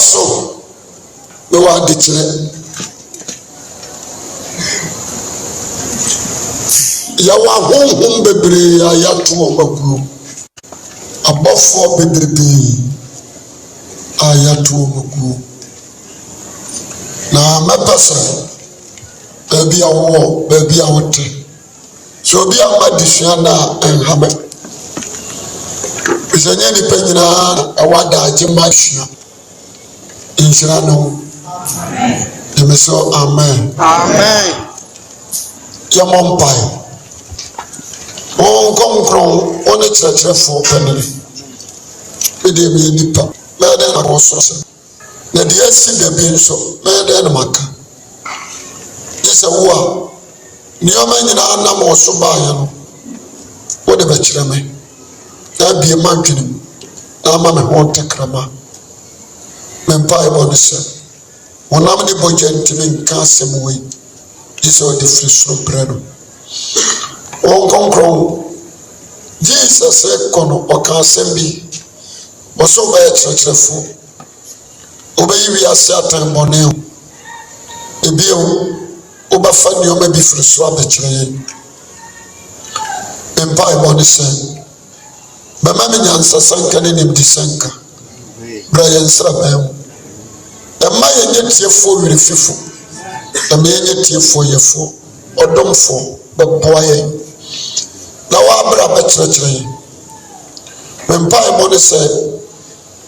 so me wa de kire ya wa honhom bebre ya yato maguo abofo bebrebe ayato maguo na mepese baby awo baby awote so bi amadisua na enhame bisanya ni penyina awada agyemasua inshira no amen demeso amen amen yamompai on konkron on ekyerɛkyerɛfo panele ede mi nipa mɛde na koso na de asi da bi nso mɛde na maka isa wo niyoma nyina nam oso baaya no wo de bɛkyerɛ me na bie mantwene na ma me ho takrama mempa ebo ne sɛ wonam ne bɔgya ntimi nka asɛm wei isa o de firi soro brɛ no on konkron Jesus ekono ɔka asɛm bi wɔso bɛyɛ kyerɛkyerɛfo wobɛyi wiase atɛnbɔne ho ebio wobɛfa nneɔma bi firi soro abɛkyerɛ yɛn mempa ebo ne sɛ bɛma me nyansa sanka ne nimdi sanka brɛ yɛn nsra bɛn mu ɛma yɛnyɛ tiefoɔ werɛfifo ɛma yɛnyɛ tiefoɔ yɛfoɔ ɔdomfoɔ bɛboa yɛn na wɔabrɛ bɛkyerɛkyerɛ yɛn mempa ebo ne sɛ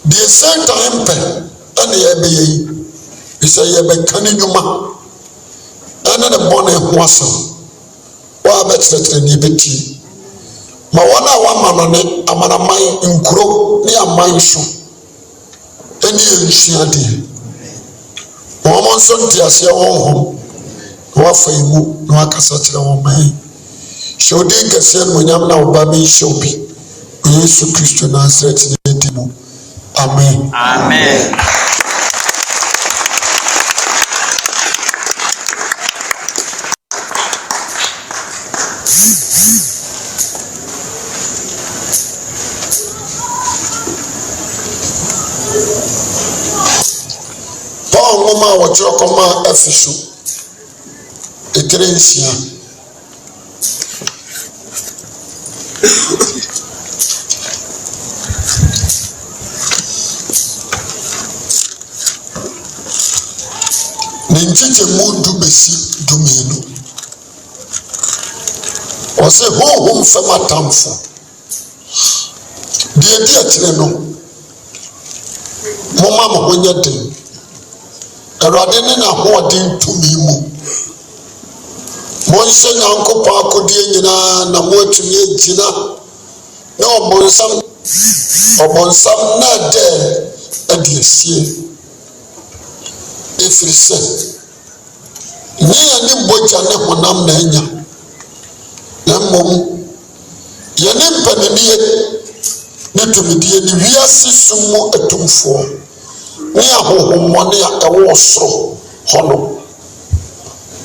deɛ Satan mpɛ ɛne yɛbɛyɛ yi bisɛ yɛbɛka ne nnwuma ɛne ne bɔne ho asɛm wɔabɛkyerɛkyerɛ ne yɛbɛtie ma wɔn a wɔama no ne amanaman nkuro ne aman so ɛne yɛnsua deɛ wɔn nso nte aseɛ honhom na wɔafa yi mu na wɔakasa kyerɛ wɔn man hyɛ wo din kɛseɛ nomonyam na woba bɛnhyɛ wo bi Yesu Kristo Nasaret ne di mu amen amen Paul ngoma wɔkyerɛ kɔma Efeso etire nsia ne nkyɛkyɛmu du bɛsi dumienu ɔsɛ honhom fam atamfo deɛ di akyire no moma mo ho nyɛ den Awurade ne n'ahoɔden tumi mu monhyɛ Nyankopɔn akodeɛ nyinaa na moatumi agyina na ɔbɔnsam na ɛdɛ adi asie ɛfiri sɛ nyɛ yɛne mbogya ne honam na anya na mmom yɛne mpanimie ne tumidie ne wiase sum mu atumfoɔ ne ahohommɔne a ɛwɔ soro hɔ no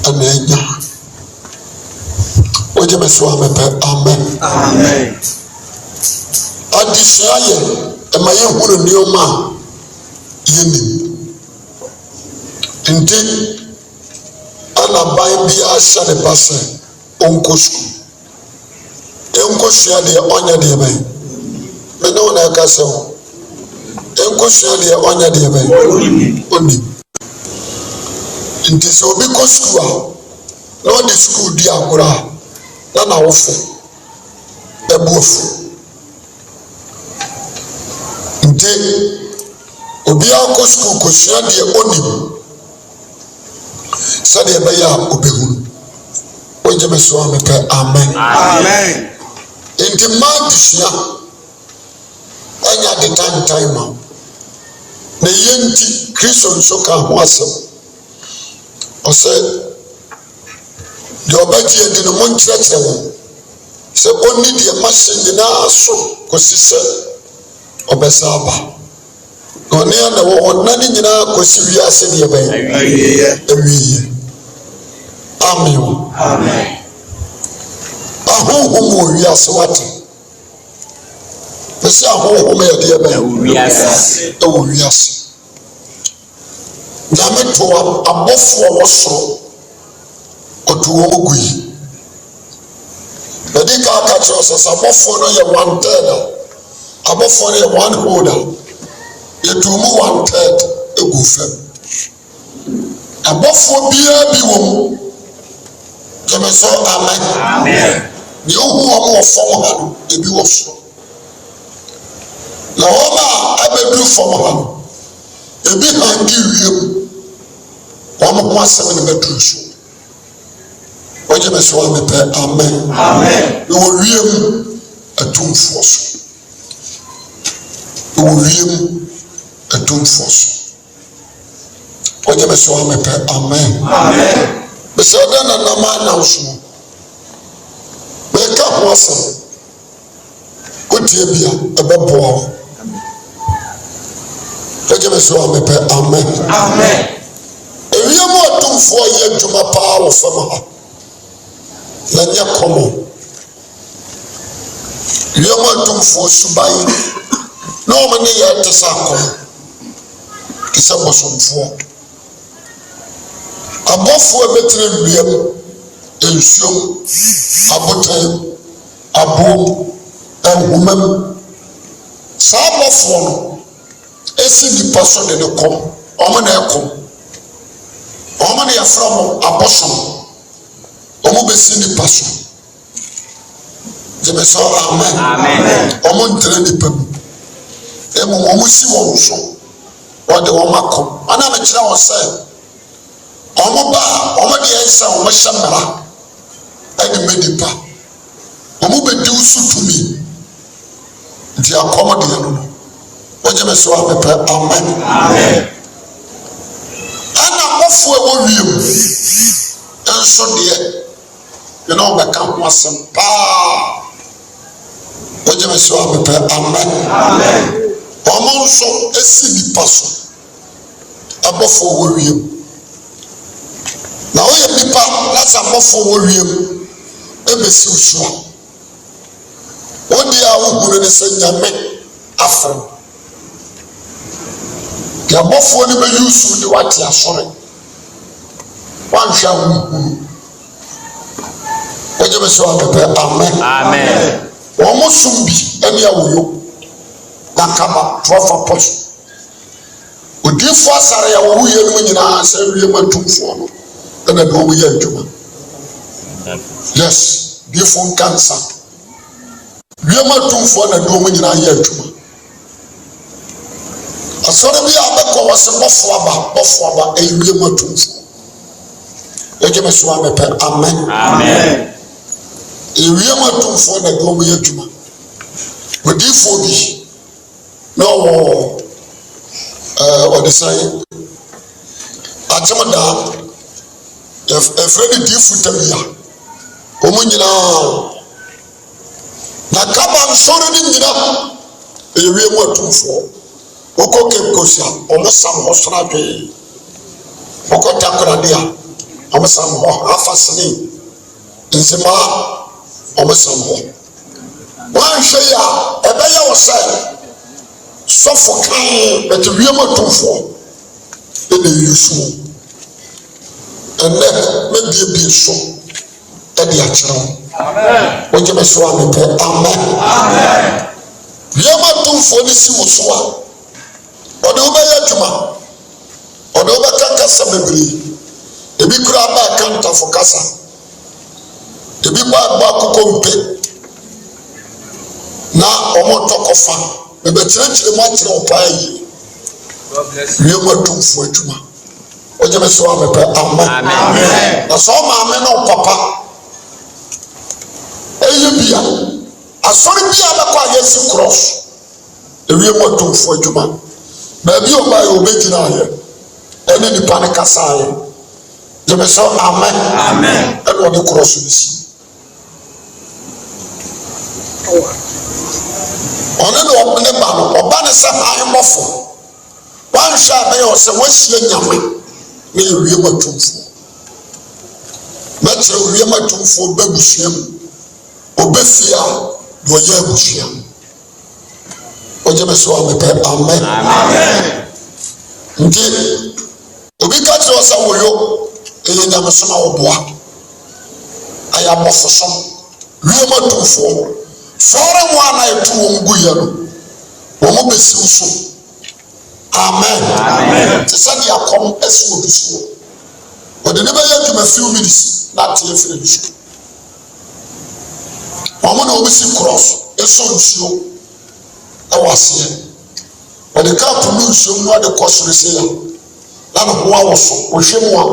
ɛna anya wogye me so amepɛ amen amen adesua yɛ ɛma yɛhunu nneɔma a yɛnim nti anaban biara hyɛ ne ba sɛ ɔnkɔ sukuu ɛnkɔsua deɛ ɔnyɛ deɛ bɛn mene wo na ɛka sɛ wo ɛnkɔsua deɛ ɔnyɛ deɛ bɛn ɔnim nti sɛ obi kɔ sukuu a na ɔde sukuu di agorɔ a na n'awofo ɛbuafo nti obiara kɔ sukuu kɔsua deɛ ɔnim sɛdeɛ ɛbɛyɛ a ɔbɛhunu wogye me so a mepɛ amen amen nti mmaa desua ɛnyɛ de tantan ma na yɛ nti Kristo nso ka ho asɛm ɔsɛ deɛ ɔbɛgye adi no monkyerɛkyerɛ wɔn sɛ ɔnni deɛ mahyɛ nyinaa so kɔsi sɛ ɔbɛsa aba na ɔne a na ɔna ne nyinaa kɔsi wiase deɛ bɛyɛ awieɛ amen amen ahohom wɔ wiase wate bɛsɛ ahohom yɛ deɛ bɛyɛ ɛwɔ wiase nyame to abɔfoɔ wɔ soro ɔto wɔn gu yi bɛdi ka aka kyerɛ sɛ sɛ abɔfoɔ no yɛ 1/3 abɔfoɔ no yɛ 1/4 yɛto mu 1/3 egu fam abɔfoɔ biara bi wɔ mu gyeme so amen ne ohu wɔn wɔ fam ha no ebi wɔ soro na wɔn a abɛduru fam ha no ebi hangi wiem wɔn ho asɛm no bɛduru so wɔgyeme so amepɛ amen na wɔ wiem atumfoɔ so wɔ wiem atumfoɔ so wɔgyeme so amepɛ amen bɛsɛ dɛ na nam anam so bɛka ho asɛm wotie bia ɛbɛboa wo wɔgyeme so amepɛ amen ewiem atumfoɔ yɛ adwuma paa wɔ fam ha na nyɛ kɔmɔ wiem atumfoɔ suban na wɔn ne yɛ te sɛ akɔmɔ te sɛ bɔsɔmfoɔ abɔfoɔ bɛtena wiem nsuom abotan aboom nhomam saa abɔfoɔ no esi nipa so de ne kɔm wɔn na ɛkɔm wɔn na yɛfrɛ wɔn abɔsom wɔn bɛsi nipa so gyeme sɛ amen wɔn ntena nipa mu emu wɔn si wɔn so wɔde wɔn akɔm ana mekyerɛ wɔn sɛ wɔn ba wɔn de yɛn sɛ wɔn hyɛ mmara ɛde mɛ nipa wɔn bɛdi usu tumi nti akɔm deɛ no wɔgyeme sɛ amepɛ amen ana abɔfoɔ ɛwɔ wiem nso deɛ yɛn a wɔbɛka ho asɛm paa wɔgyeme sɛ amepɛ amen wɔn nso esi nipa so abɔfoɔ wɔ wiem na woyɛ nipa na sɛ abɔfoɔ wɔ wiem ebesi usua wɔde a wohuru ne sɛ nyame afrɛ yabɔfoɔ ne bɛyi usu de wate asɔre wanhwɛ ahohuru wɔgyeme sɛ amepɛ amen wɔn mo som bi ɛne awoyo na kaba toafa pɔ so odiifoɔ asare a wɔwo yɛ no mu nyinaa sɛ wiem atumfoɔ no ɛna de wɔn yɛ adwuma yes diifoɔ nkansa wiem atumfoɔ na de wɔn nyinaa yɛ adwuma asɔre bi a bɛkɔ wɔ sɛ bɔfoɔ aba ɛyɛ wiem atumfoɔ wɔgyeme so amepɛ amen wiem atumfoɔ na de wɔn yɛ adwuma odiifoɔ bi na ɔwɔ ɔde sɛn akyɛmdaa ɛfrɛ ne diifu tawia wɔn nyinaa na kaba nsɔre ne nyinaa ɛyɛ wiem atumfoɔ wɔkɔ cape coast a wɔn sam hɔ soro adwee wɔkɔ takoradi a wɔn sam hɔ afa sini nsimaa wɔn sam hɔ wɔanhwɛ yi a ɛbɛyɛ wɔ sɛ sɔfo kan bɛtɛ wiem atumfoɔ ɛna eyi so ɛnɛ mɛbiebie so ɛde akyerɛ wo wɔgyeme so amepɛ amen wiem atumfoɔ ne si wo so a ɔde wobɛyɛ adwuma ɔde wobɛka kasa bebree ebi kura aba aka ntafo kasa ebi bɔ akokɔ mpe na ɔmo tɔkɔfa bɛbɛkyerɛkyerɛ mu akyerɛ wo paa yie wiem atumfoɔ adwuma wɔgyeme so amepɛ amen na sɛ ɔmaame ne wo papa ɛyɛ bia asɔre bia bɛkɔ a yɛsi cross wiem atumfoɔ adwuma baabi a ɔbaa yɛ ɔbɛgyina ayɛ ɛne nipa ne kasa ayɛ gyeme so amen ɛna ɔde cross no si ɔne ne ba no ɔba ne sɛ ahemmɔfo wanhwɛ a bɛyɛ ɔsɛ wahyia nyame na yɛ wiem atumfoɔ mɛkyerɛ wiem atumfoɔ bɛbusua mu ɔbɛfie a na ɔyɛ abusua wɔgyeme so amepɛ amen nti obi ka kyerɛ ɔsa woyo ɛyɛ nyamesom a wɔboa ayɛ abɔfosom wiem atumfoɔ fɔre mu a na yɛto wɔn gu yɛ no wɔn bɛsiw so amen te sɛ deɛ akɔm asi wɔ bi so wɔde ne bɛyɛ adwuma few minutes na ateɛ firi ne so wɔn na wɔn si cross ɛsɔ nsuo ɛwɔ aseɛ wɔde kaapu no nsuo mu na wɔde kɔ soro se ya na ne ho awɔ so wɔhwɛ mu a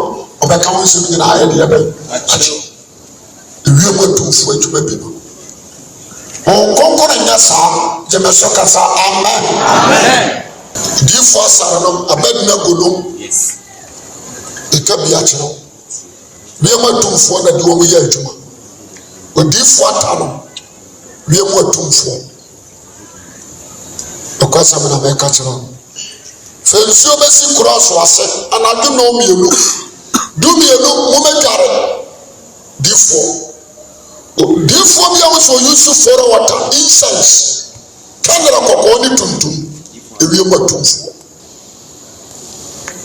ɔbɛka wɔn nsɛm nyinaa ayɛ deɛ bɛyɛ akyɛ ewiem atumfoɔ adwuma bi no wɔn nkɔnkɔn nyɛ saa gyeme so kasa amen diifoɔ asare no abɛdina golom ɛka bi akyerɛ wiem atumfoɔ na de wɔn yɛ adwuma odiifoɔ ata no wiem atumfoɔ ɔkasa mi na mɛka kyerɛ no fɛ nsuo bɛsi kura so ase anadwo na ɔmienu dumienu mumɛdware diifoɔ bi a wɔsɔ yusu fɔrɔ wɔta incense kanyere kɔkɔɔ ne tuntum ewiem atumfoɔ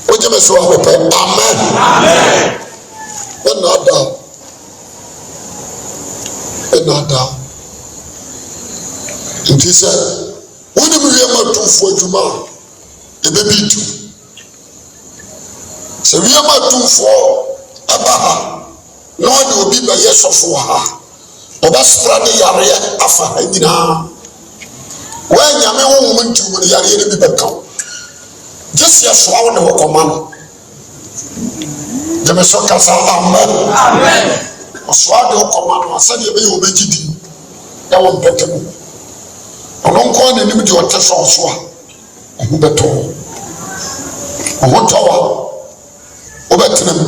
wogye me so abɛpɛ amen ɛna ada nti sɛ wonim wiem atumfoɔ adwuma a ɛbɛbi tu sɛ wiem atumfoɔ ɛba ha na ɔde obi bɛyɛ sɔfo wɔ ha ɔbɛsra ne yareɛ afa ha nyinaa wɔanyame honhom nti mu no yareɛ no bi bɛka wo gye sɛ ɛsoa wo ne hɔ kɔma no gyeme so kasa amen ɔsoa de wo kɔma no asɛdeɛ ɛbɛyɛ wɔbɛgye di ɛwɔ mpɛtɛ mu ɔno nkɔɔ n'anim deɛ ɔte sɛ ɔso a ɔho bɛtɔ ɔho tɔ wa wobɛtena mu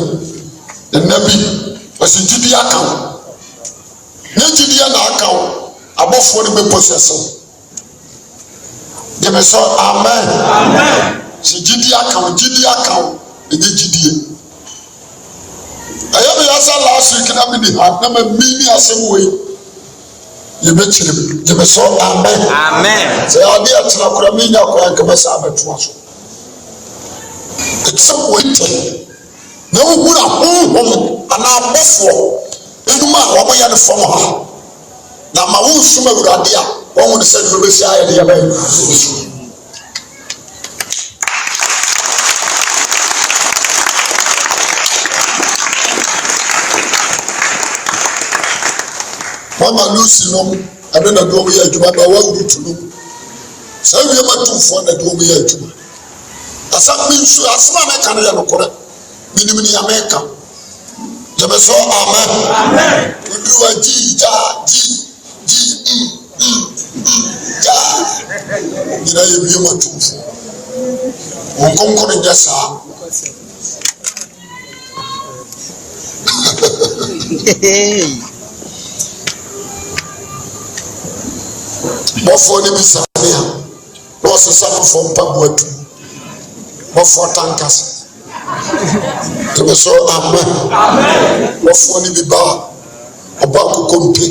nna bi ɔsɛ gyidi aka wo ne gyidie na aka wo abɔfoɔ no bɛpɔsɛsɛ wo gyeme so amen sɛ gyidie aka wo ɛnyɛ gyidie ɛyɛ me yɛsa last week na mede ha na mamini asɛm wei yɛbɛkyerɛ m gyeme so amen sɛ ade atena kora menya kora nka bɛsɛ abɛtoa so ɛsɛ wɔnkyɛ na wohura honhom anaa abɔfoɔ enum a wɔyɛ no fam ha na ma wonsum awurade a wɔn sɛ deɛ wɔbɛsi ayɛ deɛ bɛyɛ mama lucy no ɛno na de wɔn yɛ adwuma na wawurutu no saa wiem atumfoɔ na de wɔn yɛ adwuma asɛm bi nso asɛm a mɛka no yɛ nokorɛ minim ne ya mɛka gyeme so amen woduwa gya nyina yɛ wiem atumfoɔ wɔn nkɔnkɔn nyɛ saa bɔfoɔ no bi sane a na ɔsesa fofoɔ mpaboa tu bɔfoɔ tankasa gyeme so amen bɔfoɔ no bi ba a ɔba akokɔ mpe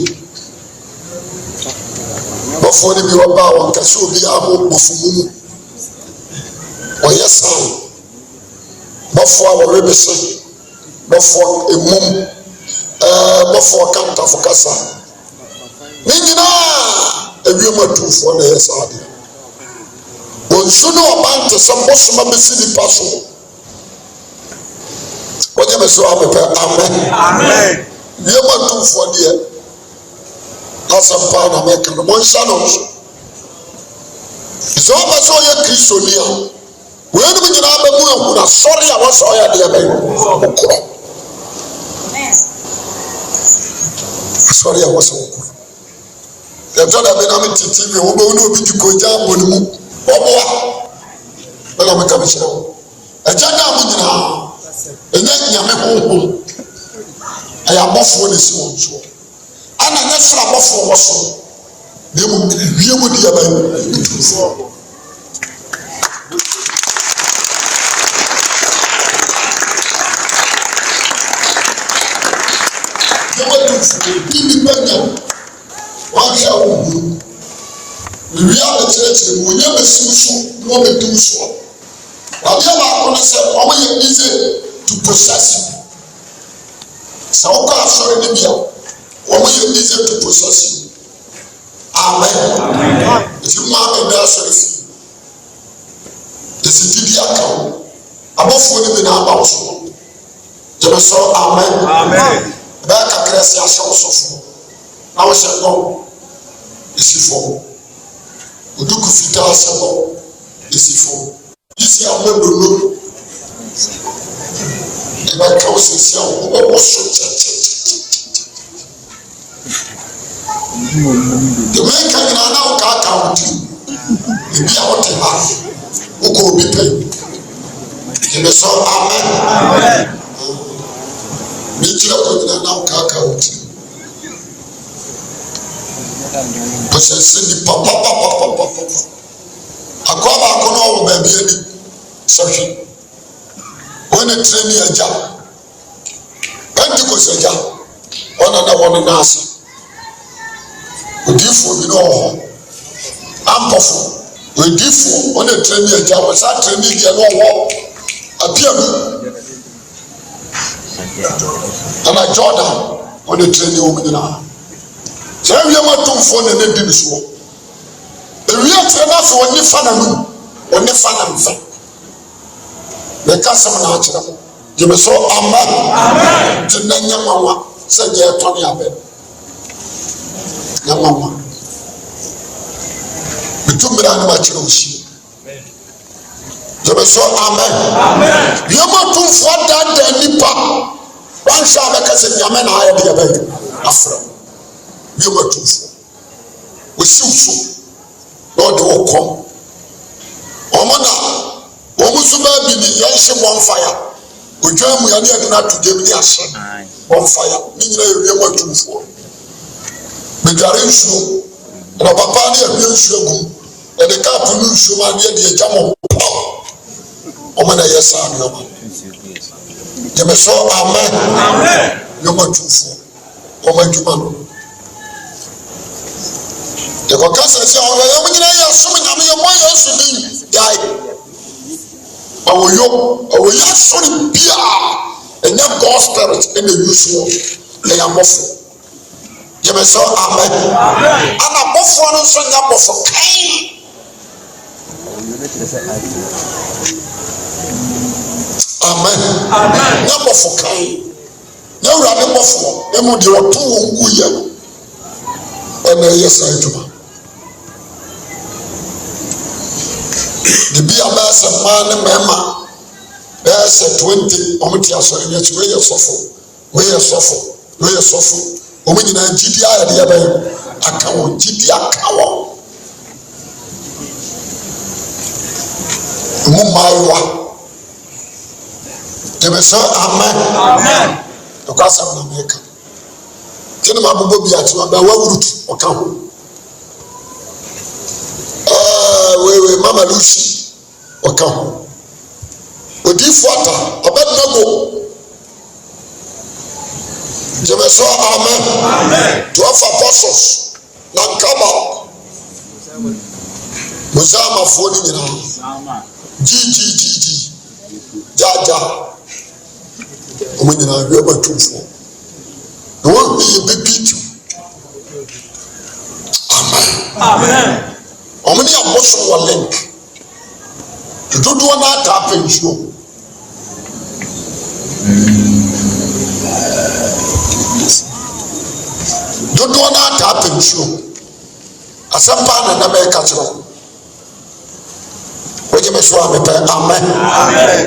bɔfoɔ no bi wɔba a wɔnkasɛ obi abo bɔfomu mu ɔyɛ saa bɔfoɔ a wɔrebɛhyɛ bɔfoɔ emom bɔfoɔ kantafo kasa ne nyinaa ewiem atumfoɔ na ɛyɛ saa deɛ wɔn nsu ne ɔban te sɛ mbɔsoma bɛsi nipa so wɔgye me so abɛpɛ amen wiem atumfoɔ deɛ asɛm paa na mɛka no mɔnhyɛ no nso sɛ wɔpɛ sɛ ɔyɛ kristoni a wɔanom nyinaa bɛmu ahunu asɔre a wɔsɛ ɔyɛ deɛ bɛyɛ wokorɔ asɔre a wɔsɛ wokorɔ yɛtɔ da bi na me te tv wobɛwu ne obi di kogya abɔ ne mu wɔboa bɛna meka mekyerɛ wo agya da mo nyinaa ɛnyɛ nyame honhom ɛyɛ abɔfoɔ ne si wɔn soɔ ana nyɛ sɛ abɔfoɔ wɔ so na mu wie mu deɛ bɛyɛ wahwɛ wo hu wia bɛkyerɛkyerɛ mu onyɛ bɛsiw so na ɔbɛdiw soɔ Adeɛ baako no sɛ wɔn yɛ easy to process. Sɛ wɔkɔ asɔre no bia wɔn yɛ easy to process. Amen. If you maa mi bɛ asɔre fi esi didi aka wo abɔfoɔ no bi na aba wo so yɛbɛ sɔ amen. Bɛɛ kakra si ahyɛ wo sɔfo na wɔhyɛ dɔm esi fam oduku fitaa hyɛ dɔm esi fam. Isi awo ebolo eba ka o sisi awo o bɛ wɔ so kyɛkyɛ eme ka nyinaa na o ka aka o ti ebi a o te ha o kɔ obi pɛ ebe sɔ amen mi kyerɛ ko nyinaa na o ka aka o ti pɛsɛ sɛ nipa papapapapapa akɔ baako na ɔwɔ baabi ani sɛhwɛ wɔn na tire ni agya pentikos agya ɔna na wɔn nan ase odiifoɔ bi na ɔwɔ hɔ ampɔfo odiifoɔ wɔn na tire ni agya wɔn saa tire ni deɛ na ɔwɔ apia mu ɛna Jordan wɔn na tire ni wɔn nyinaa sɛ ewiem atumfoɔ na ne di ne soɔ ewia tire na afɔ wɔn nifa na mu wɔn nifa na nfa. Meka sɛm na akyerɛ mo gyeme so amen nti na nyɛ nwanwa sɛ gye ɛtɔne abɛ nyɛ nwanwa metu mmira no makyerɛ wo hyie gyeme so amen wiema tumfoɔ daadaa nnipa wanhwɛ a bɛka sɛ nyame na ayɛ deɛ bɛyɛ afrɛ wiema tumfoɔ wɔsiw so na ɔde wɔ kɔm ɔmo na wɔn nso baa bi ni yɛnhyɛ bɔnfaya odwa mu yɛne yɛde no ato gyam ne ahyɛ bɔnfaya ne nyinaa yɛ wiem atumfoɔ medware nsuo na papa ne yɛhwie nsuo gu yɛde kaapo no nsuo ma ne yɛde agya mɔ ɔma na ɛyɛ saa nneɔma gyeme so amen wiem atumfoɔ ɔma adwuma no yɛkɔka sɛ sɛ ɔyɛ mo nyinaa yɛ asom nyame yɛmmɔ yɛ aso din yae awoyo asɔre biara ɛnyɛ God spirit ɛna use wɔ ɛyɛ abɔfo yɛbɛ sɛ amen ana abɔfoɔ no nso nyɛ abɔfo kan amen nyɛ abɔfo kan nyɛ awurade bɔfoɔ ɛmu deɛ ɔto wɔn gu yɛ no ɛna ɛyɛ saa adwuma ebi abɛɛ sɛ mmaa ne mmarima bɛɛ sɛ 20 ɔmo te asɔre bi akyi wɔyɛ sɔfo ɔmo nyinaa gyidi ayɛ deɛ bɛyɛ aka wɔn gyidi aka wɔn ɔmo mmaayewa yɛbɛ sɛ amen ɛkɔ asɛm na mɛka kyɛnɛ ma abobɔ bi akyima bɛɛ wawurutu ɔka ho wewe mama Lucy ɔka ho odiifo ata ɔbɛdinago gyeme so amen 12 apostles na nkaba mosamafoɔ no nyinaa gyi gyaagya ɔmo nyinaa wiama tumfoɔ na wɔn yɛ bɛbiitu amen ɔmo ne abosom wɔ link dodoɔ no ata apɛ nsuo dodoɔ no ata apɛ nsuo asɛm paa na nam ɛka kyerɛ wo wogye me so a mepɛ amen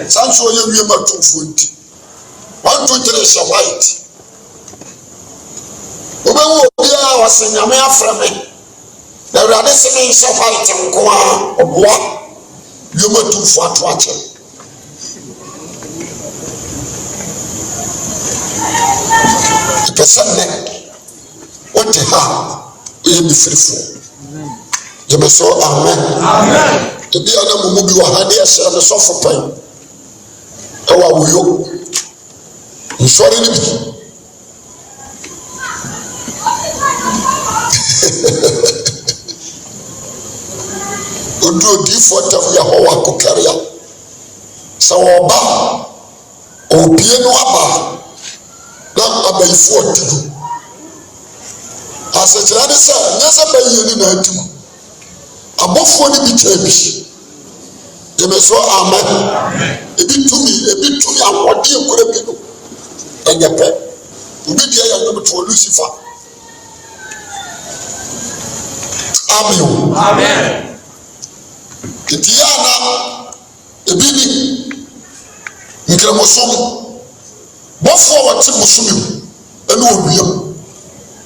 saa nso ɔyɛ wiem atomfoɔ nti 1 2 3 hyɛ white wobɛwu obiara wɔse nyame afrɛ me na awurade se me nhyɛ white nko a ɔboa wiem atomfoɔ ato akyɛ ɛpɛ sɛ nnɛ wote ha ɔyɛ mefirifoɔ gyeme so amen ebi a na mumu bi wɔ ha ne ɛhyɛ me sɔfo pɛn ɛwɔ awoyo nsɔre no bi odu odiifoɔ tam yɛ hɔ wɔ akokare a Sawoba opie no aba na abayifo atigu asechera ne se nyasa bayi ni na atigu abofo ni bi chebi yemeso amen ebi tumi awode ekure bi no enyepe obi dia ya no to Lucifer amen kitiana ebi ni nkramosom bofo wate musumu ene owiyam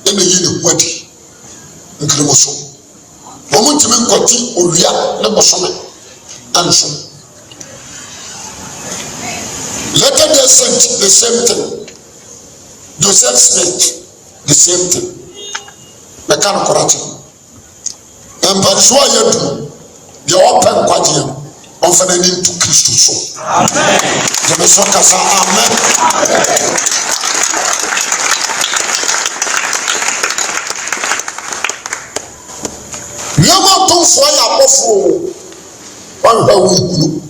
ene yi ne kwadi nkramosom omuntimi nkoti owia ne bosome anso later they sent the same thing. Joseph Smith the same thing. Mekan korati empatwa yadu de open kwaje ofana ni to Kristo so amen je so kasa amen yama to fo ya bofo wan ha wunguru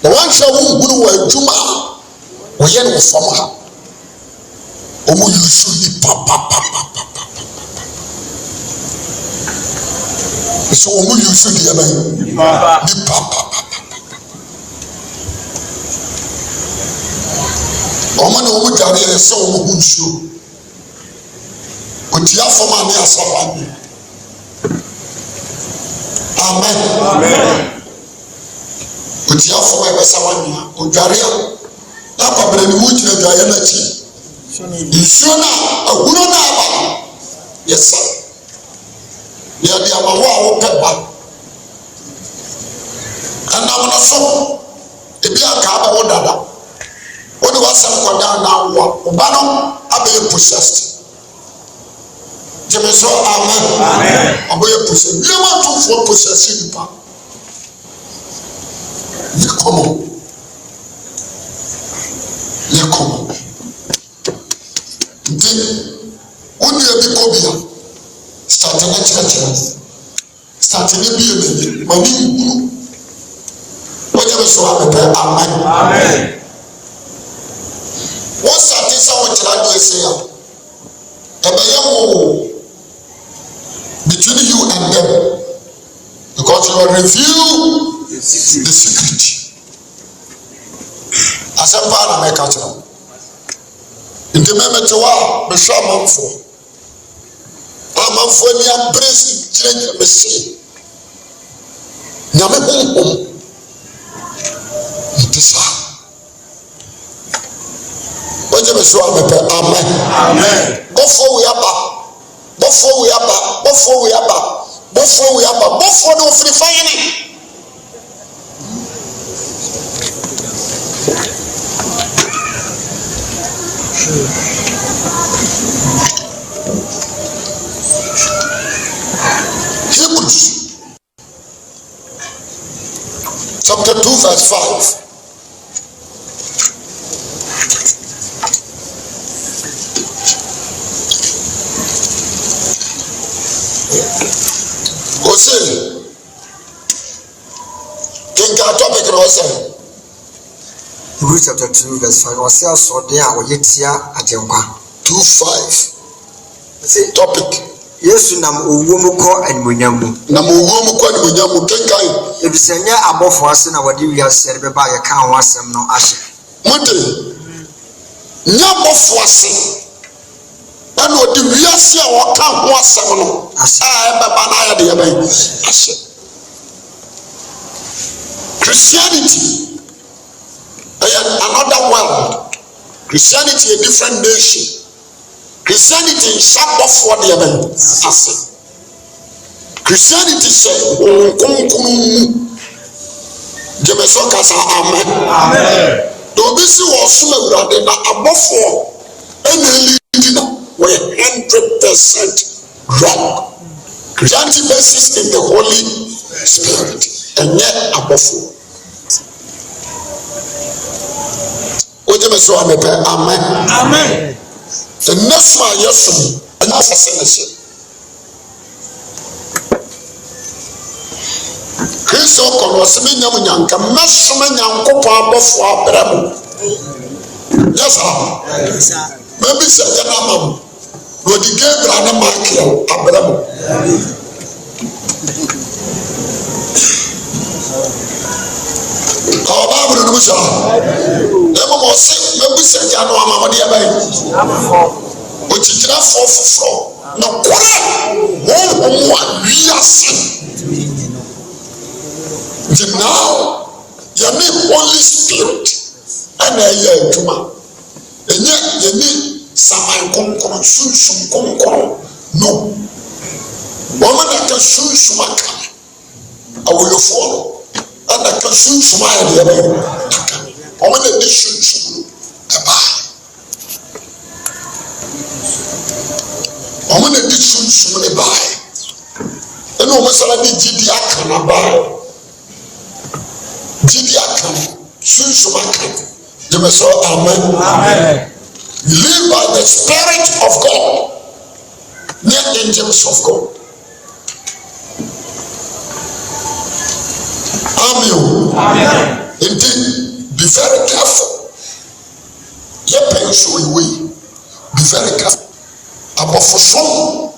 na wan sha wunguru wa adwuma wo ye no fam ha omo yusu ni papa so omo yusu ni aban papa omo na omo jare so omo hunsu otia fama ni asawa amen otia fama e besawa ni ojare na pabere ni mu kire dwaye na chi Isona aguro na aba yes ya dia ma wo peba ana wona so ebi aka aba wo dada woni wasam koda na wo oba no abaye possessed jemeso amen abaye possessed bi ma to for possessed pa ni komo Uni ebi kobia start na church start ni bi ene mani nguru wanya be so amen amen what start is our church say ya ebe yawo between you and them because you will reveal the secret asempa na make church Inte memetewa besha amanfo ni embrace chire mesi nyame honhom ntisa oje beso amepe amen bofo no free fire Hebrews chapter 2 verse 5. Hebrews chapter 2 verse 5. What's your sword there? Or yet here at Yanka 2:5. Say topic. Yesu nam owuomuko animonyamu. Nam owuomuko animonyamu kenkai. Ebisenya abofo ase na wadi wiase beba ye kan ho asem no ahye. Mude. Nya abofo ase. Ana odi wiase a wokan ho asem no. Beba na ya de ye ban. Ahye. Christianity another world. Christianity a different nation. Christianity is sharp for the event. Christianity say Jemeso kasa amen. Do be see was sumawurade na abofo ene leading we 100% wrong. Christianity basis in the Holy Spirit and yet abofo. Jemeso amen. Amen. The next one, yes, and that's a so kono se me nyam nyanka mesoma nyankopo abofo abramo yes sir maybe say na mam no di Gabriel na Michael abramo how Bible no so emo mo se maybe say ya no amamo de abai o chichira fofofo no kore wo wiase now your name Holy Spirit and a juma and yet you need some sunsum no woman that can sunsumaka I will follow and I can sunsumaya the other woman that sunsum woman that sunsum buy and almost already did the akana buy. Amen. Live by the Spirit of God, not angels of God. Amen. Indeed, be very careful. Let me show you way. Be very careful. Above for some,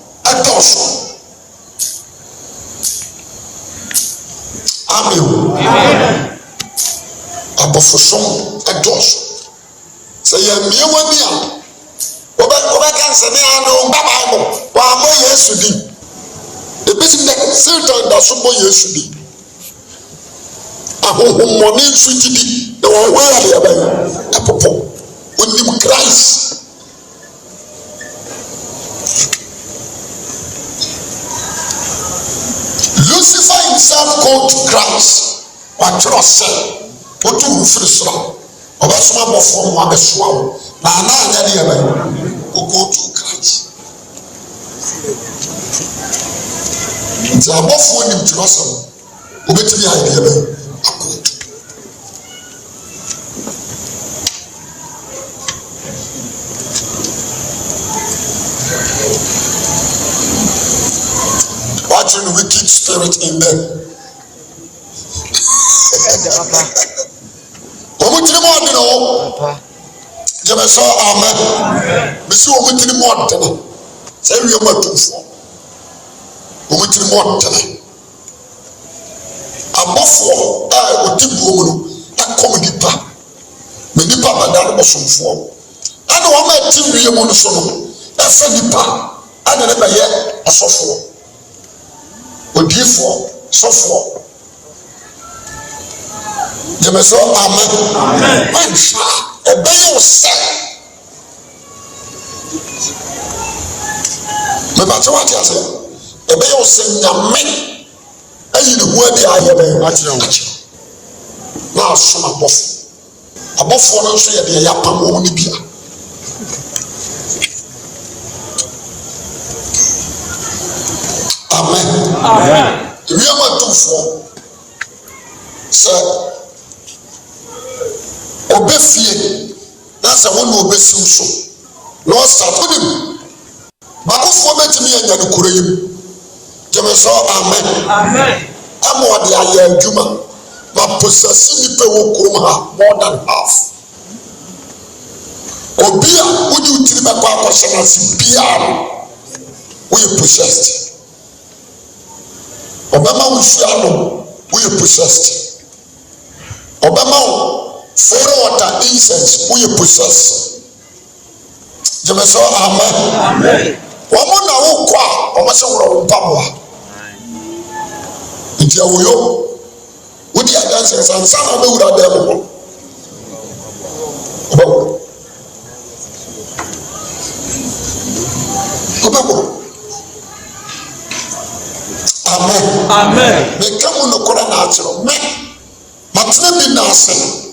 Amen. Abofosom adoso say ya miewani a oba kan se me anu Bible wa mo Yesu di ebisim na Satan da so mo Yesu di ahohom mo ni nsuti di na wo wa ya ba apopo onim Christ Lucifer himself called Christ what trust what to free oba soma bofo mo abesoa na na anya de aba go to Christ nti abofo nim trust obetimi ha de aba akot watching wicked spirit in them Jemeso amen. Bisi wo mutiri mo dene. Say we ma tumfo. Wo mutiri mo dene. Abofo odibu mu akom dipa. Me dipa badalo bosomfo. Ana wo ma ti wiye mu no so no. Efa dipa ana ne baye asofo. Odifo sofo. Jemeso amen. Amen. Obey say. Me ba twa tia say. Obey say nyame. Ayi ne ho adi aye be akyere. Na asoma abofo. Abofo no so ye de ya pam wo ni bia. Amen. Amen. We are to for. Sir obefie na se won obesiw so no start with him bakofo betimi anya no kureyim jemeso amen amen amo de aya adwuma ba possess ni pe wo krom ha more than half obia wodi utiri be kwa kwashe na si bia we possessed obama wo suano we possessed obama for water incense we possess. Jemeso amen. Amen. Wamo na wo kwa o ma se woro mpamwa. Ntia wo yo. Wo di adanse sansa na be wura da mo. Obo. Amen. Amen. Me kamu no kora na achiro. Me. Matna bi na ase.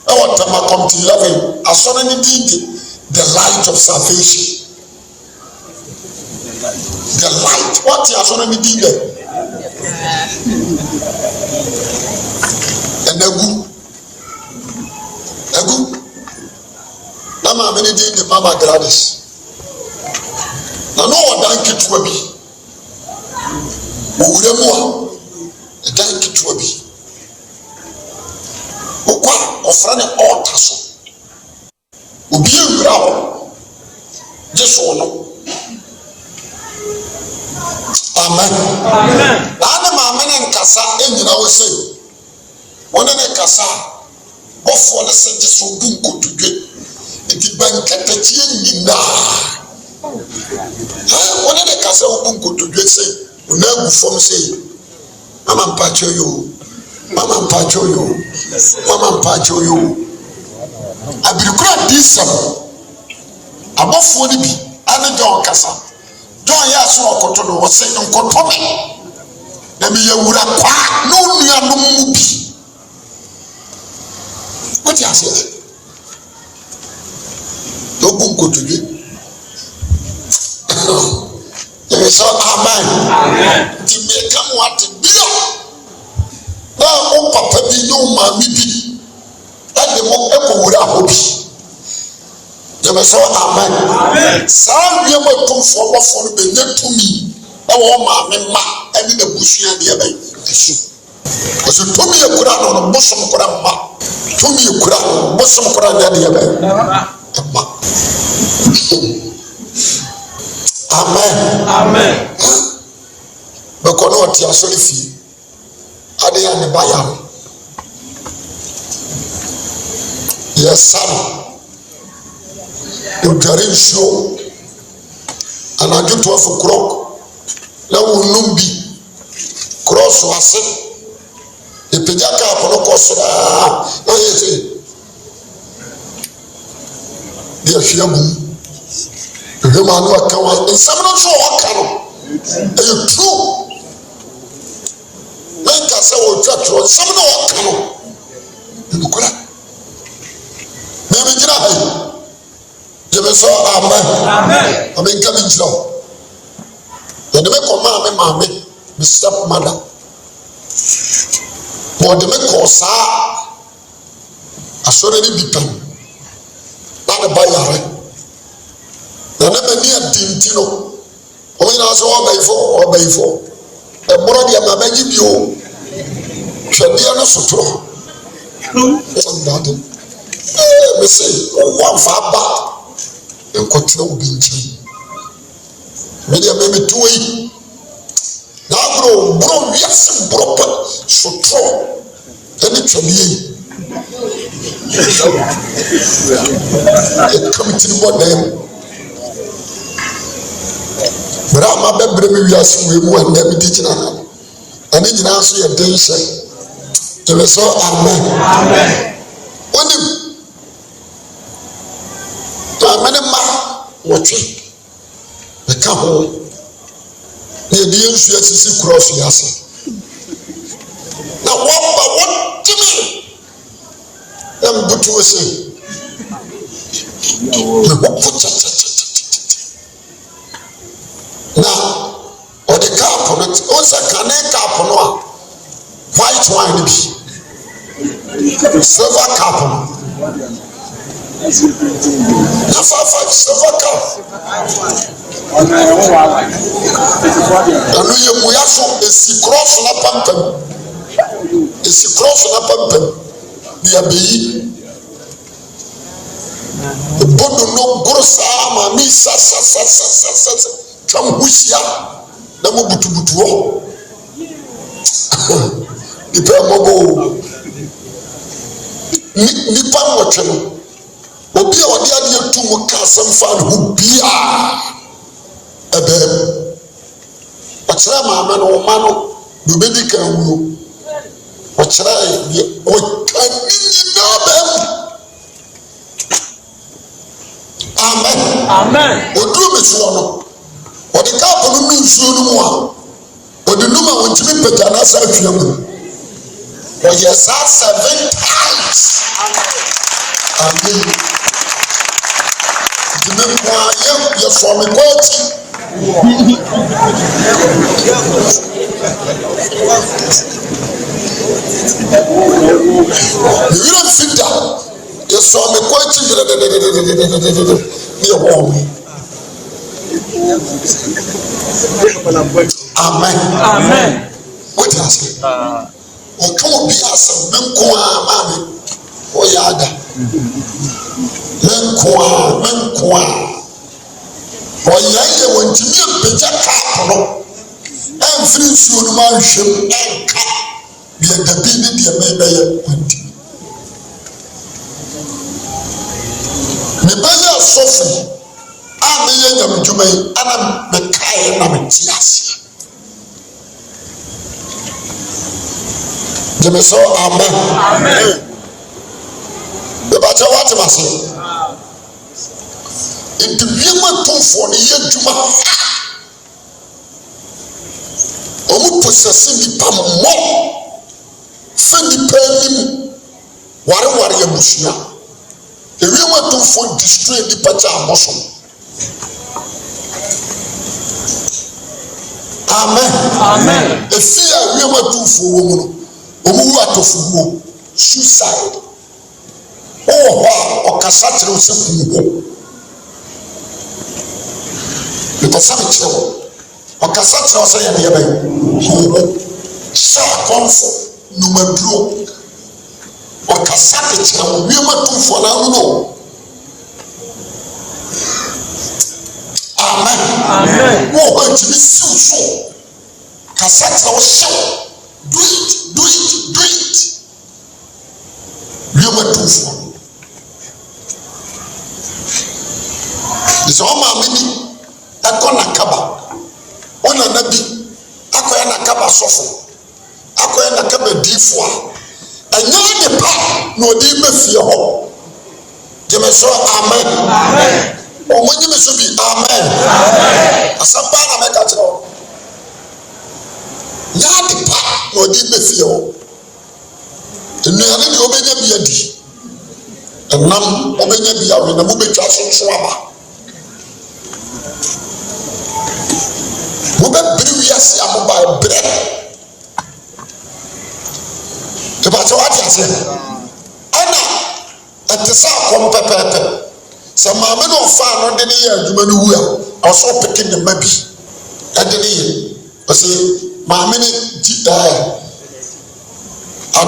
I want to come to 11. I saw the light of salvation. The light. What you saw me did there? And the good. Now I'm going to the Mama Gladys. Now no one done get to me. ɛdan ketewa bi wokɔ a ɔfrɛ ne ɔɔta so obi awura hɔ gye so no. Amen. Ane maame ne nkasa enyina wo se wone ne kasa bɔfo ne se gye so bu nkotodwe enti bankatakye nyina wone ne kasa wo bu nkotodwe se wona agu fam se mama mpacho yo mama mpacho yo mama mpacho yo abirikura disam abɔfo ne bi ane John kasa John ya so okoto no wose nkoto me na me yawura kwa no nua no mu bi what you say do bu nkoto bi e so amen ti me kam what bio na o papa bi no ma mi bi ade mo e ko wura hobi so amen. Some people come for the net to me. I want my mamma and the bush and the other. Because you told me a Quran on a Muslim Quran. To me a Quran, Muslim Quran and the other. Amen. Amen. Because what you are sorry for, are they on the buyer? Yes, son. Udare nsuo anadwo 12 o'clock na wonum bi cross wase epenya ka apono kosra na yese dia hwiamu rema no aka wa nsam no so waka no e true na ka se wo twatro nsam no waka no ndukura na me gira hai so amen. Amen. Coming down. The make command mammy, my stepmother. For the make cosa, I saw any people. Not a buyer. The never near Dintino. When I saw or by four. A brother, my baby, you shall be an sutro. Me say, one far back. Enkotra obi nchi media me tuwe na bro wiase bro pa sotro ene twabie e committee board dem bra ma bebre me wiase we mu anda bi digina ani nyina so ye den hye tebe so amen oni mane ma wotwe be ka ho ne de yensu asisi cross yase na wamba wotimi am butu ose na ode cap no on sa kane cap no a white wine bi silver cap no five silver cup. Anu ye muya so esi cross na pampam. Esi cross na pampam. Bi abeyi. Bodo no grosa ma mi sa. Kam husia na mo butubutu ho. Ipa mobo. Ni pam wotwe obi a wodi ade tu mu ka samfa no bia ebem akyerɛ maama no ma no do bedi kan wuo akyerɛ o kan ni na bem amen odu me so no odi ka pono nu nsuo no mu a odi numa wontimi peta na sa atwa mu o yes 7 times amen the kwa ye from me quality you don't fit down you from me quality you warm amen What else? Or come on, be as a Menkoa, mammy. Oh, yada. Menkoa. Or yaya went to me a picture car. And free soon, my ship and car. Be a deputy, a maybe. Me baya sofi a me yanyam dwuma yi ana me kae na me tiase je me so amen be ba je wat ma se into yema tonfo ne ye dwuma omu possess di pam mo se di panim ware ya busua. The women do for destroy the pacha amosom. Amen. The fear women do for women. Omu atofuwo suicide. Oh wow, okasatre osefuwo. Because some chill. Okasatre ose ya de ba. Sha comfort numero. Okasate chira we ma tu for na no. Amen. Wo ba ti so. Kasate o show. Do it. We ma tu for. This all ma me akona kaba. Ona nabi akoya na kaba sofo. Akoya na kaba difo. And you the part no de be fear ho. Je me so amen. O mo ni me so bi amen. Asamba na me ka tro. Ya the part no de be fear ho. Enu ya ni obenya bi adi. Enam obenya bi awe na mo betwa so aba. Mo be biri wi ase amoba bre. But what I said, Anna, at the South Pepper, some mamma no fan on the year, you know, also picking the maybe at the year. I say, Mamma, I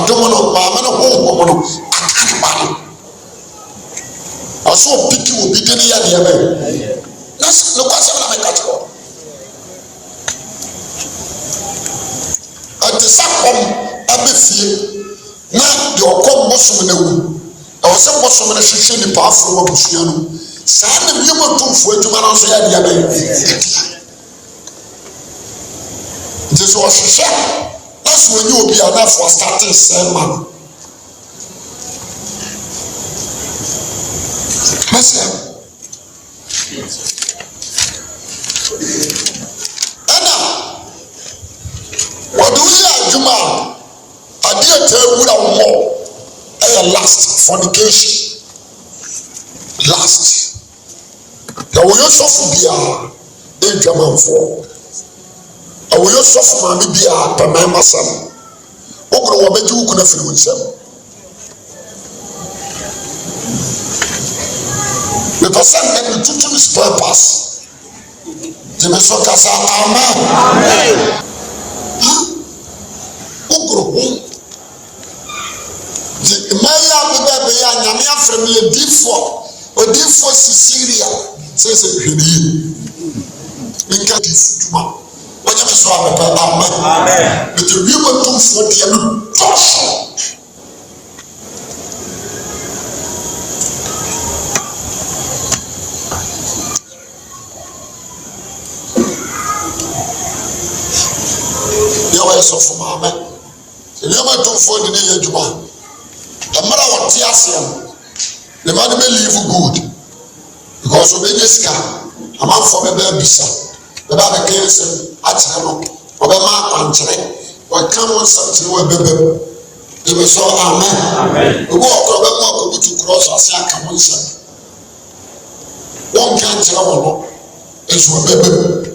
don't know, Mamma, I can't buy. Also, picking will be the year. That's no question I got. At the South Pepper, na de okom bosom na wu e wo se bosom na hwehwe ni paafo wa busua no saa na bi mo tumfo adwuma na so ya de abai Jesus was hwehwe that's when you be enough for starting sermon ana what do you adwuma Adia tell you more. Last fornication. Last. The way you suffer be a German for. I will suffer my be a Pamama son. Open what made you could have feel with them. The person that you took to this purpose. The Mesokasa, amen. Nyame afrem ye difo odifo Sicilia says hwedi nka difuma wanya me so amepa amen but we want to for the no touch you are so for amen you want to for the day aduma amara what tiasiam the man may live good because of Mejiska, a man for a bisa, the Baba Kenson, Achano, or a mark on Chile, or come on something where baby. They were so amen. We walk over more to cross our sack on son. One can't tell is what baby.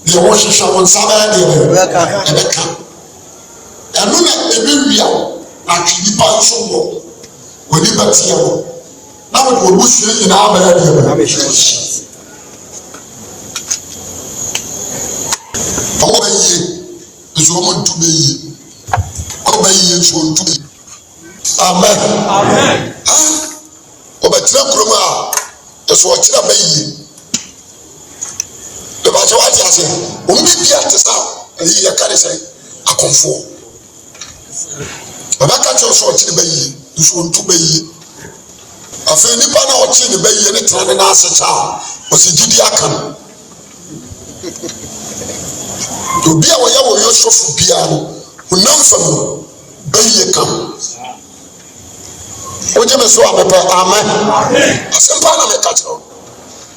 The worship someone Sabbath, Rebecca. And look at the real, like the Pancho, when you bet here. Now it will push you in our area. Over ye, nso wɔn ntu bɛ yie ɔba yie nso wɔn ntu bɛ yie amen ɔbɛtena kurom a ɛso ɔkyerɛ bɛ yie ɛbɛkyɛ wate ase wɔn bi ate sa ɛyi yɛ kare sɛ akɔnfoɔ ɔbɛka kyerɛ so ɔkyerɛ bɛ yie nso wɔn ntu bɛ yie afei nipa na ɔkyerɛ ne bɛ yie ne tena ne n'ase kyɛ a ɔsi gidi aka no obi a wɔyɛ wɔ yosofo biara no honam fam bɛyie ka wogye me so a mepɛ amen asɛmpa na meka kyerɛ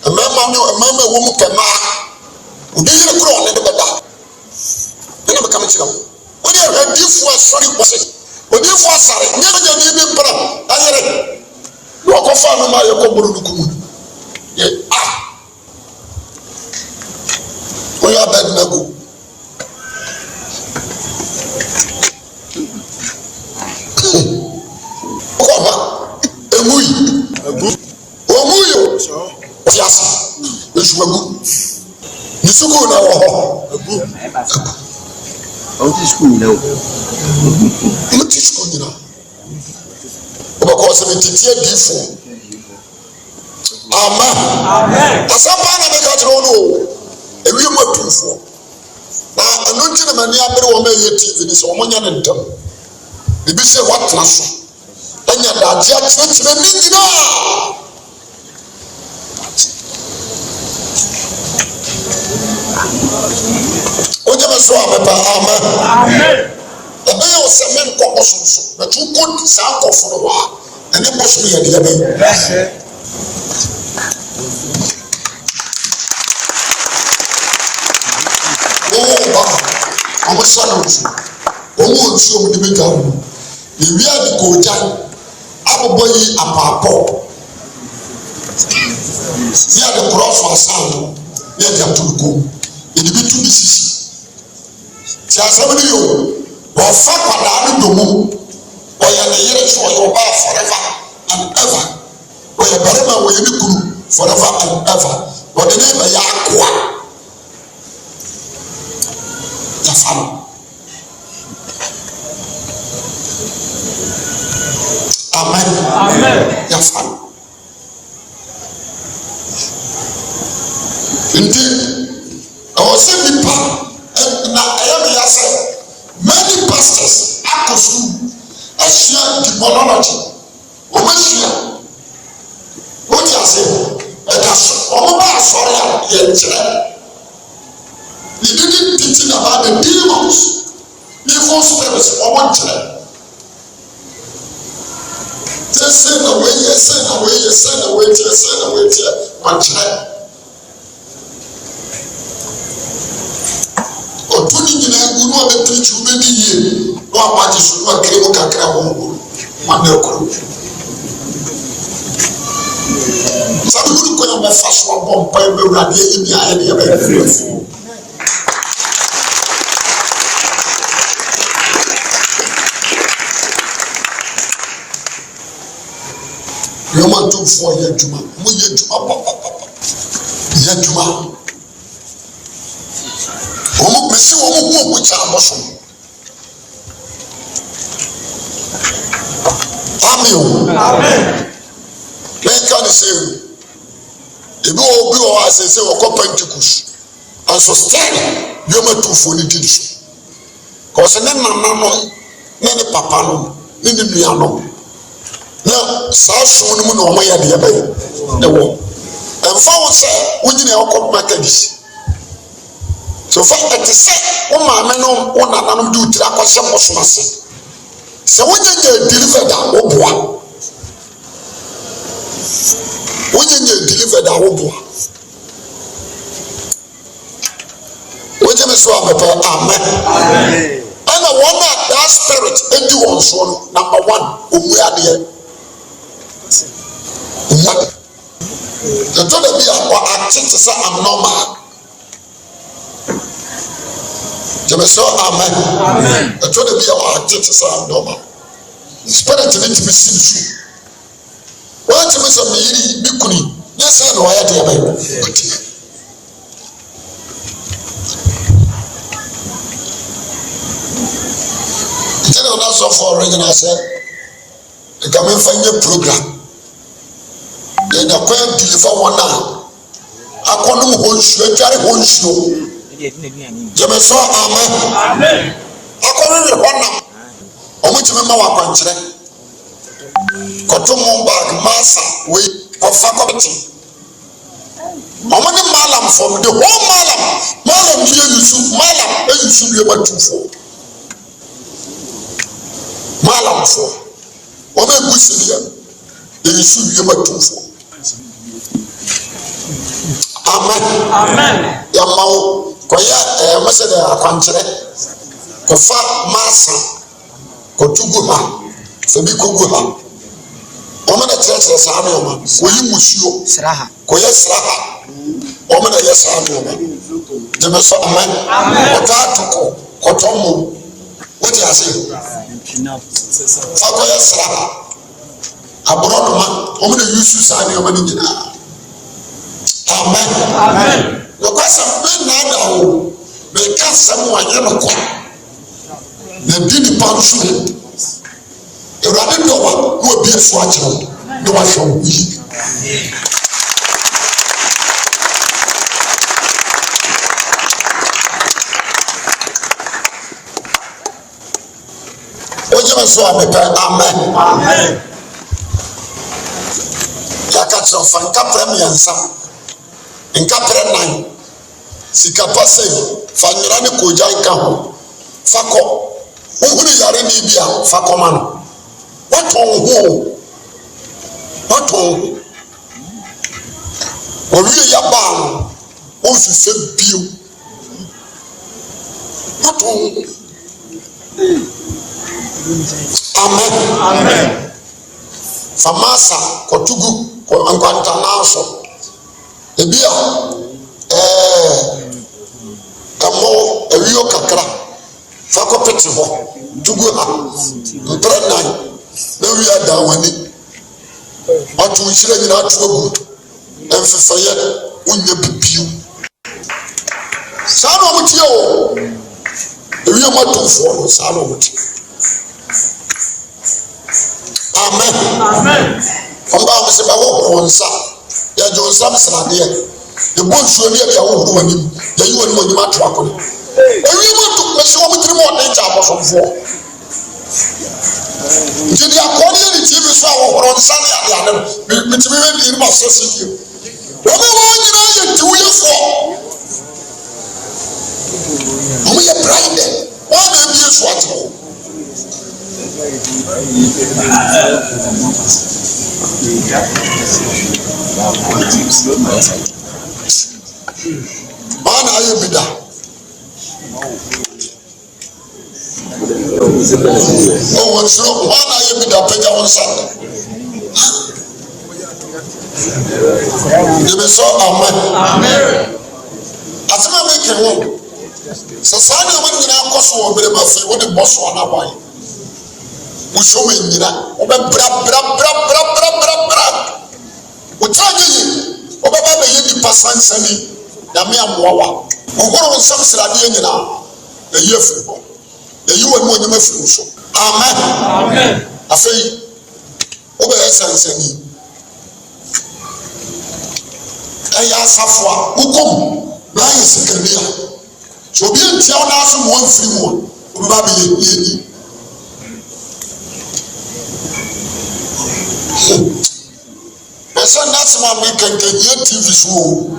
wo mmarima ɛwɔ mu pɛ maa obi yere korɔ ɔne de bɛda ɛna meka me kyerɛ wo wode ahwɛ adiifoɔ asɔre wɔ se odiifoɔ asare nyɛ bagya ne bi mpra ayere na ɔkɔfa no ma yɛkɔboro no kumu woyɛ Abednego kɔba emuyi omuyi ɔfi ase esumagu ne sukuu na wɔ hɔ ɔti sukuu nyina ɔti sukuu nyina ɔbɛkɔ sɛ metete adiifoɔ amen asɛmpa na meka kyerɛ wo no ewie mu atumfoɔ na ɛno nti na m'ani abere wɔn a ɛyɛ tv ne sɛ wɔn nyɛ ne ntɛm ebi sɛ watena so ɛnya daagye akyerɛkyerɛ ne nyinaa wogye me so a mepɛ amen ɛbɛyɛ wo sɛ menkɔ bosom so bɛto wokɔ saa nkɔfo no hɔ a ɛne bosom yɛ deɛ bɛyɛ ɔmo sa no nso ɔmo wɔ nsuo mu de bɛgya wo ewia de kɔgya abobɔ yi apaapɔ ne ade korɔfo asan no ne ade atoro kom ɛde bi tu bi sisi ti asɛm no yɛ o wɔfa kwadaa no dɔ mu ɔyɛ ne yere so ɔyɛ ɔbaa forever and ever ɔyɛ barima ɔyɛ ne kunu forever and ever ɔde ne bɛyɛ akoa yafa no amen yafa no nti ɛwɔ sɛ nipa na ɛyɛ me ya sɛ many pastors akɔ sukuu ahyia demonology wɔn ahyia wɔte ase ɛda so wɔn ba asɔre a yɛnkyerɛ. He didn't teach about the demons, evil spirits, or one child. Just send away, send away, one child. Or tuning in a good one, preach you many years. No, I want you to create a crowd. One day, some people go on the fast one bomb by the radio. Yoma do for yɛ adwuma mo yɛ adwuma papapapa yɛ adwuma wɔn mesi wɔn ho ɔmo kyɛ abɔso amen mɛnka ne sɛ ebi wɔ obi wɔ hɔ asɛsɛ wɔkɔ Pentecost nso still yoma do for ne di so kɔsɛ ne nana no ne ne papa no ne ne nua no. Na saa som no mu na ɔmo yɛ deɛ bɛyɛ ɛwɔ ɛmfa wo sɛ wonyina ɛwɔkɔ makadis so fa ɛte sɛ wo maame no wo nananom de wotiri akɔhyɛ bosom ase sɛ wonyanya delivered a woboa wogye me so a mepɛ amen ɛna wɔn a that spirit edi wɔn soɔ no number one ɔmu adeɛ yɛtɔ da bi a ɔate te sɛ abnormal gyeme sɛ amen yɛtɔ da bi a ɔate te sɛ abnormal spirit ne tumi si ne so wɔatumi sɛ meyiri me kuni nyɛ sɛ na ɔyɛ deɛ bɛyɛ na so for original say e ka me fanye program e da kwa deliver one akonum honsu atware honsu jeme so amen akonum one omutime ma wa kwankyere kotomo bag masa we ofa komiti omone malam from the whole malam here Yusuf malam Yusuf be batufo malam fo obe gusilia Yusuf be batufo amen yamao koya masede akwankyere kofa masa kotugu ha sebi kogu ha omana church saame oma koyi musuo sraha koye sraha omana yesaame oma jeme so amen otatuko kotomo wote ase fa koye sraha abrodoma omana yusu saame oma ni nyina amen no kwasa be na da wo be ka sam wa yeno ko na bi ni pansu Erade dowa no bi aso akiro no wa hwo yi oje so amepa amen yakatso fanka premier nsa nka pre 9 sika pase fanyira ne koja nka ho fako ohunu yare ni bia fako mano wato owie ya baa o sise bio wato amen famasa kotugu ko ankwanta naso ebia kamo ewiyo kakra fako pete ho tugu ha ntrenai na wi ada wani atu nhire nyina atu agu emfefaye unya bibiu sa no mutie o ewi amatofo no sa no mutie amen omba mo se ba wo onsa ya jo sam srade ye bonsuo ne ya wo hu wani ya yi wani mo nyima atu akọ ewi amatu me se wo mutiri mo de nja abosofo Jidi akoni ni TV so aworo nsane ade ade mitimi we ni ma so si you omo wo nyina ye tiwo fo omo ye blind o na bi so atwo bana aye bida oh what's wrong bana aye bida peja won sa you so amen asema make wo sasani o man nyina akoso wo bere ba fi wo de boso na boy wo show me nyina wo be bra wo traje wo ba ba ye di pasansani na me amowa ogoro wo sam srade nyina e yefu e yiwo ni onyama firu so amen afei wo be sansani aya safwa ukom na yesikania so bi ntia ona aso mo mfiri mo wo ba be ye person that's my make and get TV show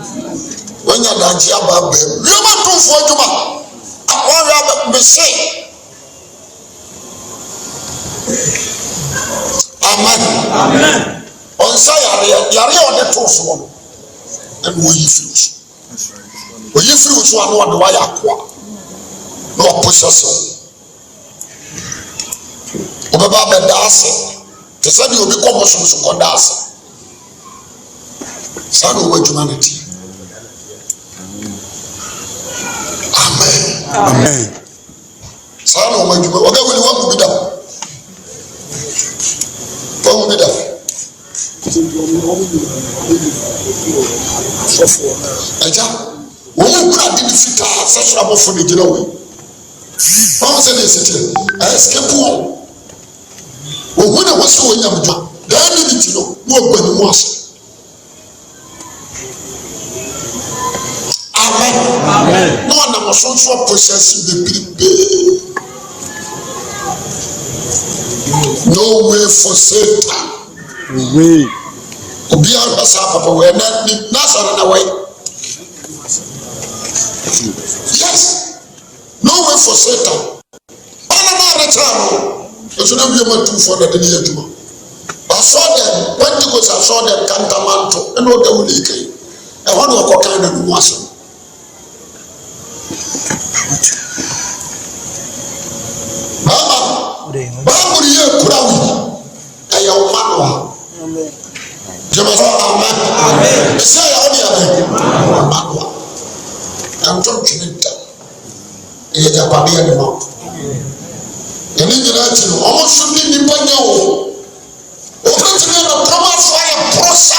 when you dance about them you ma to for juma one rabbit be say amen on say yare on the to so and we free so anu ade wa yakwa no possess obaba be dance te say obi komo so ko dance Sano wa humanity. Amen. Sano wa humanity. Oga wili wangu bida. Wangu bida. Aja. Wangu kuna didi fita sasura mofo ni jina we. Wangu se de siti. escape wo ohu na wose wo nyam dwa da minute no wo gbani mu ase amen no na mo so process be no way for Satan way obi arasa papa we na sara na way yes no way for Satan ana na return so na we ma tu for the day aduma I saw them when you go I saw them cantamanto and no the wuli kai e ho no ko kan na mu asem Bible ye kurawi aya o manwa amen jema so amen say ya odi amen manwa am to trinita e ja ba ya no eni nyina ti no o so ni ni panya o ka ti na kama fire prosa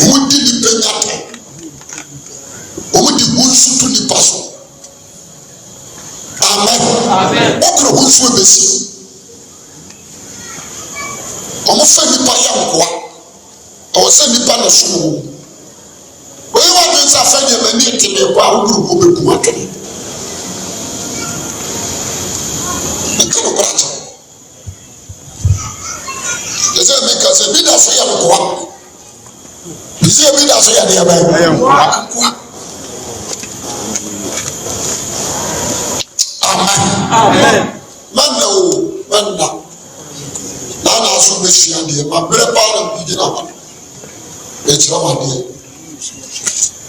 mudi ni penyata o mudi gunsu tu ni paso amen okro gunsu besi o mo fa ni pa ya nkoa o se ni pa na so o yi wa de sa fa ni ma ni ti me kwa o guru ko be ku atene ikoro brato ese mi ka se bi da so ya nkoa ise bi da so ya de ya ba nkoa amen manna na so be fia de ma bre pa na bi de na ma e tira ma de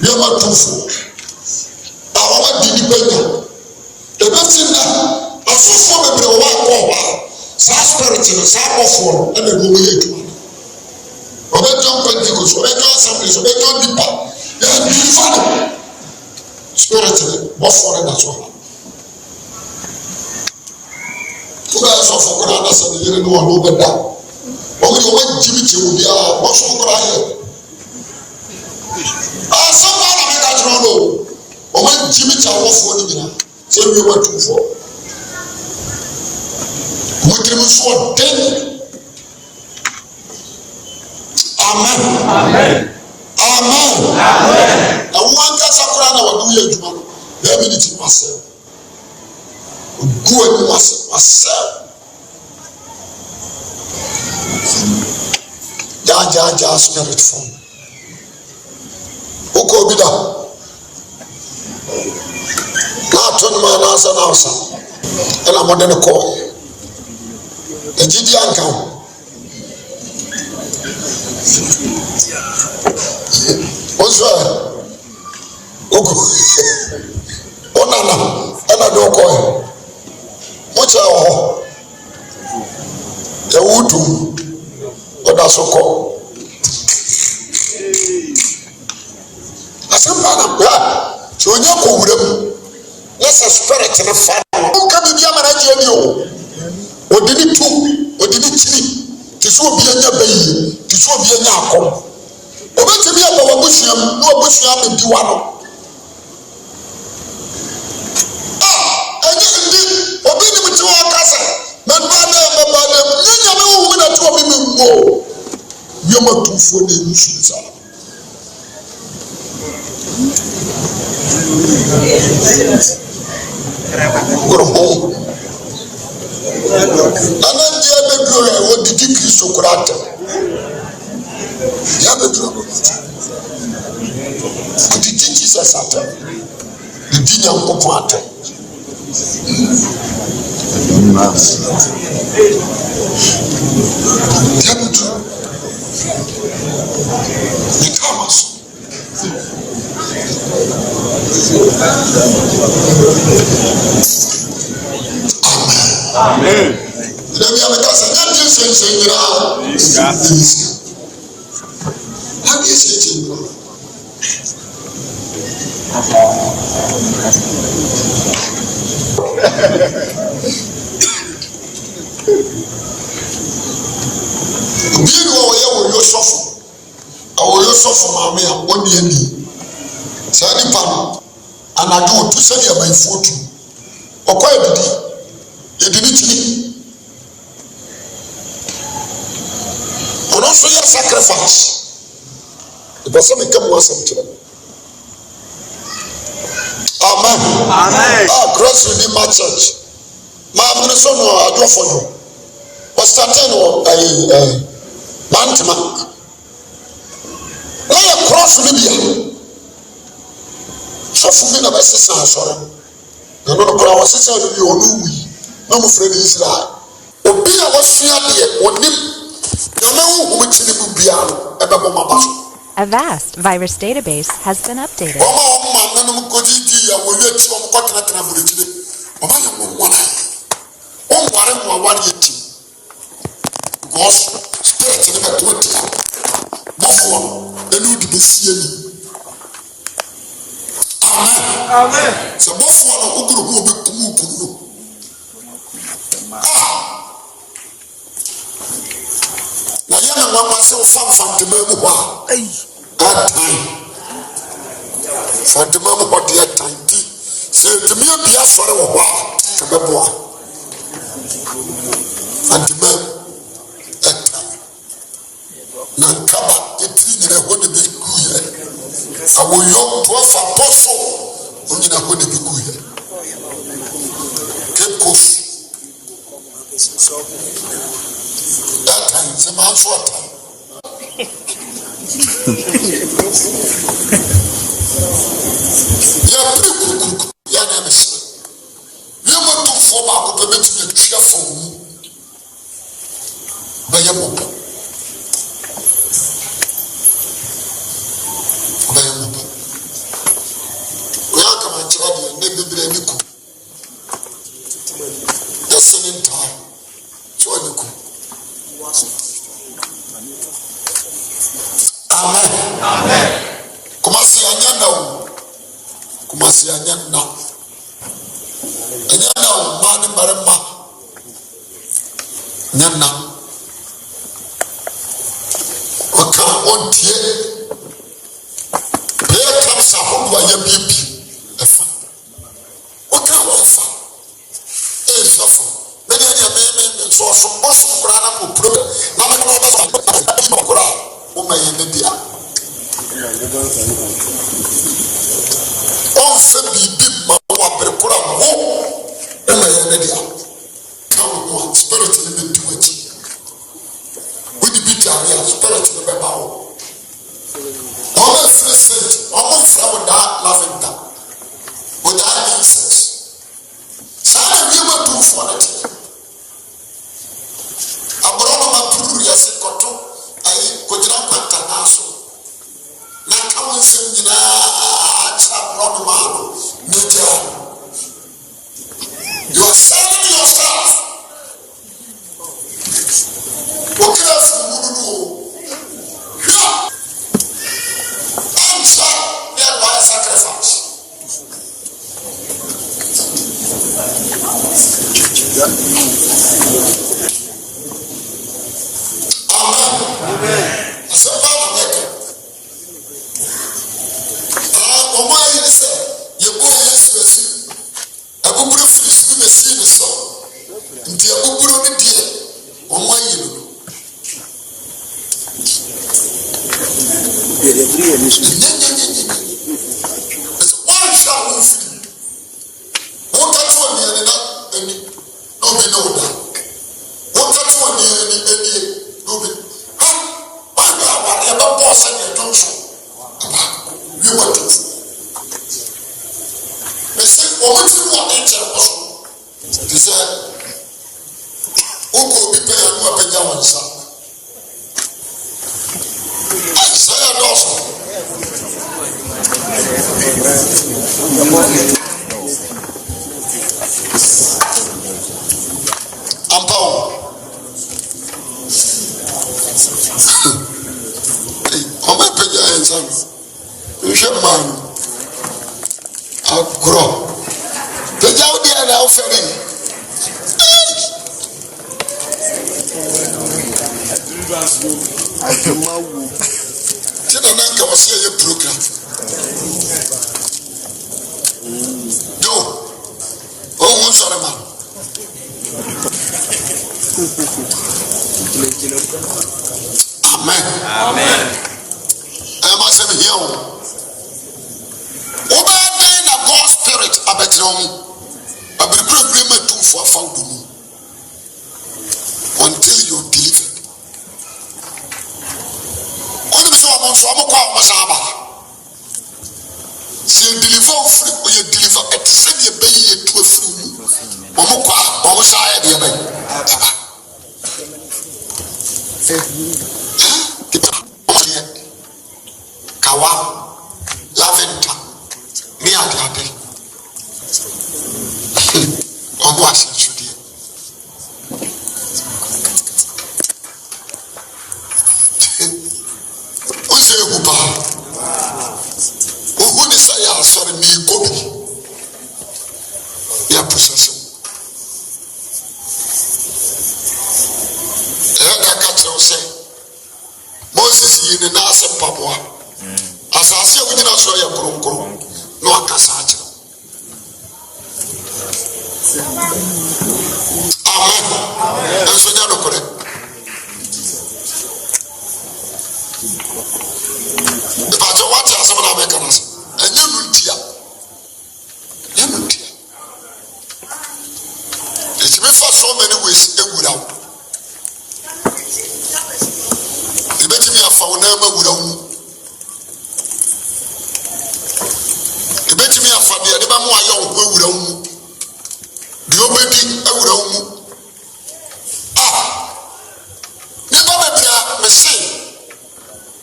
ye ma tufu awa di ni penya e be tin na asofo be bre wa ko wa sa spirit no sa ofo e be go ye tu o be ton kwenti so be ton assembly so be ton dipa ya di fa spirit no for na so Tuga sofo kora na se yire no no beda o mi o jimi che wo bia o so kora ye so ba na me ka tro no o ma jimi cha wo fo ni bina se wi wa tu fo mo trim so den amen amen amen na wo anga sakura na wa du ye aduma no na mi ni ti mase good was ja spirit form uko bida na ton ma na sa na sa ela modern ko ejidi anka ozo uko onana ana do ko mocha ho ya wudu oda soko asamba na ba so nya ko wuram let's spirit na fa o ka bi amara je ni o odini tu odini chini ti so bi anya bayi ti so bi anya akom obeti bi aba wabusuam no wabusuam bi wa no Yoma tufo ne nusuza Goromo Anandi abedro e odidi Kristo kurata ya bedro odidi Jesus ata didi nyankopo ata ya bedro Amen. Let me have a sense anadwo to sɛ dia manfo tu ɔkɔ edidi yɛdini kyi ɔno nso yɛ sacrifice ipasɛ meka mu asɛm kyerɛ amen Amen. Cross Redeemer Church maa mene so no adwɔfo no ɔstate no mantema na yɛ cross no bia sɔfo bi na bɛsesa asɔre na no kora wɔsesa no bi ɔno wui na mofrɛ no Israel obi a wɔsua deɛ ɔnim nyame honhom kyene mu biara no ɛbɛbɔ maba so. A vast virus database has been updated. Oma nanum kodidi ya woyɛ ti om kɔtenatena burekyire ɔma yɛ wɔwɔre ɔnware mu aware yɛ ti because spirit ne bɛtɔ ti bɔfoɔ no ɛne wodi bɛsie ni amen sɛ bɔfoɔ no wogoro ho ɔbɛkum kum no na yɛ na nwanwa sɛ wofa mfantema mu hɔ a time fantema mu hɔ deɛ tanti sɛ ɛtumi abi asɔre wɔ hɔ a ɛbɛboa fantema mu ɛta na nkaba ɛtiri nyina hɔ ne bɛguyɛ awoyɔ toafa bɔ so wo nyina hɔ ne bɛguyɛ Cape Coast that time sɛ manso ata yɛpere kukuku yɛne mesere yɛmɔtomfoɔ baako pɛ bɛtumi atua fa wo mu bɛyɛ mmɔbɔ ɔyɛ akamankyerɛ deɛ ne bebree ne ku yɛsɛ ne ntaa sɛ ɔne ku amen Kumasi anyana o Kumasi anyana anyana o mani marema anyana oka ontie ye kamsa hodwa ya bibi efa oka wofa sofo many me so boss brana ko problem na me no ba kora o ma ye media ɔnfɛ biribi ma wo aberekora wo ɛna yɛ ne dea ka wo ho a spirit ne bɛdi w'akyi wode bi gyare a spirit ne bɛba wo ɔma mfiri sent ɔma mfra wo daa lavenda wo daa incense saa na wiema dumfoɔ no te aborɔ no ma dururu yɛse kɔto ayi kɔgyina kwantanaa so na ka wo nsɛm nyinaa kyerɛ aborɔ no maa no ne gya you are selling yourself wokra fi mu no no hwɛ ankyɛ ne ɛware sacrifice amen asɛm baa na mɛka ɔmo ayi ne sɛ yɛbɔ Yesu asi abuburo firi so na si ne so nti abuburo ne deɛ ɔmo ayi no wɔnhwɛ a wɔmfiri wokate wɔ neɛne na ani na obi ne wo da wokate wɔ neɛne anie na obi wanyɛ aware yɛbɛbɔɔ sɛ neɛ dwonso aba wie watomfo mɛsɛ wɔmɔtiri wɔ ne nkyɛre wɔ so te sɛ wokɔ obi pɛ yɛ no apagya wɔ nsa sɛ yɛ dɔɔso ampa wo ɔma apagya yɛ nsa no nhwɛ mmaa no agorɔ pagya wo deɛ na wofɛre kyɛ na nanka wɔ sɛ ɛyɛ program sorry man. Amen. Amen. I must have here. Obey na God's spirit abetrom. Abetrom to for found until you're delivered. Only so I'm so I'm kwa masaba. See deliver free or you deliver at send your baby to a free. Omukwa omusaya de be. Kawa lavender me ade omo asensude ose kuba ohu ni say ya sorry me gobi ya process Moses yini na asem papoa asase wunyina so ya kronkro no akasa aje amen enso nya dokore bajo wati asem na meka nas enye nuntia it's me for so many ways ewura ebetimi afa wona ma wura wu ebetimi afa de ba mo ayo wo wura wu de obedi awura wu ne ba bia me say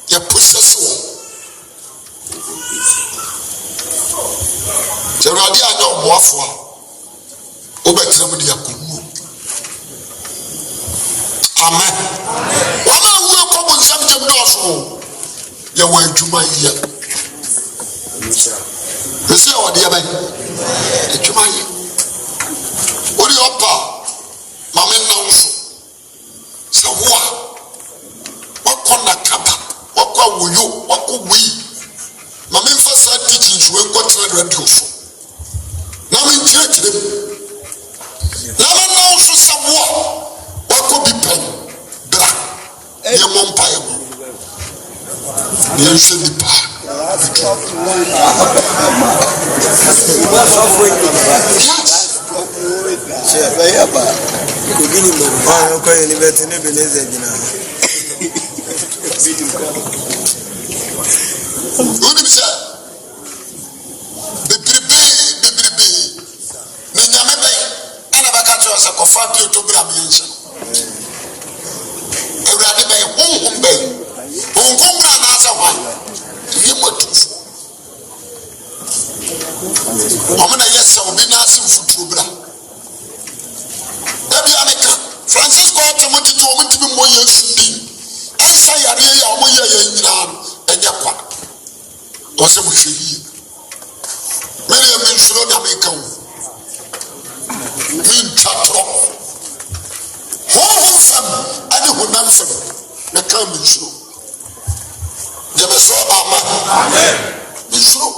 ya process wo Jeradi anyo boafo a obetra mu de akomu amen wama wu ko bo nsam jem do so ya wa adwuma yi ese o de ba adwuma yi ori opa mama na nso so wa wakona kaba wakwa wuyo wakugui mama mfasa teachings we got radio so na me chire na ma na nso so wa wako bi pen bra ye mompa ye ye se di pa Francisco Timothy to omuti bi mo Yesu din asa yare ya omo ye ye nyina enye kwa to se mo hweli mere ya mensuro na meka wo min chatro ho fam ani honam fam na ka mensuro je me so amen mensuro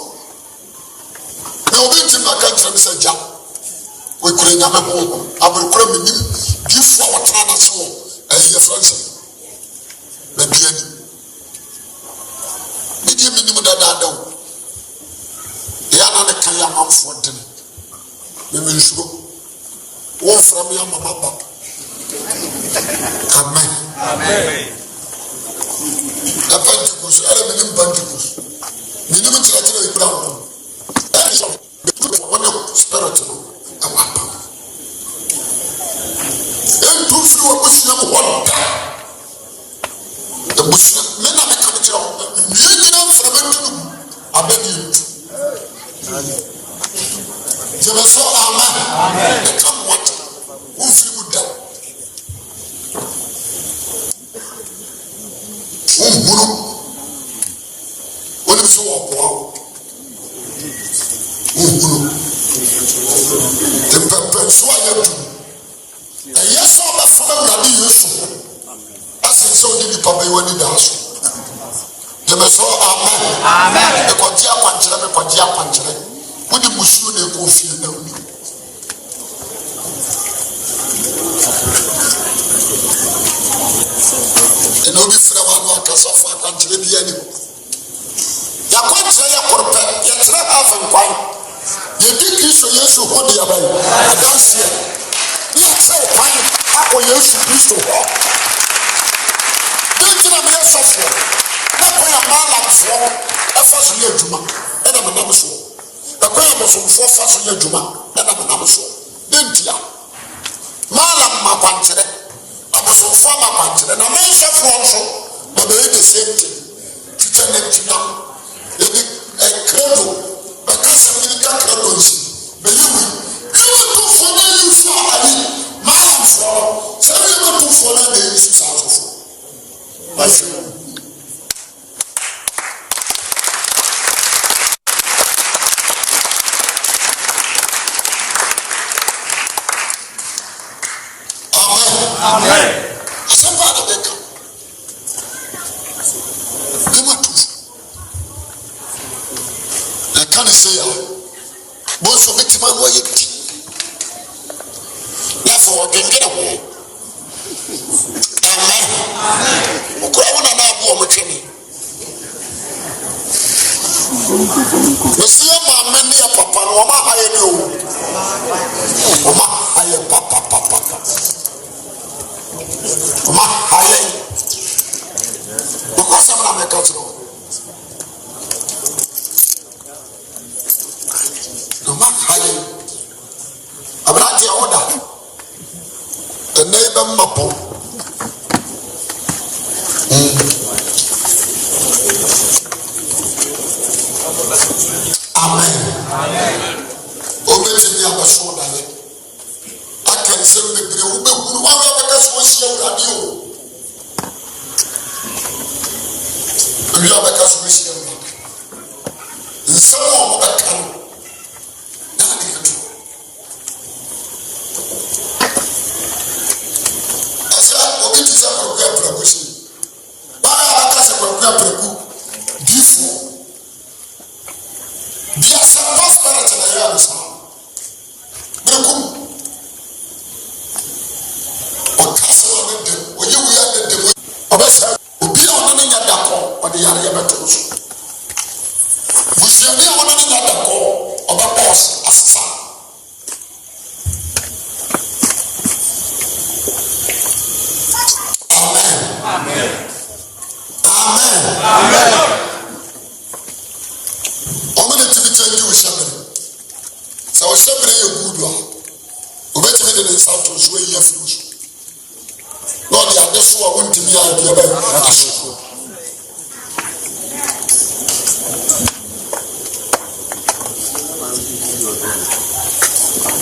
na obi ti maka ntra mi sa ja we kure nya me ho abrukura menim gifo wotana na so ayi France na biani nidi menim dada ya na ne kan ya manfo den me mensugo wo from ya mama ba amen la Pentecost ala menim Pentecost menim tira Ibrahim so the spirit awapa and to feel what was number one. The Muslim men are coming to you for the men I beg you. So so amen. Come what? Who feel that? What is so wow? The purpose why you do. Yes, all the family useful. As it's so deep, Papa, when it does. The Messiah, amen. The Kotia Panchera, the Kotia Panchera. With the Muslim, they go feel no. ɛna obi fira wa no akasa fa akwankyerɛ bi ani yakwankyerɛ yɛ korpɛ yɛkyerɛ half nkwan yɛdi Kristo Yesu ho de abayi adanseɛ ne yɛkyerɛ kwan akɔ Yesu Kristo hɔ ngyina me yɛsɔfoɔ na kwan a maalamfoɔ ɛfa so yɛ adwuma ɛna menam so ɛkwan a bosomfoɔ fa so yɛ adwuma ɛna menam so ne ntia maalam ma kwankyerɛ abosomfoɔ ma kwankyerɛ na mansɔfoɔ nso na bɛyɛ the same thing titɛ ne ntina ebi ɛkrado bɛka sɛ mirika krado nsi bɛyɛ wi ɛma tofoɔ no ayi so ayi maalamfoɔ sɛ ɛma tofoɔ no na ayi so saa tofoɔ wasi Amen. Somebody they come. They can't say, most of it, man, where you therefore, I can get away. Amen. Ukrawuna na abu omutweni. Mesiya mama ni ya papa no ma aye ni o. Oma aye papa. Oma aye. Oma sama na meka tro. Oma aye. Abrati ya oda. Eneba mapo. Amen. Obeti mi abaso dale. Akan se bebre wo be huru wa beka so hia urade o. Bebre wa beka so hia urade. Nsamo mo beka no. Na de to. Asa obeti sa ko kwa prabushi. Ba aka se kwa prabu. Gifu. Dia sapos para tenaya bisa. Berkum. Okasa wa mede, oye wuya de mo. Obesa, obi na ona nya dako, ode yare ya beto so. Busia ni ona nya dako, oba boss asasa. Amen. Amen. Amen. Amen. So somebody you good one. Obeti me the south to so here finish. Lord, ya this one want to be idea by aso.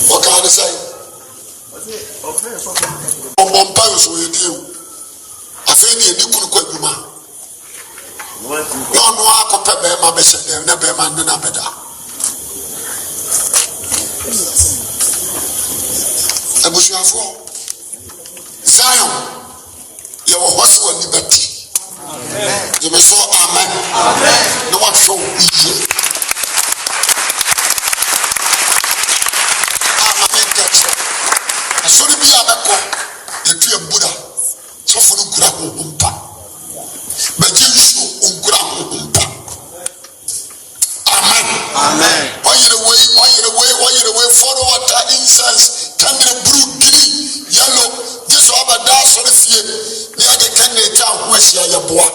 What can I say? Bomba so you do. Afeni edi kunu kwa dwuma. No akopɛ be ma be se dem na be ma na beda. Abusuafo Zion you will host for liberty. Amen. You may say amen. Amen. No one show easy. Amen. I saw the be abeko the tree Buddha. So for the kura umpa. But you show unkura umpa. Amen. Amen. Why you away follow water incense. Blue, green, yellow, just over that sort of fear. Near the candidate town, where's your boy?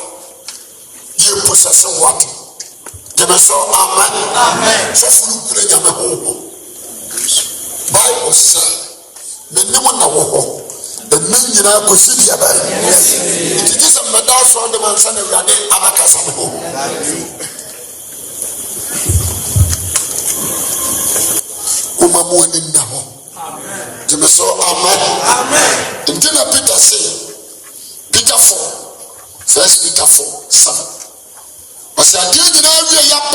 You possess what? The Messiah, amen. Amen. So, bring your home. Bible said, the name of the war, the men you know, consider about it. It is a madhouse on the man, son of Rade, Amakasa. Umamu in the home. Amen. Amen. And then Peter said, Peter 4, 1 Peter 4:7. But I didn't know you are young.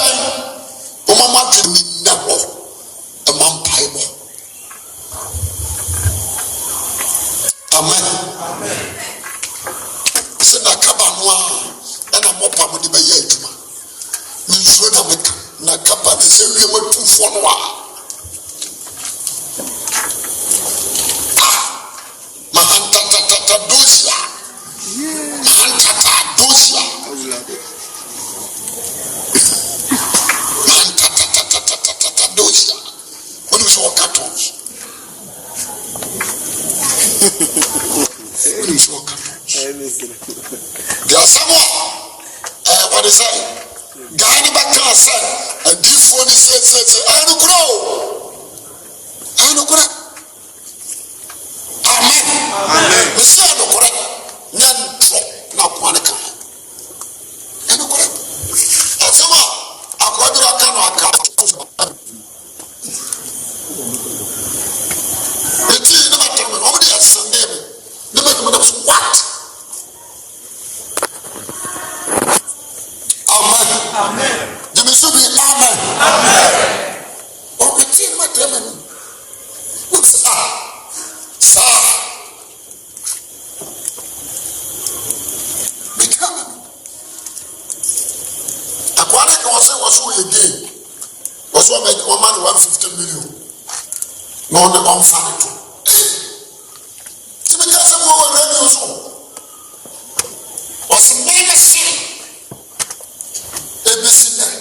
Mama didn't know a man Bible. Amen. Amen. Said I come and I'm up with the Bayajuma. Means when I'm not capable to say we were 2 for 1. Mahanta The Samoa, what is that? Guy back said, a different said, I don't grow. Amen. Amen. The son of correct. None drop, not one account. And correct. As someone, a quadra canoe. The tea never came over there Sunday. Never was what? Amen. Amen. The Messiah be amen. Amen. Oh, the tea never came in. What's that? Sir. Become. A quarter was again. Was what make 150 million. No, the unfound. Was never seen a business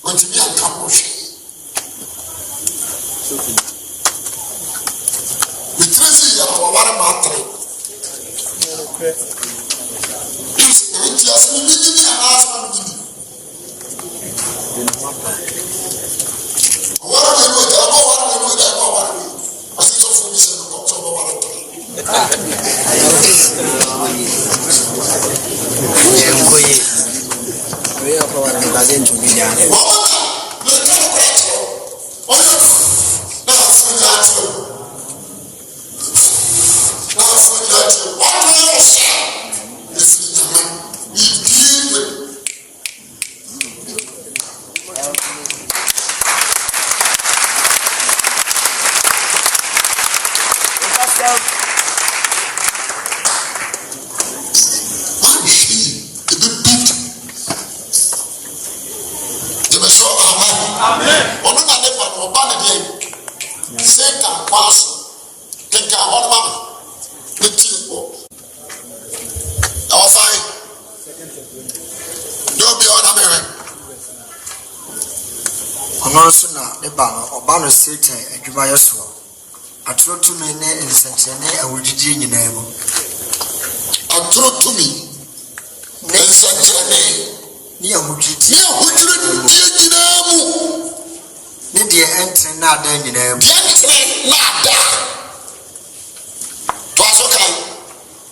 when to be accomplished. The treasure of our matter. It has been living in our family. What are we with? I see some food in October. Obano Satan adwuma yeso atrotumi ne nsentene awodidi nyina mu atrotumi ne nsentene ne awodidi nyina mu ne de enten na ada nyina mu enten na ada to asokan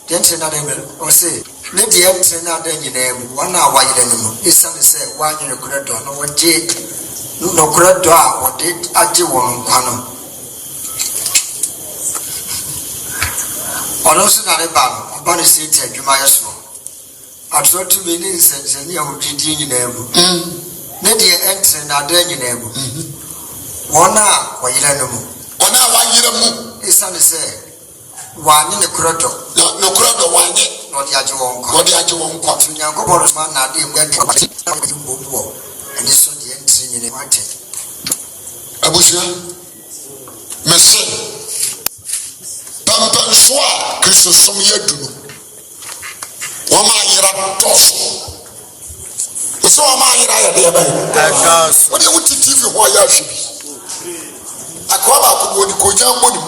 enten na ada mu o se ne de enten na ada nyina mu wana wayire ne mu isane se wanyere koredo no wonje no koredo a wode age won kwano onoso na reba oba ne se ti adwuma yeso atrotu me ni nsenseni a wodidi nyina mu ne de enten na ada nyina mu wona wayire ne mu ona wayire mu isane se wani ne koredo no koredo wani no de age won kwa no de age won kwa tunyankopɔ no na ade mu ade bobo and this one the entry in the market. Abusia, Messi, Pampansoa, Christosum Yedu, Wama Yera Tosso. So am I here, what do you want to give you why you should be? I call up when you go down money.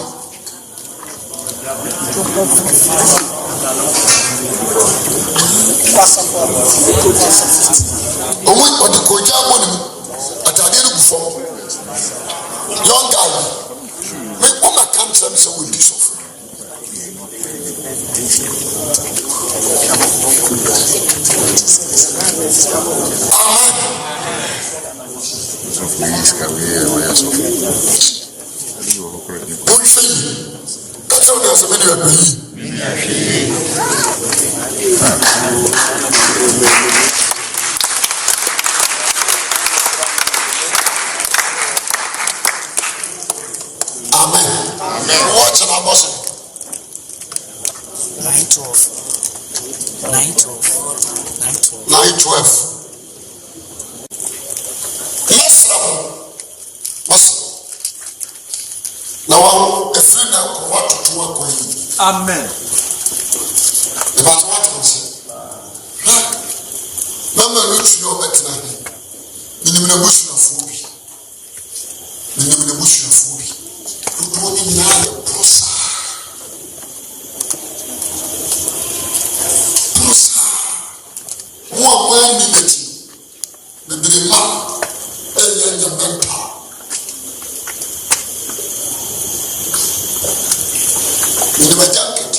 Owo odi ko jabo ni atade ru bufo young guy me o ma kan tell so we do so amen so please can we hear so don't say that's how there's a video Amen. Amen. Watch an abortion. 9:12. 9:12. Let's now a friend now what to do going. Amen. The matter what you say. Mama reach your better. Minimum bush of food. Minimum bush of food. Ema, Enya Menta. The jacket,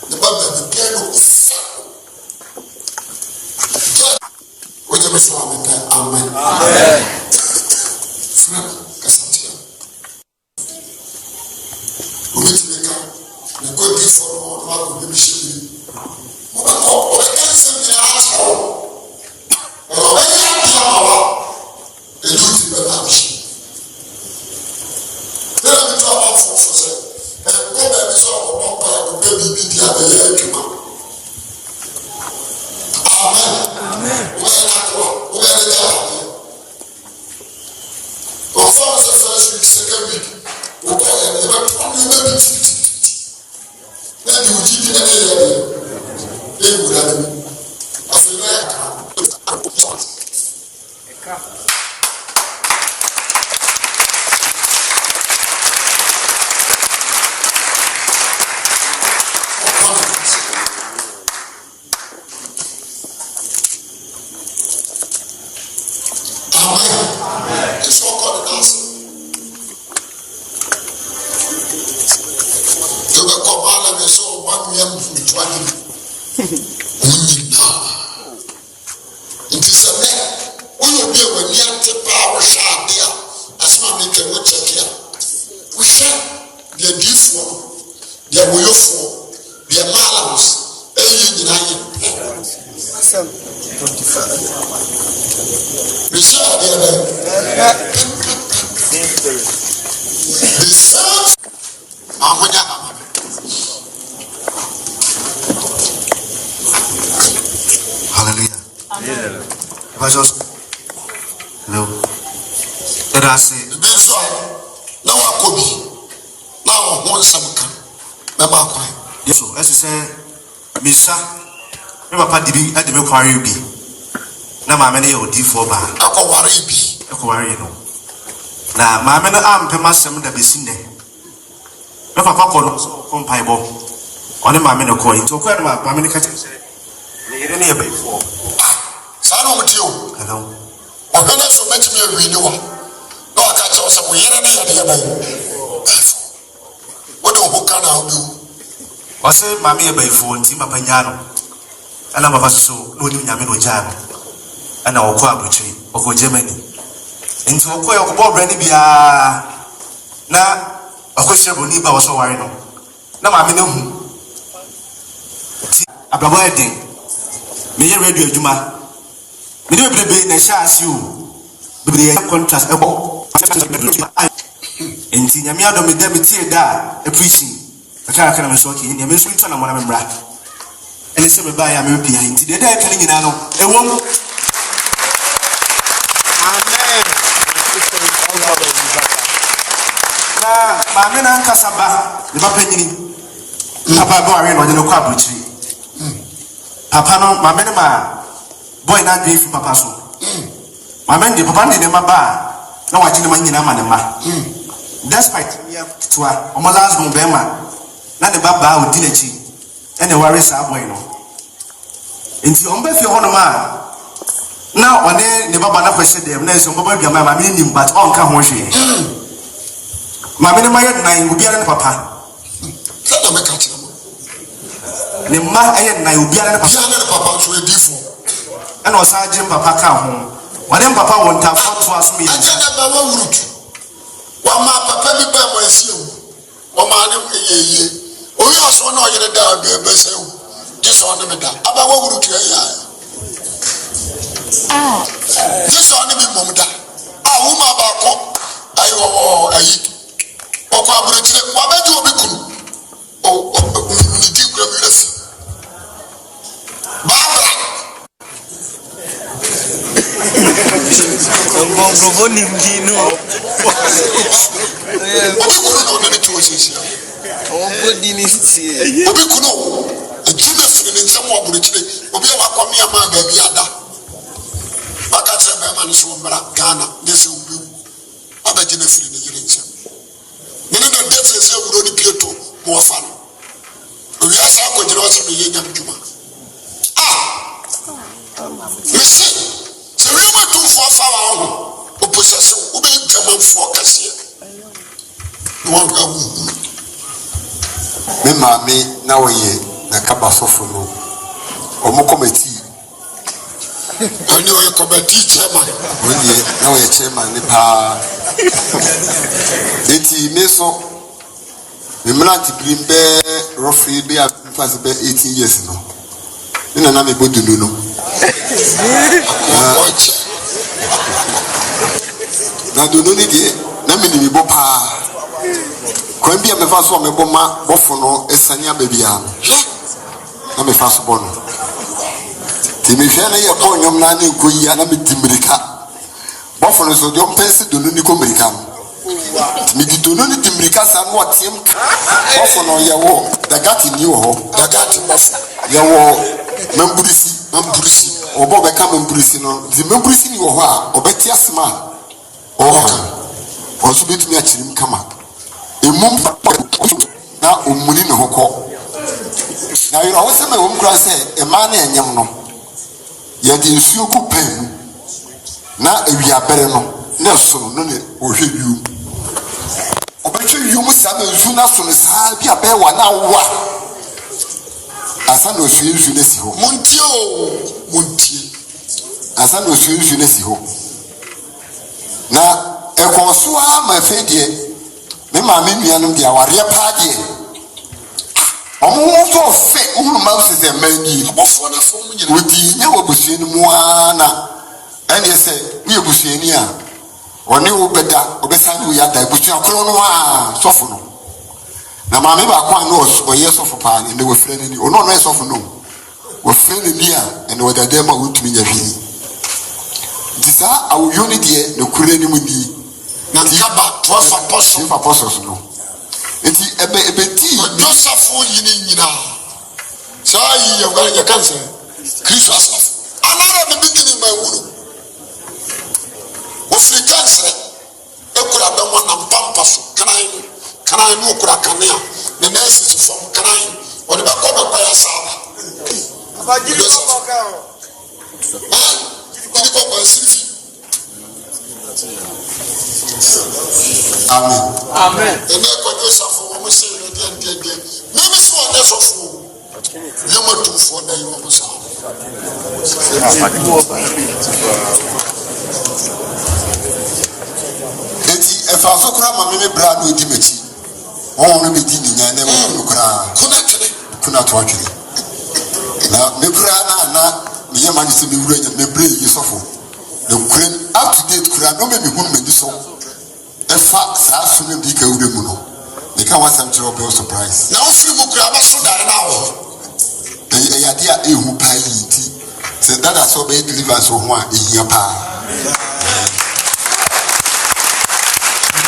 the Bible, the piano, which is Amen. Amen. Hello. Let us say, this one. Now I could be. Now one some can. Yes, so as I say, Missa, my papa did at the Macquarie be. Now, my many or D4 bar. Aquari be. Aquari, no. Now, my man, I'm Pemasam that be seen there. My papa called Piebo. On my men are calling to acquire my family catching. Near before. Son with you. Hello. I'm going to make me a renewal. No, I catch us up with any idea. What do you can I do? I say, Mammy, a bay for Tima Pagnano. And I'm a so no Yamino Jam. And our quabutry of Germany. Into a quail of Bob Renibia. Now, a question will leave our so I know. Now, I know. About wedding. May you read your Juma? We don't believe in a chance you. The contrast about in Tiamia do me debit da a preaching. A character of Soki in the ministry to Namara. And it's a by America into the day telling you now. A woman. Amen. Mamma Casaba, the Bapenny. Papa Boy, or the Quabutri. Papa no, my menema. Boy, not give Papa so. My man, the Papa did my bar. No, I didn't mind in a man. Despite to a Omalas Bombema, not the Baba with Dinechi, and the Warriors are bueno. Into Umbefi Honoma. Now, on the Baba said them, there's some Baba Gamma meaning, but on Kamoshi. My menema, I will be a papa. Tell them a catch. The ma I will be a papa to a different. And was Sergeant Papa come home. When Papa won't have fought to ask me. I said, I'm a root. One my papa be by my seal. One man, oh, you also know you're down there, but just on the middle. About what would you just on the moment. Ah, whom about I eat. Oh, what about you? Oh, you do gravitas. Barbara. foul, opposition, who be German for Cassia. One go. Me mami na oye na kaba sofo no. Omo committee. I know a committee chairman. Oye na oye chairman ni pa. Eti me so me mlanti blimbe roughly be pass be 18 years no. Me na me bodunu no. Na dunu ni die na me ni bo pa. Kwan bia me fa so me bo ma bofo no esane ababia na me fa so bo no ti me hwe na ye ko nyom na na ko yi na me dimirika bofo no so de ompense donu ni ko mirika ti me di donu ni dimirika sa no atem bofo no ye wo dagati ni wo dagati bofo ye wo memburisi obo be ka memburisi no di memburisi ni wo ho a obeti asma o so betumi achirim kama emum na omuni ne hokọ na yoro wo se me wo mkura se e ma na enyem no ye di nsuo ku pen na ewia bere no na so no ne ohwe wiu obetwe wiu mu sa me nsu na so ne sa bi abe wa na wa asa no su nsu ne si ho muntie asa no su nsu ne si ho na ekon so a ma fe die me maame nuanom dia ware pa die omo so fe unu ma so se mani Abofo na fo mu nyina. odi nya wabusuani mu ana ene se wi abusuani a one wo beda obesane wo yada busua kro no a sofo no na maame ba kwa no oye sofo pa ne wo frɛ ni ono no sofo no wo frɛ ni bia ene wo dada ma wotumi nya hwi disa awo ni die ne kure ni mu ni Na kaba 12 apostles no eti ebe ti Joseph yini nyina. So yi ya kanse. Christmas. Anara the beginning my wuru. Wo free kanse. Ekura be mo na mpampa so. Kan I no kura kanea. The nurses from kan I. Wo de ba ko ba ya sala. Aba jiri ko ba ka. Jiri ko ba sisi. amen Amen. Ene kwa Joseph wo mo se no de. Mama so on there for Yama do for na yo mo sa. eti efa so kura ma me bra no di machi won no be di ni nya na mo kura kuna to atwere na me kura na me yama ni se me wura nya me bre yi sofo the queen up to date kura no me hu me di so efa sa so ne bi ka wura mu no they can want some trouble surprise Na o free mu kura ba so da na wo. ya dia ehu pa yi ti se dada so be deliver so ho a ehia pa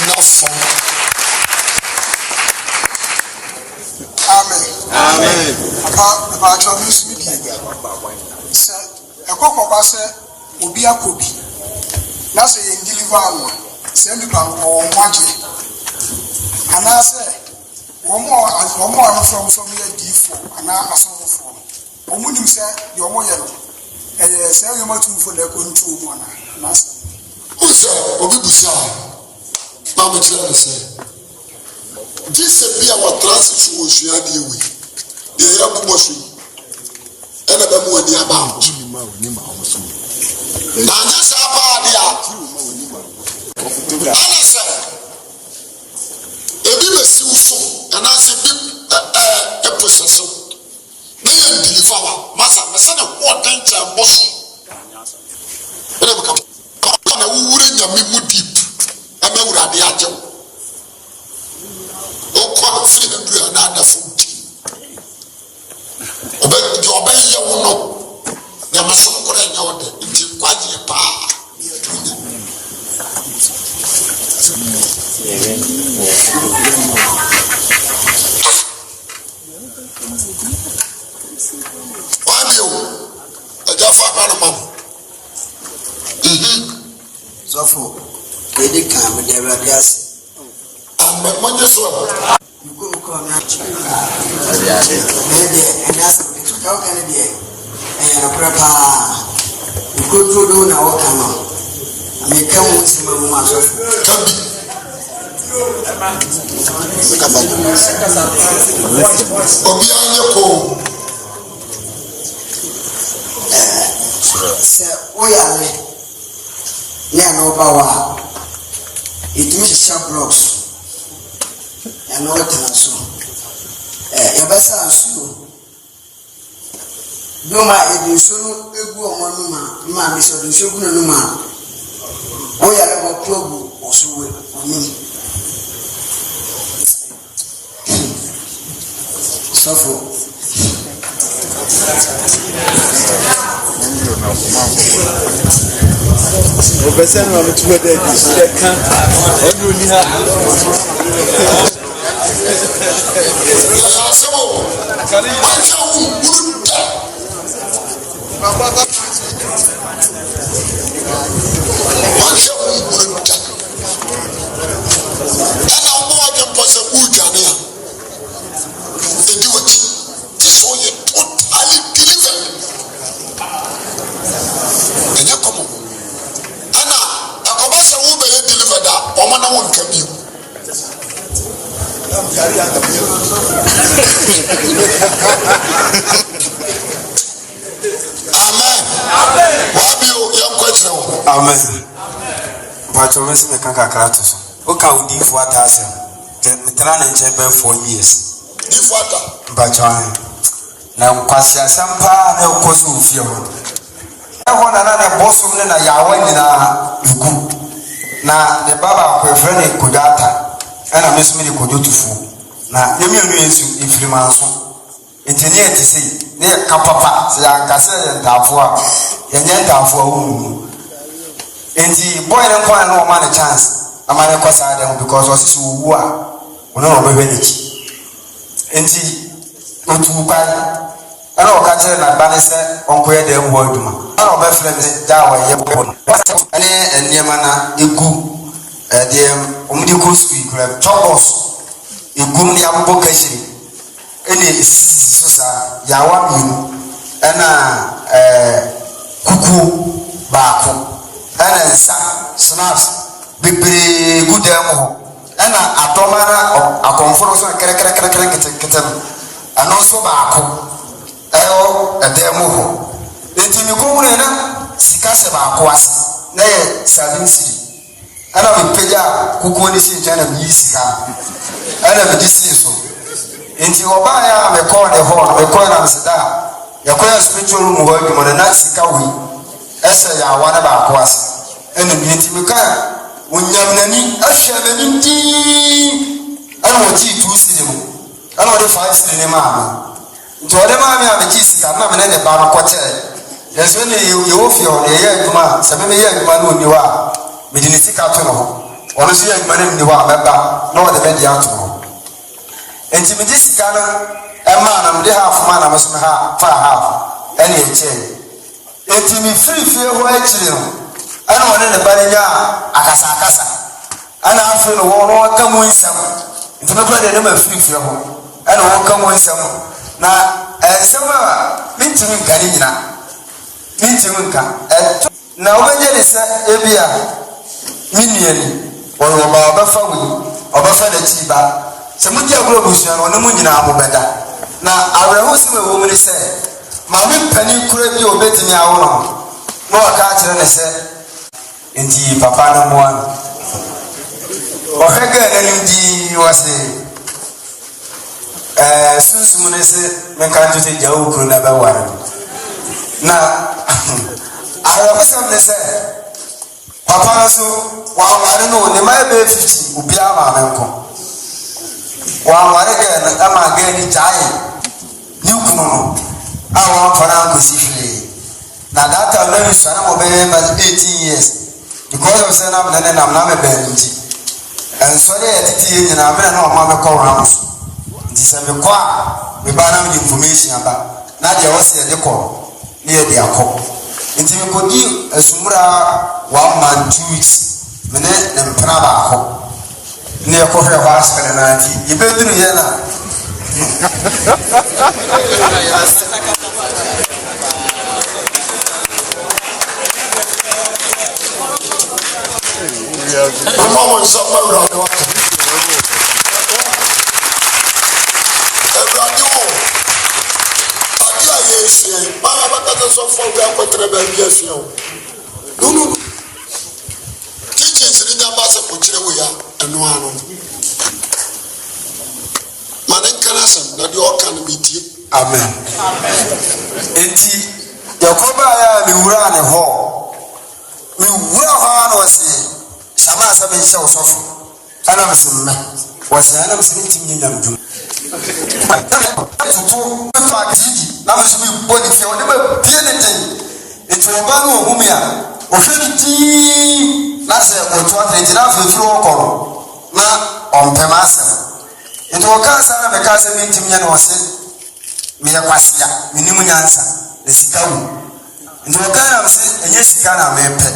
Na fo. Amen. Amen. Ba cho mi su bi se ekoko ba se obi akobi na se yen deliver anu se ndi pa wo mwaje ana se womo anu from ye difo ana asofo omunim se ye omo ye no se ye matumfo na kontu mu ana na se Usa obi busa. Ma me tell me say. Jesus be our transit wo hua de ewe. De ya bu mo so. Ena ba mu ani aba. Na nya sa pa de a. Ana se. Ebi me si uso. Ana se bi process. Na ye deliver wa. Masa me se na ho dan cha boso. Ena ba na wure nyame mu deep ama wurade agye o ko free the blue na da food oba ye wo no na maso ko nya wode nti kwaje pa Wadio ajafa para mama sofo edi kan me de radiasi amma manje so ko na chi de enas ka kan de na prapa ko do na wo kan no meka mu nsema mu asofo kabi obi anye ko sɛ woyare ne a na ɔba hɔ a ɛtumi hyehyɛ blocks ɛna ɔtena so yɛbɛsa nsuo bioma yɛde nsuo no egu ɔmo no ma maame sɛ ɔde nsuo gu no ma woyare hɔ klogu ɔso wɔ ɔnim sɔfo Professor, I'm too bad. That can't. Everyone here. Amen. But you must make a cratus. Okay, we did for 1,000. The Tran and Chamber 4 years. But now, Quasia Sampa, no cost of you. I want another boss from the Yawan in a good. Now, the Baba preferred Kudata, and I miss me could do to fool. Now, you mean if you manson. It's near to see, near Kapapa, Sayaka and Tafua, and yet Tafua. And the boy don't call no man a chance. I'm not a because of this war. We know about it. And the two by I know catching a banner on where they were. I know my friends that way. And Yamana, a good, the Omnico Street Club, Chopos, a good Yabokashi. Any Susa, Yawamin, and Cuckoo, Baku. And snaps, big good demo, and a domana a conference and kitten, and also Baco, a demo. The Timicona, Sicasa Bacoas, nay, Sabin City. And I will pay out Kukunis in Janam Yisika, and I will deceive so. Into Obaya, a corner horn, a corner of Sada, your corner spiritual room working on a night Sikawi. Essa ya wana ba kwasi ene bitimika wonyamnani ahwamani ndi ana woti tusi mu ana wode 5 siri ne maama nti wode maama ya beti sika na me ne ba no kwete yeso ne ye ofio ne ye aduma sabe me ye aduma no ni wa me di ne sika to no ho ono so ye aduma ne ni wa beba na wode be di ato ho enti me di sika no e ma na me di half ma na me so me ha fa half ene ye che eti mi free ho akiri no ana wona ne barenya akasa ana afre no wo ka mu nsam nti me brother ne ma free ho ana wo ka mu nsam na ensam a mintimi nka ni nyina mintimi nka na obenye ne se ebia miniani wo ba fa wi obafa na tiba se mu dia gro busia no ne mu nyina amobeda na aweho se me wo mu ne se maame pani kura bi obetimi awo no no aka kire ne se enti papa no mo an o hega nanim di wase sunsumu ne se me kan jute jawu kuro na ba ware na ara basam ne se papa so wa ware no ne mai be 50 obi ama menko wa ware ga na ama ga ni chai ni kuno no awa fara ko sifle na data learn sana mo be 18 years because of say na me be nti and so dey titi yin na me na o ma me ko ram so nti se me ko a me ba na me information aba na dey o se dey ko ne ye dey akọ nti me ko di asumura 1 month 2 weeks me ne mpana ba akọ ne ko hwe wa asere na nti ye be duru ye na Mama mo nsa pa wura de waka. Ewurade wo. Ade a yɛsie, mama baka so fo bi akɔtara ba bi asua wo. No. Teachings ni nyamba se ko kyerɛ wo ya ɛno ano. Manen kana sam na de ɔka no bitie. Amen. Enti Yakoba ya miwura ne ho. Miwura ho na wase shama asabe nhyɛ osofo. Ana msemme. Wase ana msemme tinye nyamdum. Tutu fa kiji na msemme body fe o de ba pie ne den. Enti oba no ohumi a ohwe ti na se otu atrenti na afefiru okoro na ompema asem. Enti okansa na beka asem ntimnya na wase me yakwasia minimu nyansa na sikawu. Enti okana mse enye sika na mepe.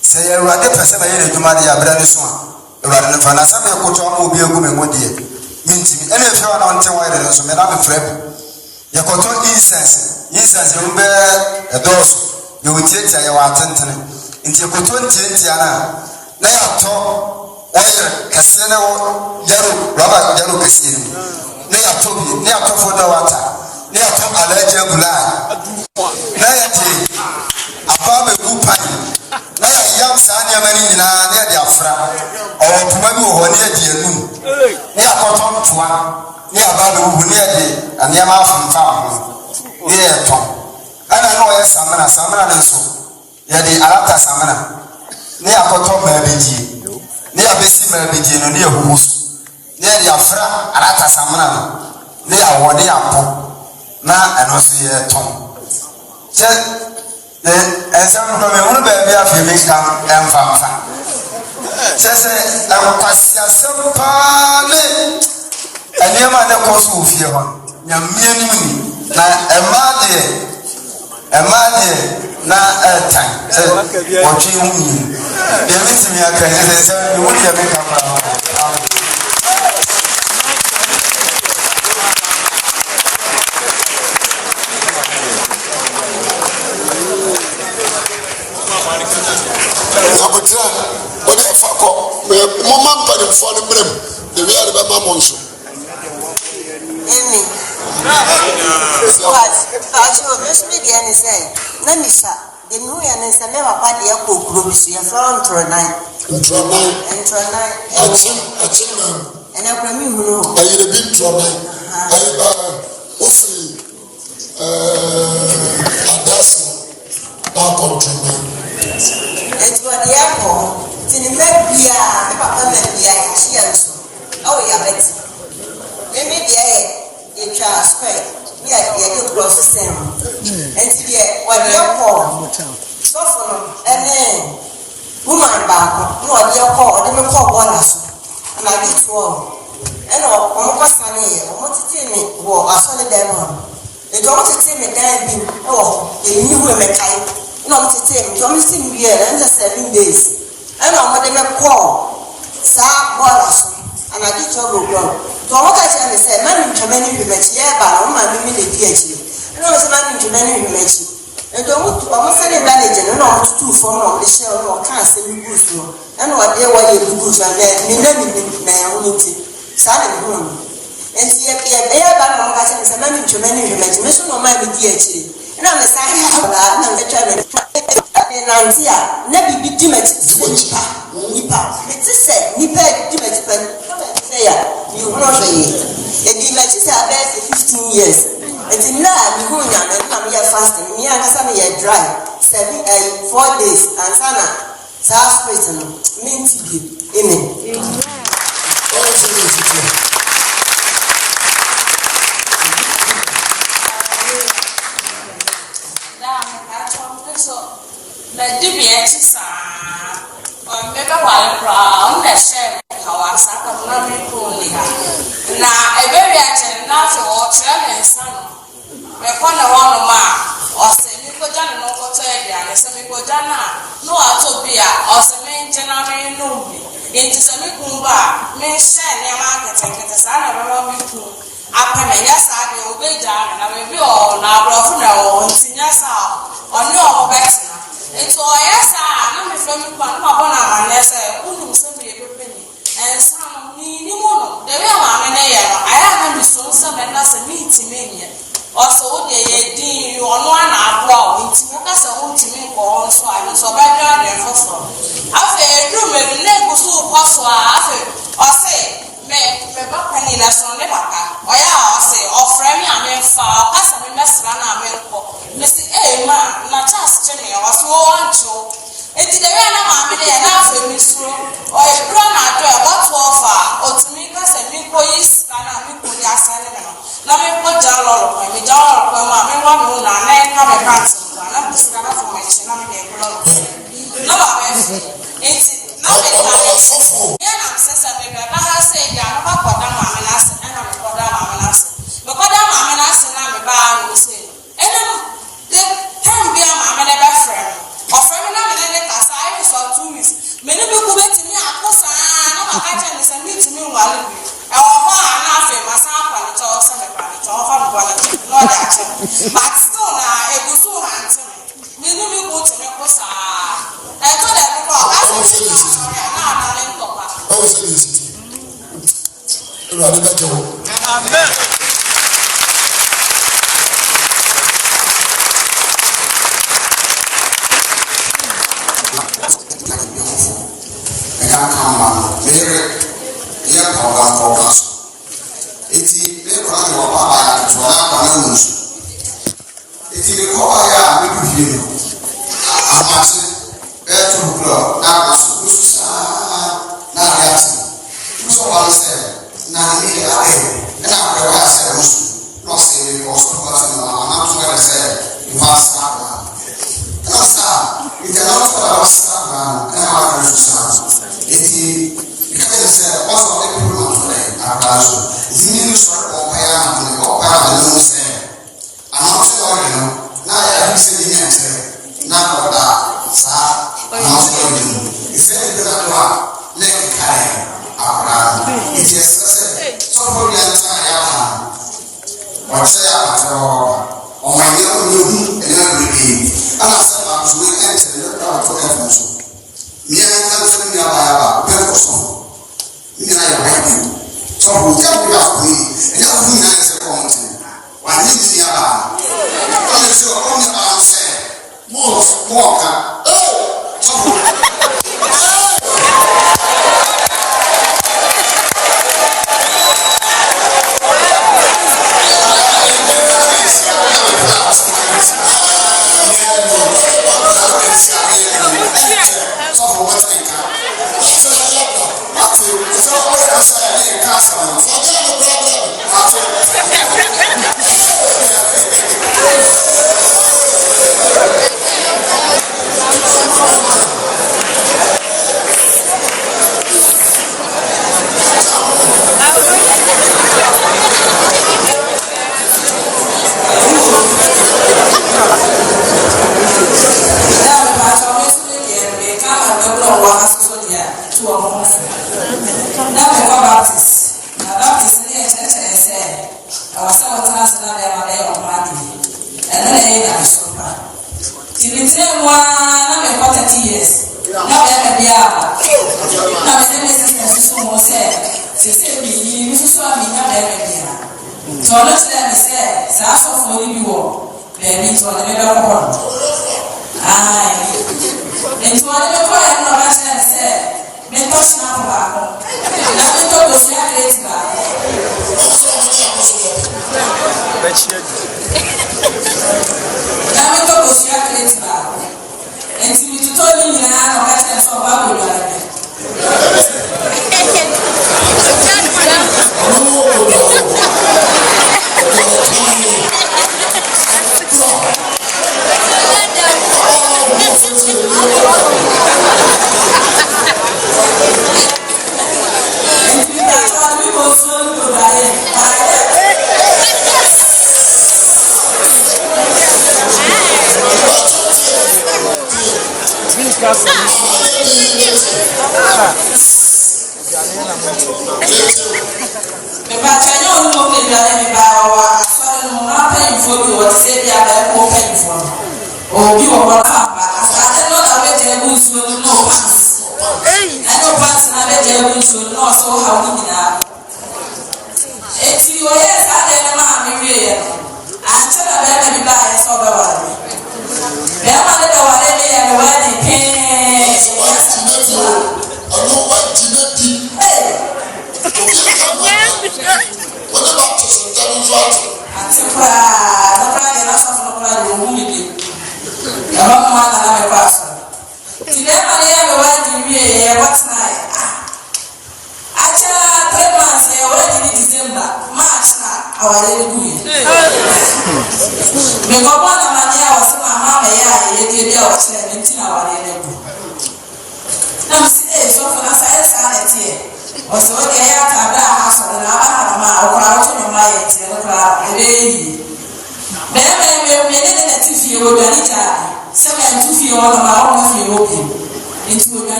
Se Awurade pese na ye na dwuma de abra ne so a Awurade ne fa na sabe koto ama obi egu me ngodie mintimi ene efe wa na onte wa ire so me na me frɛ yakoto incense rumbe edos ye wotietia ye wa atentene nti yakoto ntientia na yato oil kase na wo yaro kase ni na yato bi na yato foda water na yato allergy bulai na yati apa be kupai na yam sani amani nyina na de afra o tuma bi wo ne ade anum ne akoton toa ne aba be wo ne ade aniama afumfa ho ne eton ana no ye samana ne so ye de alata samana ne akoton ba bedie ne abesi ma bedie no ne ehuhusu ne de afra alata samana no ne awo ne apo na eno so ye ton example me wonu ba bia fe me kam emfa sese akwasia sempale aniema ne koso ofie ho nyamia nim ni na emade na etan se wotwe hu ni de mitimi aka sese me wonu ya me kam Yakotra woni afako mama mpani mfano brem de wi are ba mama nso Emi Pacho mesmi de ani say na misa de nu ya ne say me papa de akokuro bisu ya from Tronai achim na ena kwa mi hunu ayire bi Tronai ayi ba ofri adasi ba Tronai enti wadi yako tini mebia papa mebia chianso awo ya beti emi dia etwa square ni ya de cross system enti dia wadi yako sofo no ene woman baako no wadi yako ode me ko bola so na di to ene o mo pasane o mo tete ni wo asole dem no e do mo tete me dan bi o e ni hu me kai no mo tete me do mo tete me here and 7 days ene o mo de me ko sa bola so ana di to go to mo ka che me say man ntwamani bi mechi ya ba o ma mi le di echi ene o se man ntwamani bi mechi e do mo se le manage no mo tutu fo mo de share no ka se mi boost no ene o de wa ye boost na mi na o ni ti sa le ho enti ye ba no ka che me say man ntwamani bi mechi me so no ma mi di echi ene me sa ya ba na me twa me na ntia na bibi di mechi nipa it is said nipa di mechi pa say ya you know say e di mechi say about 15 years and now me go nya na me fasting me akasa me dry 4 days and sana sa spirit no me nti amen na dibi echi sa on me ba wale pra on na share kawasa ka na me ko ni ha na ebe bi ache na so o chere na nsa no me ko na wono ma o se mi ko jana no ko to e dia na se mi ko jana no ato bi a o se me nje na me no bi enti se mi kumba me share na ma kete sa na ba mi ku apa me ya sa de obeja na me bi o na abrofu na o ntinya sa oni o betina It's all yes, I'm from one upon yes, who knows somebody and some meaning one. The real man, I am so some and that's a meeting mania. Also, they did on one hour, it's because I want to make all so I was a background and fossil. After a room, a leg was so possible. Or say, me penny less on the back. Or I say, or frame a man far, as a mess run a man for Mrs. A man, not just Jenny, or so on to. It did a man of my and after Miss Room, or a brown idea about to offer, or to make us a big boys, and a big boy as I let me put down all of my dollar, my one moon, and then have a ransom. I'm just going for my chin, I'm in a blood. No, it's not a fool. Yeah, I'm saying, I say, I'm not for them, I'm an asset, and I'm for them, I'm an asset. But what I'm an asset, I'm a bar, you say. And then can be a mamma never friend. Or friend, I'm in a aside for 2 weeks. Many people wait to me, I post and I'm a catcher, and meet to me while you. But still, it was so handsome. We knew we go to make us. I told them before, that's what she was saying. I was saying, Oh, you are beje busu no pants. No pants na beje busu no so how ni na. Eti o yes ade na ma mi wie ye. Ante na be na bi ba ye so be wa. Be ma de be wa de me ye no wa di pe.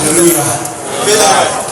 Hallelujah.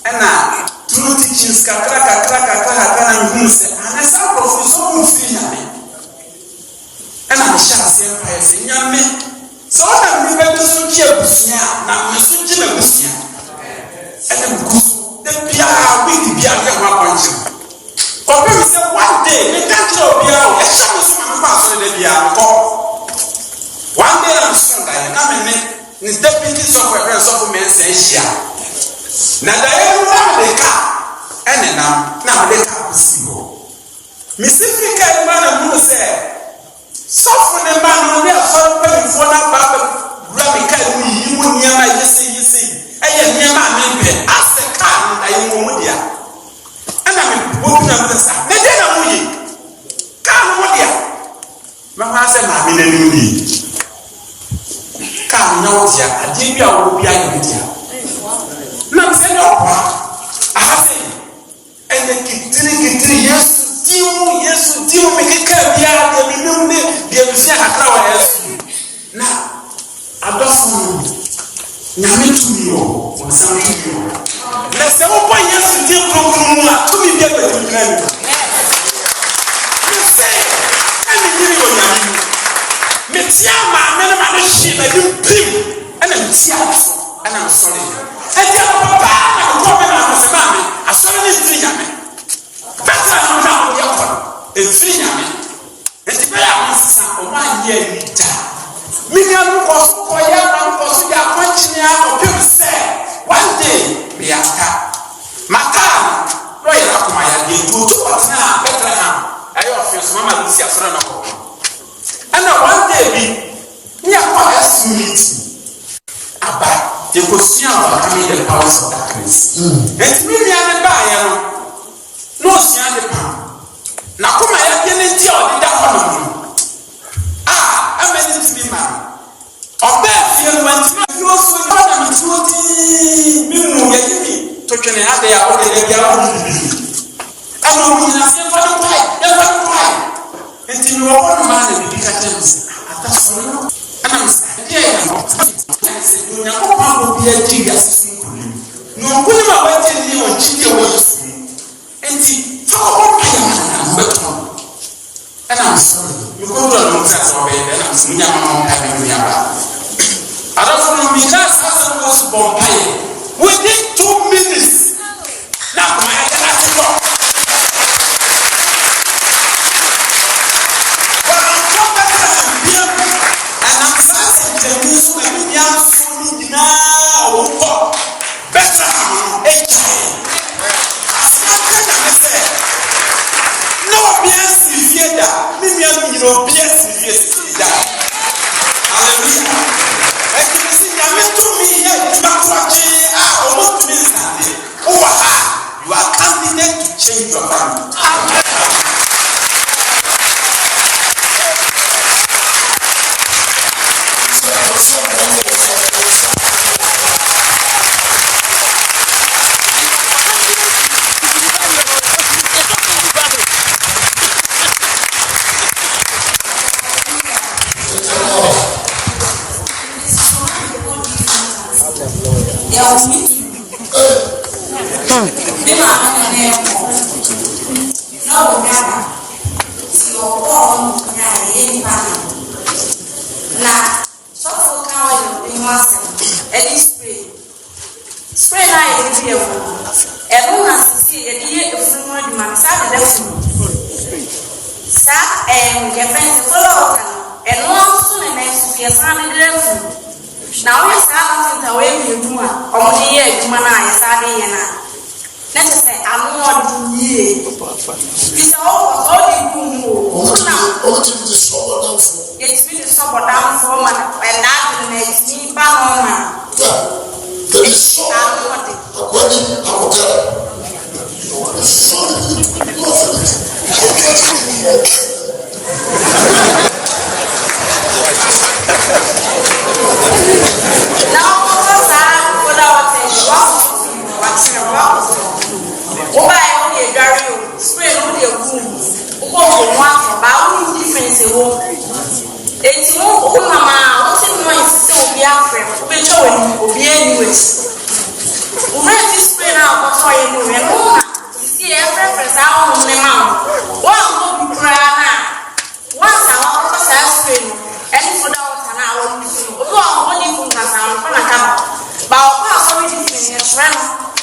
ɛna true teachings kakra na nhunu sɛ anasa prɔfo so mu firi nyame ɛna mehyɛ aseɛ mpaeɛ sɛ nyame sɛ ɔnam nipa bi so gye abusua na me so gye m'abusua ɛna megu so da biara week biara yɛ ho akɔnkyerɛ kɔpem sɛ one day meka kyerɛ obiara o ɛhyɛ mo so ma mekɔ asɔre da biara mekɔ one day na mesondaeɛ na mene ne deputy sɔfo ɛfrɛ sɔfo mɛnsa ahyia na daeɛ no na mede ka ɛne nam na mede ka kosi hɔ mesi firi ka ma na hunu sɛ sɔfo ne ma no ne asɔre mpanimfoɔ no aba bɛwura me ka mu yiyi mu nneɛma yɛsɛ ɛyɛ nneɛma a mempɛ asɛ kaa no daeɛ wɔ mu dea ɛna mebɔbina m sɛ sa ne deɛ na moyi kaa no mo dea mɛhɔ sɛ maame n'anim ni kaa no nya wo dea adeɛ bi a wɔwɔ bi ayɛ me dea na sɛ ne ɔkwa ahase ɛnɛ kitiri yesu dimu mekeka biara deɛ menim ne deɛ mesua kakra wɔ yesu na adɔfo no nyame tumi wɔ ɔnsam tumi wɔ na sɛ wobɔ yesu din kronkron mu a tumi bi abɛdimina mi mesɛ ɛne nyiri wɔ nyame mu metia maame no ma no hye madi mpim ɛna metia so ɛna mesɔre ɛdi akɔpɔ paa na kokɔ me na sɛ maame asɔre ne mfiri nyame bɛtɛ no na wɔde akɔ no ɛmfiri nyame ɛnti bɛyɛ a wɔnsesa ɔma anyɛ ani da menua no kɔ so kɔyɛ na nkɔ so de akɔnkyene a ɔpem sɛ one day meyɛaka makaa no ɔyɛ akoma yɛdeɛ nti ɔtu kɔtena a Bethlehem ɛyɛ ɔfee so mama lusi asɔre no kɔ ɛna one day bi ne yɛkɔ ɛso meeting aba yɛkɔsua overcoming the powers of darkness ɛnti menua ne baayɛ no na ɔsua de pam na koma yɛdeɛ ne nti a ɔdeda hɔ no mu ama ne tumi ma ɔbɛɛ fie no wantimi afio so yɛda metuo tii me mu yɛde mi totwene ade a wode da biara wo bibi ɛna ɔmu nyina sɛ yɛfa no kwae nti me wɔ hɔ no maa na bibi ka kyɛ me sɛ atasɔre no ɛna me sɛ deɛ yɛ no sɛ onyankopɔn abɔ bi agye wiase so nkonim na ɔnkonim a wɔagye ne ɔnkyideɛ wɔ yesu nti fa ɔbɔ mpayɛ ma na mbɛtɔ ɛna mesɔre mekɔwura no sɛ sɛ ɔbɛyɛ dɛ na mesɛ munya mama mpae me nuaba adɔfo no meka saa sɛ wɔ so bɔ mpaeɛ within 2 minutes na akoma yɛyɛ no ase kɔ wɔankɔ Bethlehem biam ɛnam saa sɛ nkyɛmu so na menua nso no nyinaa ɔwokɔ Bethlehem no ɛgyae aseakyɛ na me sɛ na obia si fie da me nua no nyina obia si fie sisi da hallelujah ɛti me si nyame tumi yɛ adwuma korɔkye a ɔmɔtumi nsade wowɔ ha you are candidate to change your mind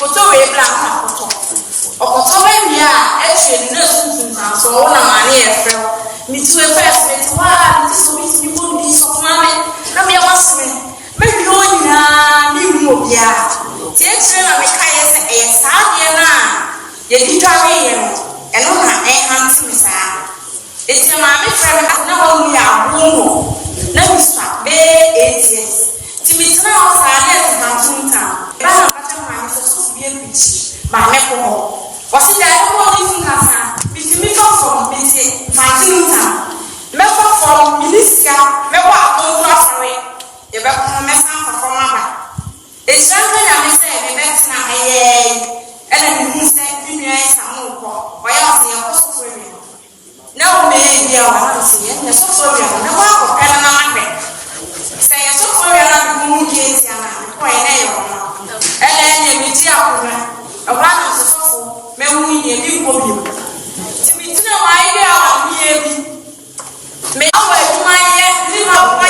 koto we blank koto okoto we mia e che na sunsun na so wona mane e frɛ mi tu e first me tu wa mi so mi bo mi so mame na me wasme me bi onyina mi wu obia tie kire na me kai se e saa de na ye di twa we ye no eno na e hanti mi saa eti mame frɛ me na wo mi abo na mi sa be ets Timitna osale timantunta. Bana pata mama so biye bichi. Mama ko. Wasi da ko ni funkasa. Bitimi from biti mantunta. Me from minister, me wa akonfu afare. Ye be ko me san fa maba. E sanka ya me se me betina aye. Ele mi hu se bi nua samu ko. Wa ya se ye ko so fori. Na o me ye wa na se ye so fori na wa ko kana na magbe. Say so for your moon case, and quite a and then you see a one of the sofa, may we be able to be to my idea. May I my live up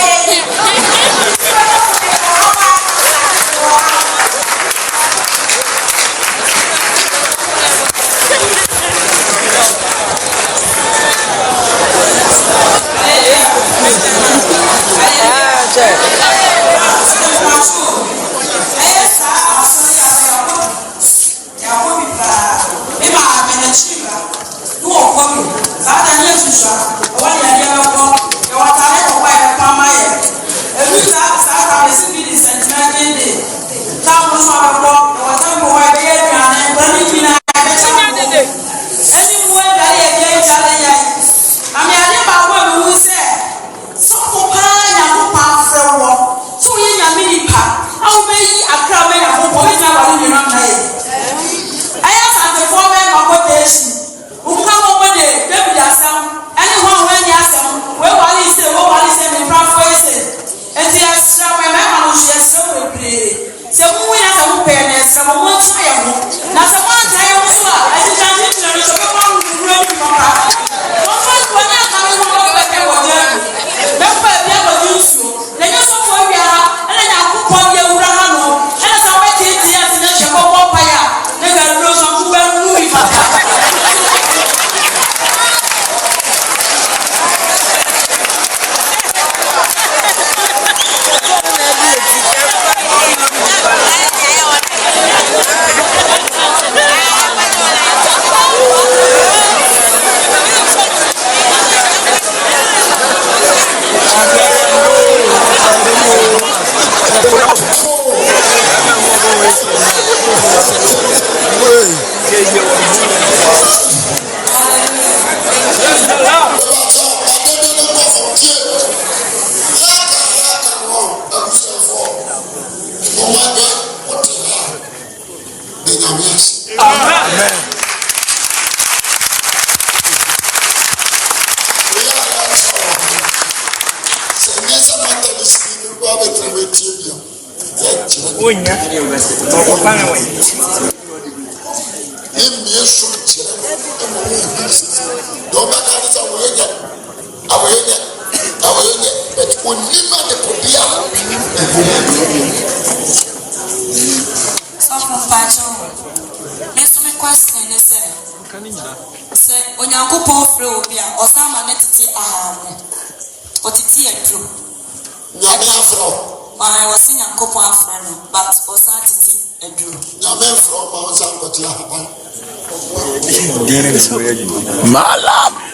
Malam.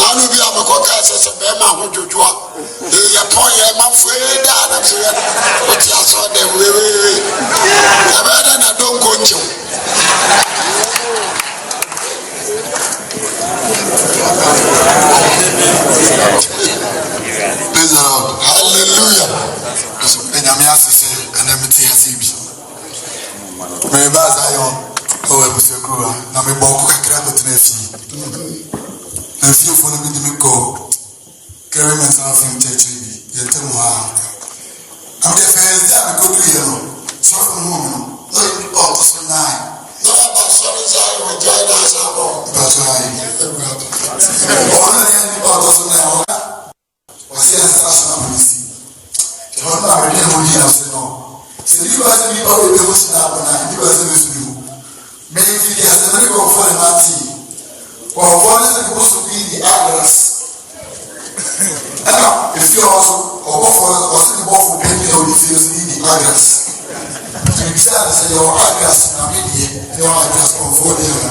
Manu bi abakoka sese be ma ho jojo a. Ye pon ye ma fu e da na so ye. O ti aso de we. Ya be na don ko ncho. Praise the Lord. Hallelujah. So enyame asese anamiti asibi. Me ba zayo o ebusekura na me boko kakra betena fi. Na fi ofo no bi di me ko carry mental film church bi. Yete mo ha. Am the first day I go to you. So from home. No you all so nine. No about sorry sorry we join us up. That's right. All the all so nine. Wasi international police. John na be no di na so no. Se ni ba se ni ba we go sit up na, ni ba se ni so. Me fi dia se me go for na ti. For one is supposed to be the address. And if you also go for also go for penny or if you see the address. You decide say your address na me die, your address on for there.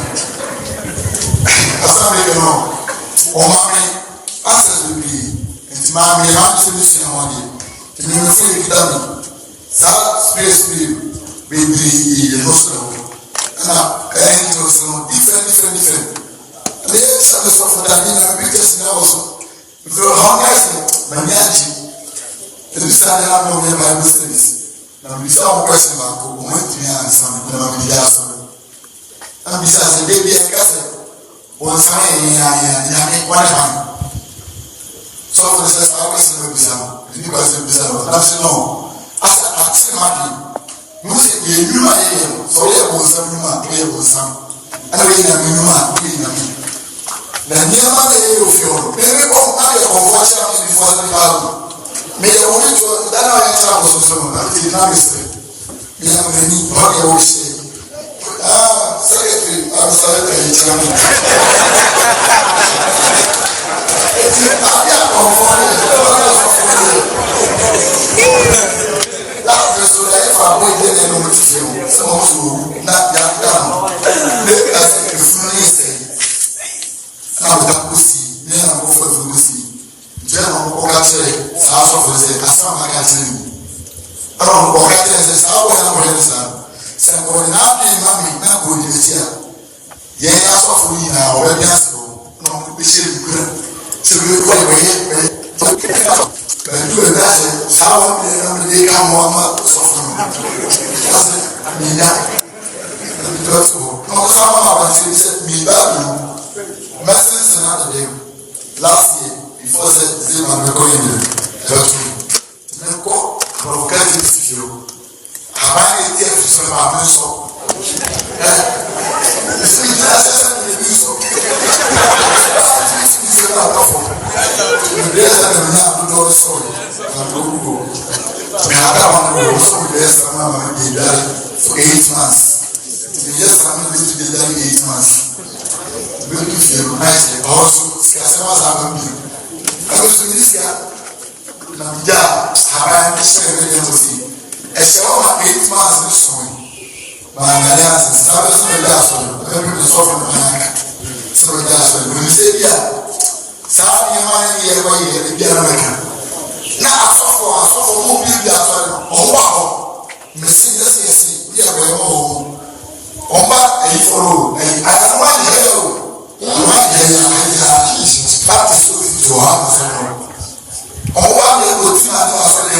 Asa me no. O ma me access will be Mami, I'm saying one day. You know, for you, that space will be the hospital. And it was different. And they have to suffer that in our pictures now also. If you're hungry, Maniachi, the Mr. Lamb of the Bible studies. Now, we saw a question about who went to me and some of the answer. And besides, the baby and cousin was saying, I one time. So for the sense, I was saying, you guys say, I'm saying, no. I said, I'm saying, you say, you are here. So you have some human, you have some. And we have human, we have me. Then you have a of your, maybe all night of watching before the battle. May I want to, that I have also some, I did not mistake. We have many, what you always say. Secretary, I'm sorry, last year, before Zema recording the go provocative you. Have I a tear to some of my soul? It's me, that's a so. There's a man who knows sorry. I'm go. We have that one who also there's a man who died for 8 months. Yes, I'm going to be there 8 months. Going to feel nice also scasamas have been. I was to this guy. Namja, Haran, Sherry, a show of 8 months this song. My alliance is Sabbath and Dasson, every soften the Hanaka. So Dasson, when you say, yeah, Sabi, year by year, the American. Now, I saw for who be that one. Oh, wow. Messing, we are going home. Omba, a follow, and I am one hero. That is to have on one day, go to my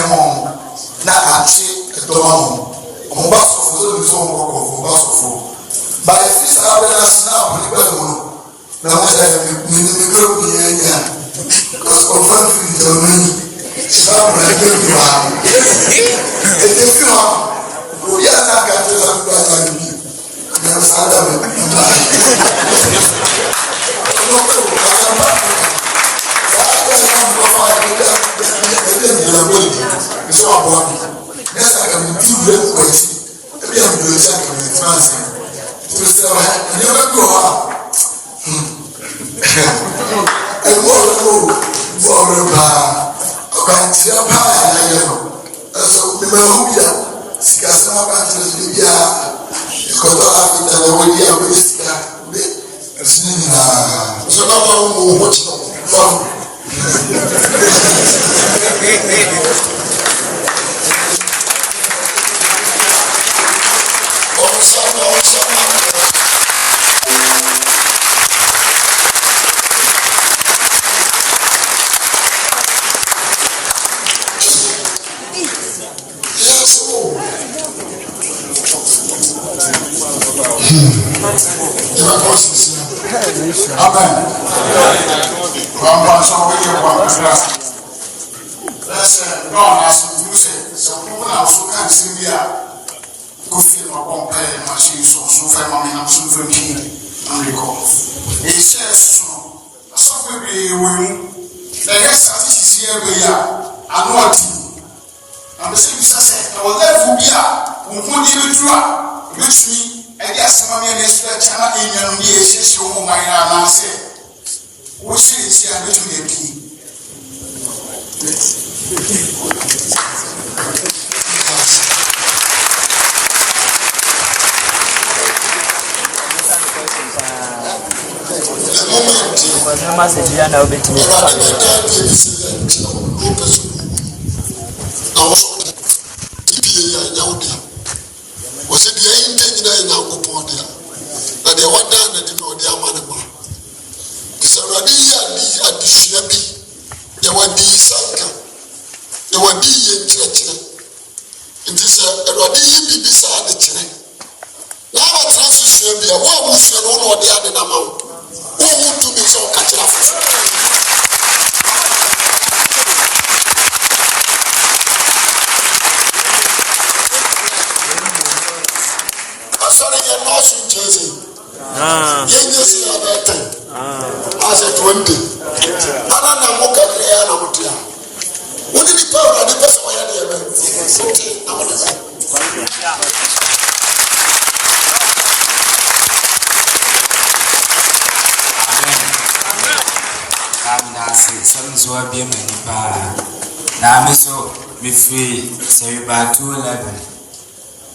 home. Now, I check the door. On bus of the song of bus of. But if this happens now, we will know. Now, I have been here. Because of one thing, the money. Some like you are. If you are, we are not going to have you. Yes, I love it. So I bought it. Yes, I can do very quickly. Maybe I'm doing something with transit. To say, I never go out. And more about a country of high. So, we will be a Scasama country. Because I have the way we have this guy. So now I will watch them. Amen. One song we get one class. Let's go as you say. So people now so can see me go feel my one pay machine so for mommy I'm so for me. I'm recall. It says so. So we win. The next statistic here we are. I know what you. I'm the same say. I will let you be a who need to which me. And yes, some of you are China in your years, you know, my answer. What should you say? I'm going to be a key. Free, so you buy 211.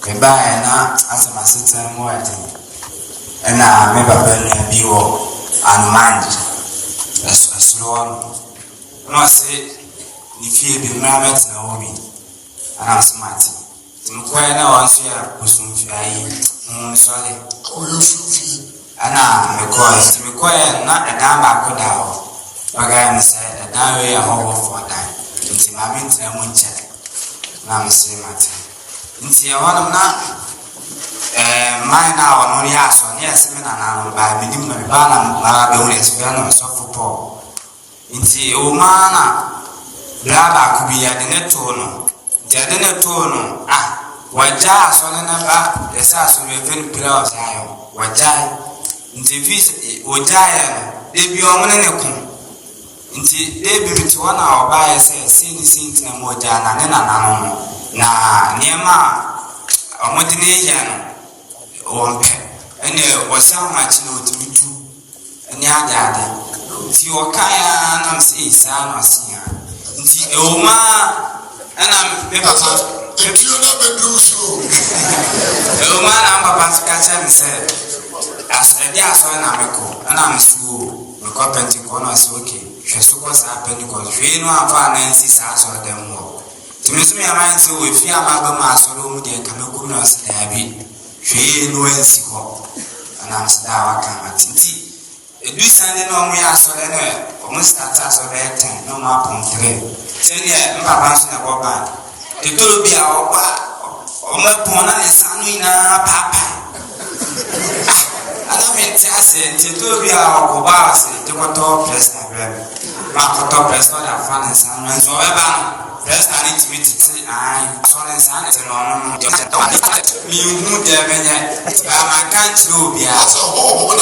We buy na as a master more and I remember be and mind as a slow one. No, say if you be married now, and I'm smart. Quite now, once you are pushing sorry. And I'm required not a damn back down. Again, said a damn way a whole for time. It's my means and one check. Now, say, Martin. It's your one of not mine now on yes, on yes, and I will buy medium and banner, Marabiones, Piano, soft for Inti Omana Blaba could be at the netono. The netono, Waja, Sonaba, the Sass of a very pillar of Zion, Waja, Inti Vis, Waja, they be on one. Nti David to one hour by say the saint na moja na nana na niema omodine ompe ene wasama chino tumitu ene agade ti okaya na say sa no sia nti eoma ana me papa if you never do so eoma na papa kacha me say as the dia so na meko ana msuo meko pentiko na say okay Shesuko's happened because we know how Nancy Sass or them more. To miss me, I might say, if you are my solo, they can look on us, Abby. She no Ensico, and I'm Sadawa Kamatiti. A do Sunday no me as well, almost at us of that time, no more from 3. 10 years, Papa's in a bob. The two be our my pona is Sanina Papa. I don't mean to say, the two be our Cobas, the Coto Press. Makoto press not a fun and sun and so ever press an intimate son and son is alone. You who dare my country will be as a home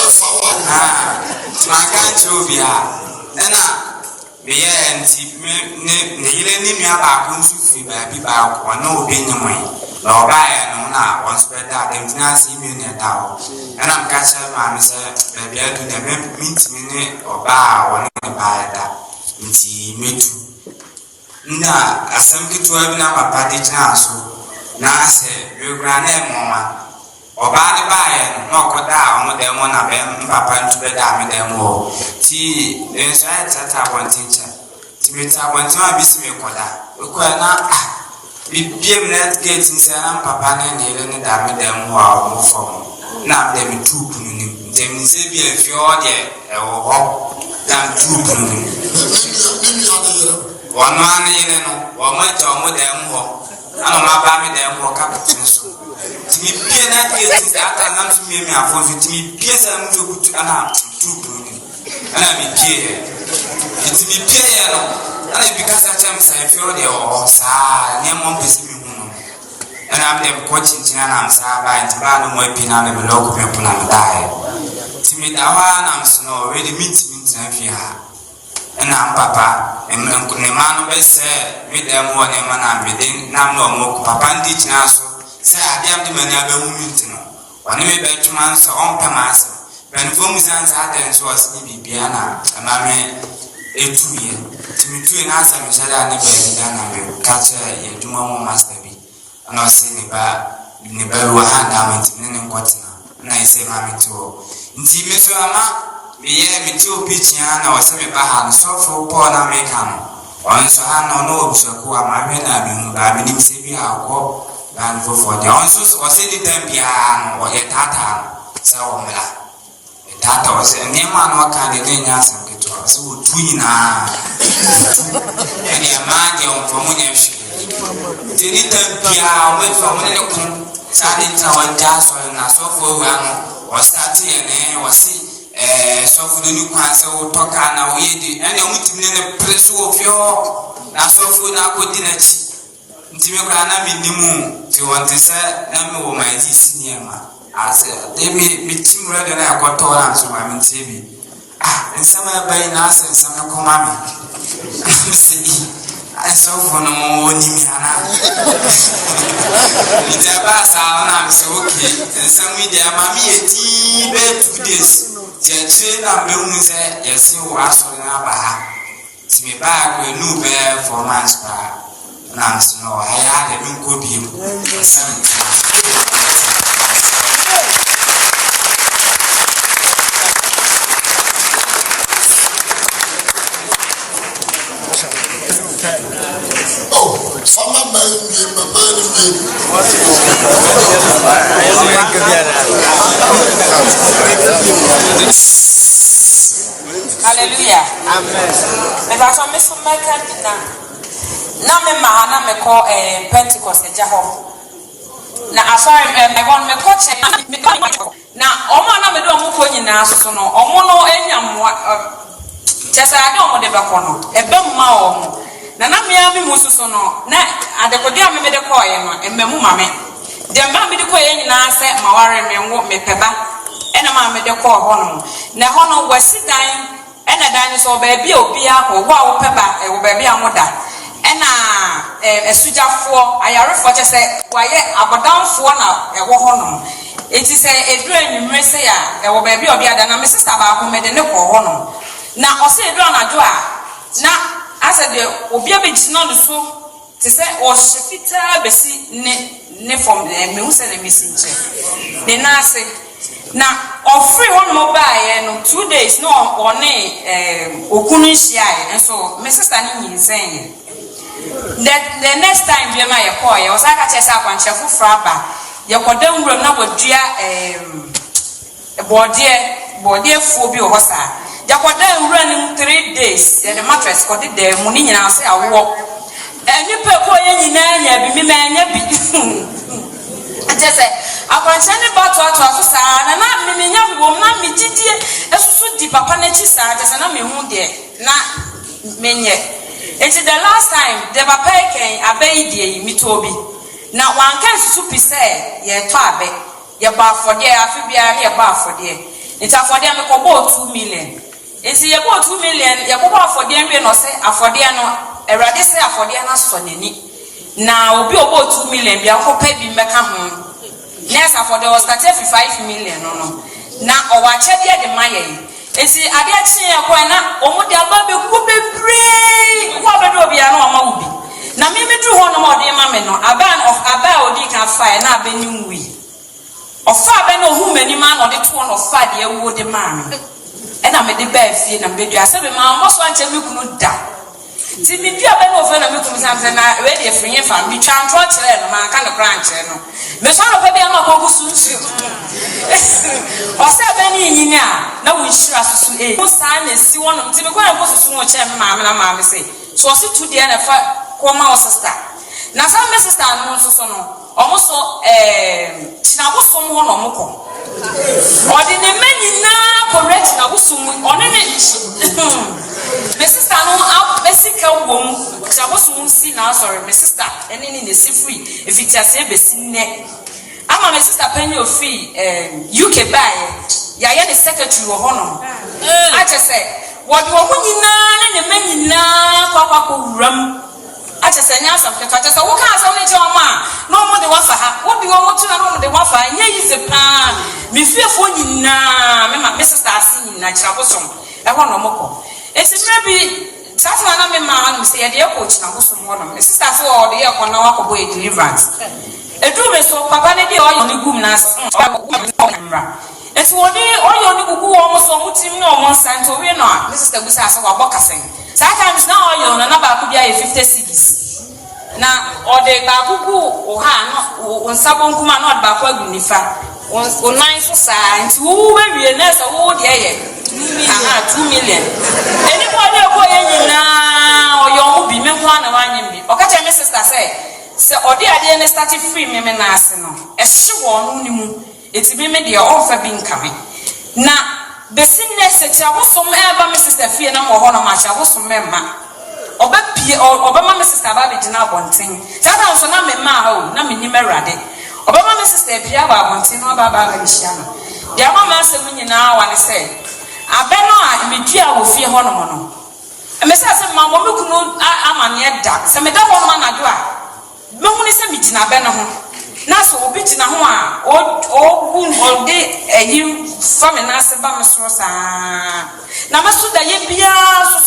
my country will be then be nearly me about going to free by people or no opinion way. No buy and now one spread that them not see me near down. And I'm catching my myself, maybe I do the mint minute or bar or buy that. Nti metu na asem kitu abi na papa de kina so na se regra na moma oba ne baaye no okoda omo dem na be papa ntu be da me dem o ti enso ya tata wantincha ti meta wantin abi se me koda ko na bibiem net gate nse na papa ne ne da me dem o a mo fo na dem tu punu ni dem nse bi afi o de e wo ho dam tu punu one man in one much or more than more. I don't know about me, then walk up to so. me pay na get that and I'm to me afọ so me pay some to put ana true problem ana me pay it me pay no ana because that time say feel the o sa ne mo pese me hu no ana am dem ko chinchin na am sa ba nti ba no mo bi na me lock me puna me dai ti me da wa na am so no already meet na fi ha ana papa ne ma no be say me dem wo ne ma na me den na no mo papa ndi china so say adiam de mani aba movement no wani me be tuma so on pamasa ben fo musan sa den so as ni bibia na ama me etuye timitu na asa me shada ne be da na me kacha ye duma mo master bi ana se ne ba ruwa handa ma tin ne ngotina na ise ma me to nti me so ama me ye me ti opichia na wase me ba ha no so fo po na me kan on so ha no no obsaku ama me na me hu ba me nim se bi akọ and for the answers was in the tempian or a tata so mela a tata was a name man what kind of thing as a kid was so twina and a man from Munich the tempia went from Munich starting to our jazz or na so for was starting and was so for the new class or talk and we and a multi press of your na so for na good dinner. Ntime kra na minimu ti wonte se na me wo my senior ma ase de me team ready na akoto na so ma me ntibi nsama bai na ase nsama ko ma me se so for no oni mi ana ide ba sa na me se okay nsama ide ma me eti be 2 days ti eche na me hu se yesi wo aso na ba ha ti me ba ko nu be 4 months ba Nance no, I had a new good view. Oh, someone might be my man. Hallelujah. Amen. If I saw Miss America, na me ma na me ko Pentecost eja ho na asori me gon me ko che na omo na me do omo ko nyina so no omo no enyamwa chesa ade omo de be ko no ebe mma omo na me ami mu so no na adekodi ame me de ko ye no emmemu ma me de ma me de ko ye nyina se maware me wo me peba ena ma me de ko ho no na ho no wasi dan ena dan so ba bia obi akọ wo a wo peba wo ba bia moda ena esujafo ayarefo che se waye abodanfo na ewo ho no enti se edru anwumre se ya ewo ba bia obi ada na me sister ba ko me de ne ko ho no na o se edru anajo a na ase de obi abegina no so te se o shefita besi ne from me hu se na mesinche de na ase na ofri one mobile no 2 days no one okunu hia enso me sister ni nyinzen the next time we my call you was aka chesa kwanchefu fraba ye koda nwuram na bodua body fu bi o sa ya koda nwuram 3 days the mattress kodi de mu ni nyina se awo enipa ko ye nyina nya bi mi ma nya bi atese akwanche ne bato ato sa na mi nya bi bom na mi gidie esusu di papa na chi sa atese na me hu de na menye. It's the last time the papa can obey the mitobi. Now one can super say, ye tabe, ye bar for dear, Afibia, ye bar for dear. It's a for them about 2 million. It's ye about 2 million, ye go for them, no say, a for dear no, a radis a for dear nas for Nini. Now be about 2 million, be a copay be become. Yes, for there was 35 million, no. Now, or watch the Maya. Esi ade achi yakwa na omode ababe kubebre kwa bedo bia na omawubi na mimedru ho no ma ode ma me no aba odi ka fa na abenim wi ofa abe na ohu mani ma na ode to no fa de ewu de ma me e na me de ba fie na me dua se be ma mo so anche me kunu da ti mi dua be na ofa na me kunu sam na we de frie fa mi twa ntro kire no ma ka no branch no me so no pe bia na ko gusu ose be ni nyinya na wo shira susu mo sa na si wonom ti me kwa na susu wo che ma me na ma me say so ose tu de na fa ko ma o sister na sa me sister no so no omo so bosom ho no moko odi ne mani na correct na bosom oni ne me sister no besika wom cha bosom si na sorry me sister eni ni ne si free efitiase besi ne ama me sister penny ofi UK buy ya ye the secretary wo hono a che se wodi wo nyina ne mani na kwakwa ko wuram a che se nya asam keto a che se wo ka asam ne che o ma no mo de wafa ha wo bi wo mo tuna no mo de wafa nya yize pa me fiefo nyina me sister asi nyina kira bosom e hono moko eti maybe Safna na me ma no se ye de ko china bosom hono me sister so o de ye ko na wa ko boy deliverance edu me so papa ne de o yo ni gum na so mra eti wo de o yo ni gugu wo mo so mutim na o mo santo we no a sister gusa asa wa bokasen sometimes na o yo na ba ku bia 50 cedis na o de ba gugu o ha no o nsabon kuma na o ba kwa gu nifa o nine so sa nti wo we wie na so wo de ye 2 million anybody ko ye nyina o yo mo bi me kwa na wanyem bi o ka che me sister say odi ade ne start free me na ase no e hye wo no ni mu eti me de o fa bi nka me na besin ne se cha wo so me ba me sister fie na mo ho no ma cha wo so me ma oba pie oba ma me sister ba be gina bonten cha ta so na me ma ha na me ni merade oba ma me sister pia ba bonten no ba ba ga hia no de ama ma se mu nyina wa ne se abeno a medua wo fie ho no mo no me se ma mo me kunu amane da se me da ho ma na do a me hu ni se me gina be no ho na so obi gina ho a o gun de eyi fa me na se ba me so sa na me so da ye bia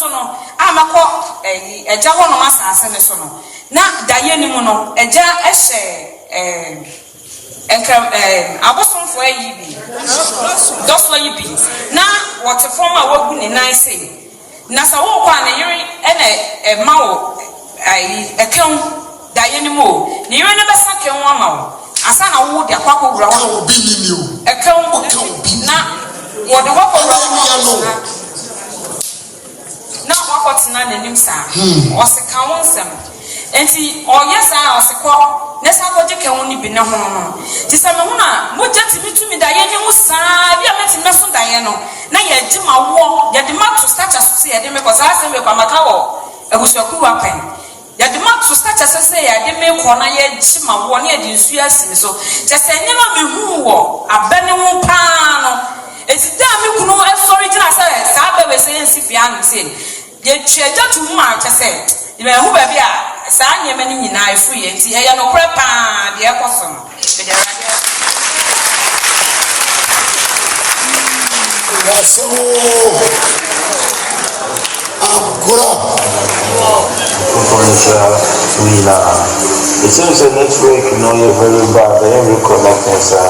so no amako eja ho no masase ne so no na da ye ni mu no eja ehye enkam abosomfo ayi bi doslo yi bi na what form a wagu ni nan say na sa wo kwa ne yiri ene ma wo ai ekan da ye ni mo ni yiri na besa ken wa ma wo asa na wo de akwa ko wura wo obi ni ni o ekan na wo de wo ko wura na wa ko tina na nim sa o se kan won sem enti o yesa o se ko nesa ko je kan ni bi na ho no ti sa me ho na mo je ti mitumi da ye ni ho saa bi ameti meso da ye no na ye je ma wo ye de ma to start so ye de me ko sa se me kwa maka wo ebusuaku wa pen ye de ma to start so ye de me ko na ye je ma wo na ye de nsu asimi so je se ni ma me hu wo abane wo pa no eti da me kunu e sorry jina sa be we se nsi fi anu se ye tue ja tu ma che se ye hu ba bi a sa nyema ni nyina efu ye nti ye no kure pa de ekoso no be de rade it seems the network you're very bad. I am reconnecting, sir.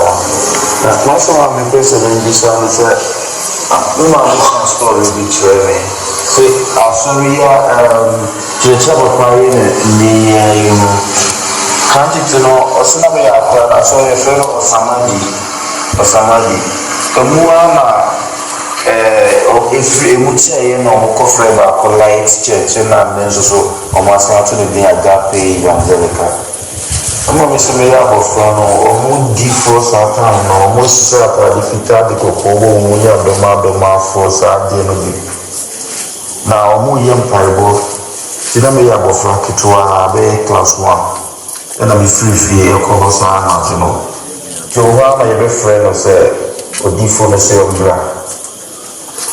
Most of my person in this one is a story between me. See, I'm sorry, the trouble crying the can't you know, or somebody I saw a fellow or Samadi. The Muama. If you would say, coffee about light church and then so almost not to be agape evangelical. I'm a Mr. Mayor of or moon defrost our town, or most supper if you try to go over Doma for Sardinobi. Now, more young Paribo, Tinamia of Frankitua, Bay class 1, and I'll be free your covers are you know. Jehovah, my best friend, or defrost of Bra.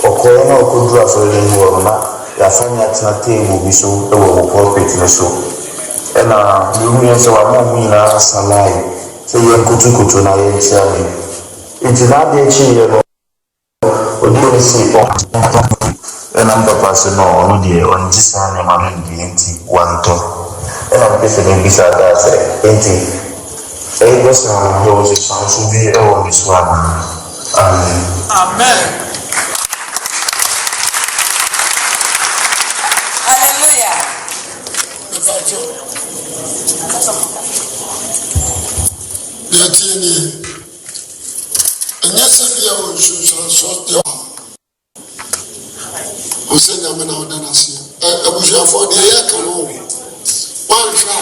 Okoye na okudura so le nwo na ya fanya tina table bi so e wo pulpit no so e na mi hu so wa mo na salai so ye kutukutu na ye tiani enti na de chi ye no odi si o e na papa so no no de on jisa ne ma ndi enti wanto e na be se ne bisa da se enti e go sa ho so so bi e wo bi so amen amen. Yatini, and yes, I should sort your Hossein Amanadana. I wish you for the air canoe. One try,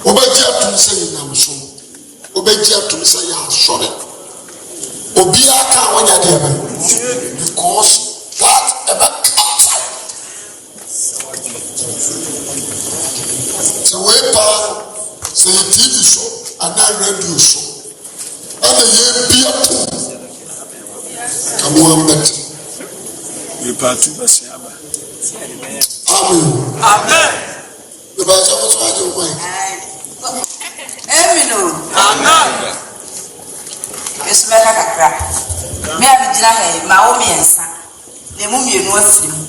Obaja atum sɛ yɛ nyamsom wobɛgye atum sɛ yɛ asɔre obiara ka wɔnya deɛ bɛ because that ɛbɛkata sɛ woepaa sɛ yɛ tv so anaa radio so ɛna yɛbi atom kamoa mbɛte Yepatu basi aba. amen Amen. bɛbɛkyɛ wo so agye wo kwan Amen. Amen. Mesumeka kakra. Me abigina he ma wo miensa. Na mu mienu afiri mu.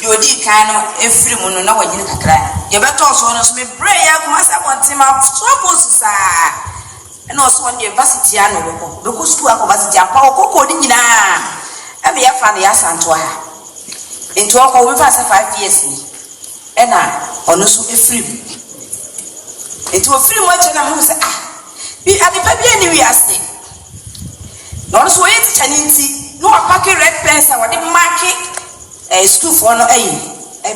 Ye odi kan no efiri mu no na wanyine kakra. Ye beto so no so me bre ya kuma sa bonti ma so bosu sa. Na so on university ya no beko school akọ university akọ okoko di nyina. E be ya fa na ya santo ha. Enti okọ we fa 5 years ni. E na ono so efiri mu. Enti ofiri mu ache na mu se bi adepa bi ani wiase. No so ye teacher nti no apake red pens a wode mark school for no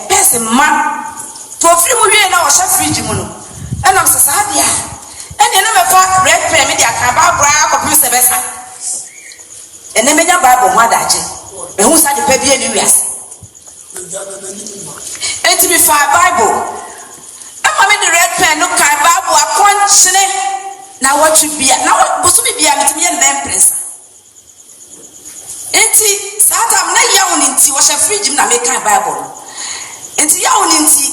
person ma to ofiri mu wie na wo sha fridge mu no. E na se sa dia. Ene na me fa red pen me dia ka ba bra ko pese besa. Ene me nya Bible mu adaje. Me hu sa adepa bi ani wiase. Enti me fa Bible. Ama me the red pen no ka Bible akonchene na what you be na bosu bi bia metimi ye na impressa. Enti satam na ya woni nti wo sha fridge na me ka Bible. Enti ya woni nti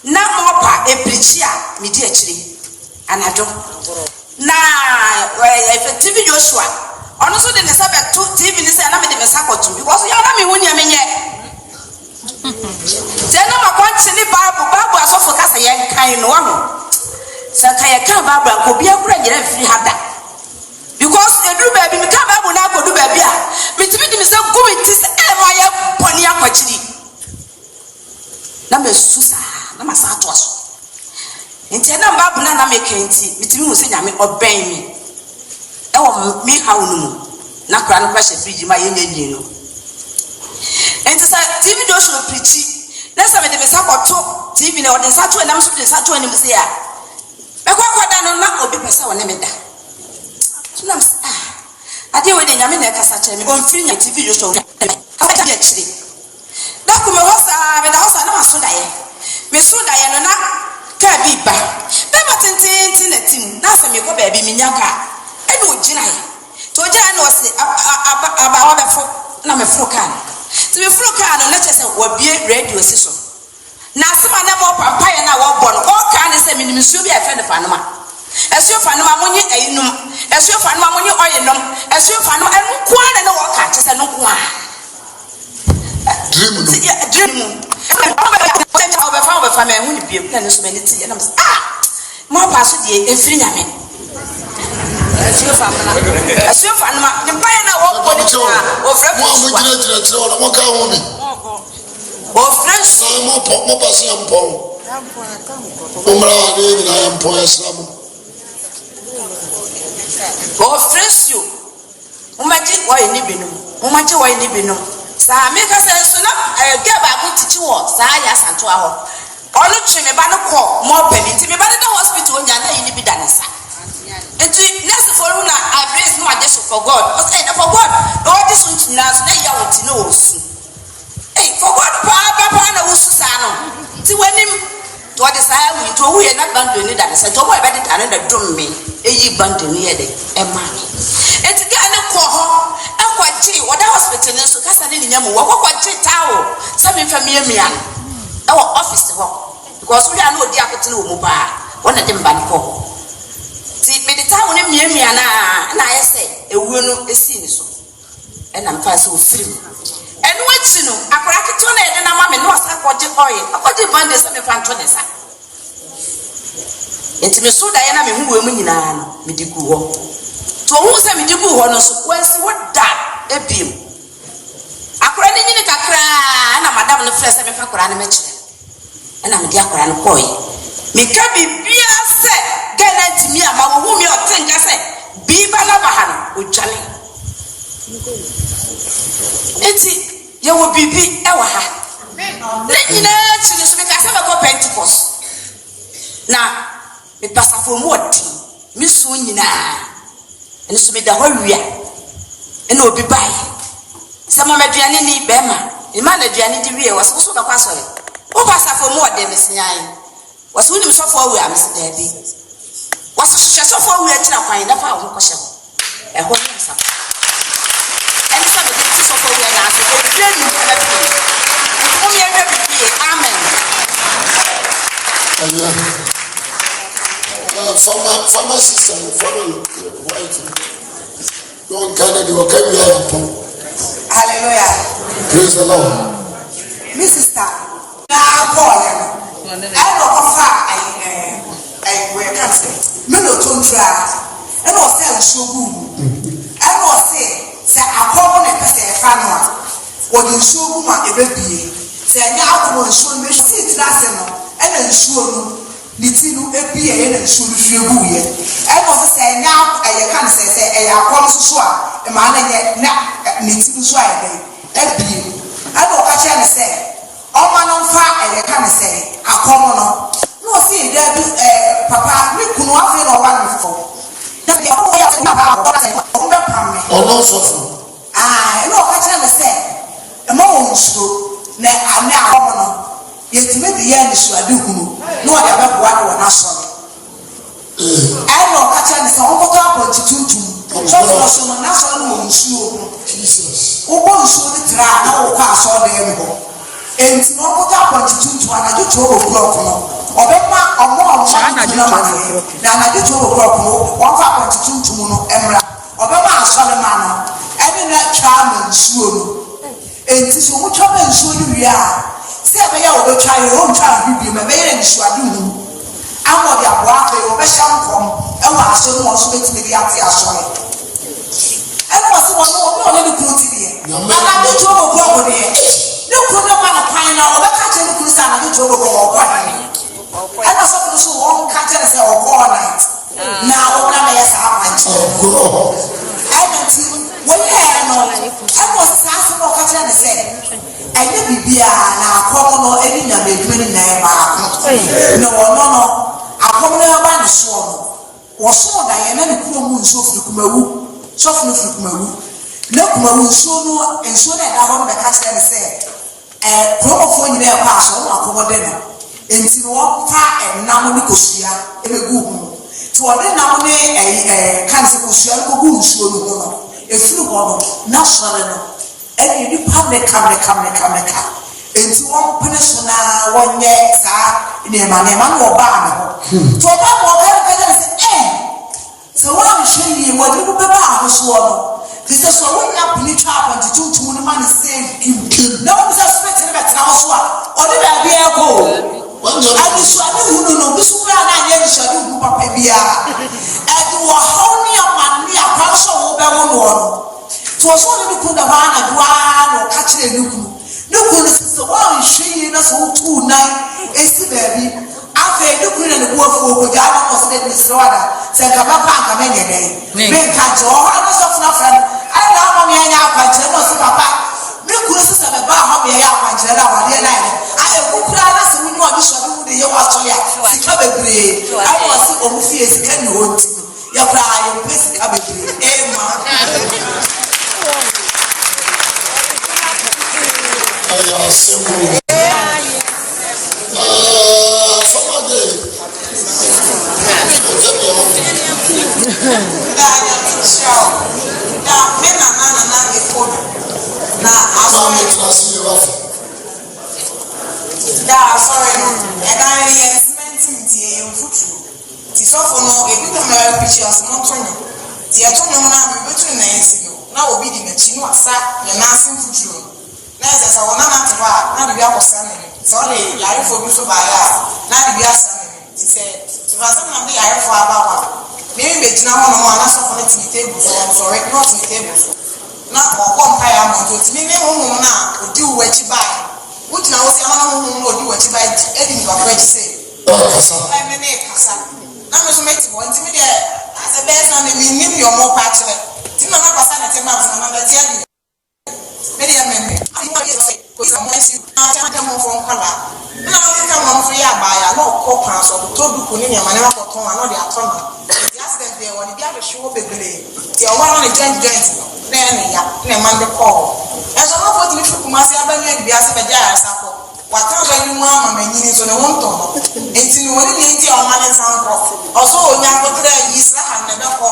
na mopa eprichi a me di akire anado. Na TV Joshua ono so de ne sabe to TV ni say na me de me sakotu because ya na me woni amenye. Tena makwanchene Bible asofo kasa ye kan no ho. Saka ye kan Bible ko bia kura nyira free hada. Because eduru baby me kan Bible na akodu baby a mitimi di me say go with this ever ye boni akwachiri. Na me susa na masa ato aso. Enti na Bible na me kenti mitimi hu se nyame oben mi. E wo mi ha wonu mu. Na kura no kwashe fridge ma ye nyenye no. Enti sa TV do so preach. Na sa me de me sakoto TV na ode sa to na me so de sa to ani mu se ya. Ekwakwada no na obi pesa wona me da. Tunam ade we de nyame na kasa kire me onfiri nya TV do so. Aka dia kire. Da ko me hosa me da hosa na maso da ye. Me so da ye no na ka bi ba. Be matenti na tim na sa me ko ba bi me nya ka. E do gina ye. To gina no se aba wa befo na me fro kan. Ti me fro kan no na chese wabie radio si so. Na asema na mo papa ye na wo bo no o ka ne se minim suo bi afa ne fanoma esuo fanoma monye ayinum esuo fanoma monye oyenom esuo fanoma enu kwa na wo ka che se no kwa dream o be fa me hu ni biem na ne so me ne ti ye na mo pa so die efiri nyame esuo fanoma ne pa ye na wo bo ni o fra mo amugina tire wona mo ka ho bi o fresh mo pass yampon umra ni na yampon islam o fresh you umaji wa ni binu sa me ka se so na ge ba ko tichi wo sa ya santo aho onu twe me ba no ko mo pa ni ti me ba na hospital nya na yi bi da ne sa enti next for na address no aje for God o say na for God no this one na so na ya woti na o su. Hey, for what papa na wusu sano. Ti wanim to de sa wi to hu ye na bando ni da se to boy be de tare da dum me. Eyi bando ni ye de e ma. Eti ga ne ko ho akwa giri wo da hospital ne so kasa ne nyam wo kwa giri tawo. Sa me fa me amia. E wo office ho. Because we are no di akotene wo mu ba. Wona de mba ne ko. Ti me de tawo ne me amia na ayese ewuo no esi ni so. E na mfa se wo firi. Enu achi no akora kito na ede na ma me no asa kwaje oil akwaje bande se me fanto ne sa enti me so da ye na me hu wemu nyina no me digu ho to hu se me digu ho no so kwansi woda ebiem akora ni nyine kakra na madam no frɛ se me fa akora na me kire na me di akora no koi me ka bibia se gana ntimi ama wo hu me otenga se biba na ba ha no odwane enti ye wo bibi e wa ha ne nyina chiri so be ka se be ko Pentecost na me pasa for mo odi me so nyina enso me da ho wia ena obi bai sama maduane ni bema ima na duane di wie waso so da kwasore o pasa for mo odi me sian waso ni me so for wi am se da bi waso so for wi atira kwan na fa ho ko hye ho e ho ni sa and so the so for wi na so o bi ni na bi o mi ere bi amen. Former sister, follow white. Don't Canada, okay, we are upon. Hallelujah. Praise the Lord. My sister, now boy, I don't offer I wear cancer. No, don't try. I don't say so good. I don't say a common person, a family. What you show my baby. Say, now I'm show me sit last and then show Litinu ebi e na nsuru hwegu ye e ko se nya e kan se e akon so a e ma na nye na litinu so a e ebi e do ka che ne se o ma no fa e kan se akon no no si de bi papa mi kunu afi no wa mi fo na de o ya na ba ko se o be pam me o no so so e no ka che ne se e ma o nsuru na ana akon no yetime bi ya ni suade hunu no wa ya beboa no na so no ka cha ni se won ko approach tuntum so so no na so no nsuo Jesus wo ko nsuo ni tra na wo kwa so de mbo enti no ko approach tuntum ana ju to o clock no obema omo na na ju to o clock no won fa approach tuntum no emra obema aso le ma no eni na twa ma nsuo no enti so wo twa ma nsuo ni wi a se be ya wo twa ye o twa bibi me be ye nsuade hu amọ di abo afe o be sham kom e wa aso no so betimi di ate aso e ko se won no no ni kru ti die ana bi to o go go die ni kru no ma na pan na o be ka che ni kru sa na bi to o go go go ana so kru so won ka che se o go night na o na me ya sa pan che go ana ti wo ye no e ko sa so no ka che ni se aye bibia na akomo no eni nya medwani na e ba no no akomo no ba ni so no wo so da ye na ni kuno mu nso firi kumawu so firi kumawu na kumawu nso no enso na da ho no be ka kire ni se promofo nyina e kwa so no akomo de no enti no wo pa enam ni kosua e be gu hu to wo de nam ni kan se kosua no gu nso no ho no e firi ho no na so no eni ni pamle kamle enti won pene so na wonye sa ni ma no ba me ho to ba ko ka se so won hwe yi wodi bu ba ho so no this is so won na pini twa apon tutu ni man say kim na won say straight ni beta ho so a odi da bi e ko ani so ani hu no bi so na na ye so adi hu papa bia e do wo ho ni amani akwa so wo be wo no to so ni ku da ba na dua no ka kire ni ku so won hwe na so tu na esi ba bi afa ni ku na bu afu ko ja na ko se ni so ada se ka ba pa ka me ne dai me ka jo ha no so funa fra ai na ma me anya akwa kire no so papa me ku so se ba ha me ya akwa kire na wa de na ai ku kura na se ni o bi so bi de ye wa so ya si ka bebre ai ko se o mu fie si ka ni o ti ya kura ya pesi ka bebre ma I simple. Nessa wana na twa na bibia kwasane so le yare fo bi so ba ya na bibia sane ti se ti va sana na yare fo aba me be jina ho no na so for ti table so I'm sorry not ti table na ko mpa ya mo to ti me ho na odi uwachi ba wo jina wo se ama na ho no odi uwachi ba e di ni ba kwa ji se ai me ne kasa na me so me ti bo nti me de as a best na me ni yo mo pa chire ti na kwasa na te ma na na ti adi me de me I want to say, because I'm going to tell them from color. no free abaya no copa so to do kuni ni amane ko ton no de atona the accident there when dia be show begbere ti o wa no joint na ya na man de call e so no for me kuma se abanu adi bia se be ja asa ko wa tan ba ni mu ama manyini so ne won ton no enti ni woni ni ti o ma ne san ko o so onya ko tra yi sra han ne be ko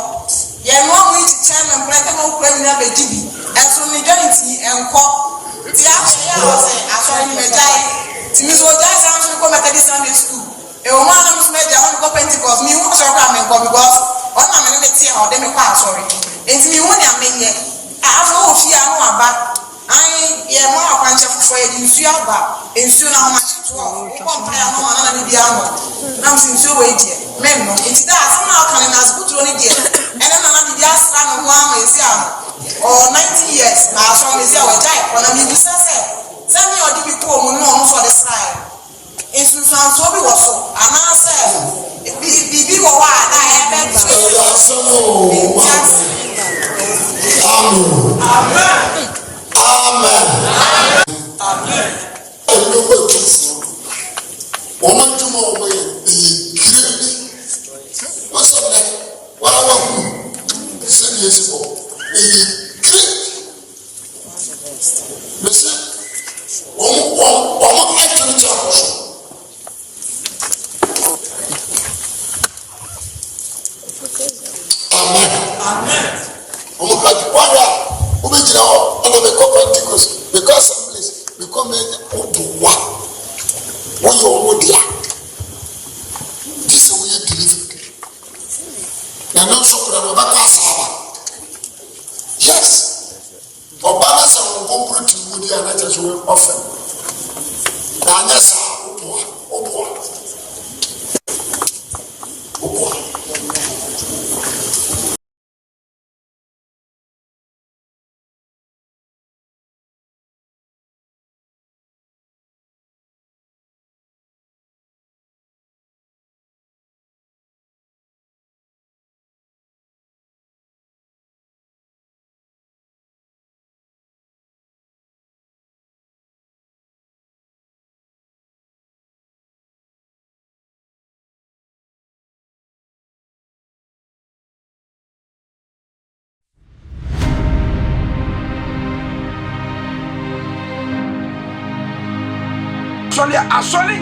ye no mu ti chairman plate mo kura ni be jibi e so ni joint enko ti a se ya o se aso ni me jai ti mi so jai san so ko meta di Sunday school e o ma na mo me ja on ko Pentecost mi hu so ka me ko because on na me ne ti e o de me kwa sorry enti mi hu ni amenye afọ ofi anu aba ai ye ma akwanche fofo ye nsu aba nsu na ma chito ko mpa ya no na na bi anu na nsu we die men no enti da asama kan na asbutro ni die ene na na bi asra no ho ama esi anu o 90 years na aso me esi awe jai ko na mi bi sese mi odi bi ko mu no no so de srai nsu so bi wo so ana se bi wo wa na e be Amen. Amen. Amen. Woman to more way, what's up there? What I want to say years ago, listen, one actually tell Amen. Amen. Because some place become this is where you deliver. Now, no so yes. For balance and concrete to Woody and I just will offer. Now, yes, Asole.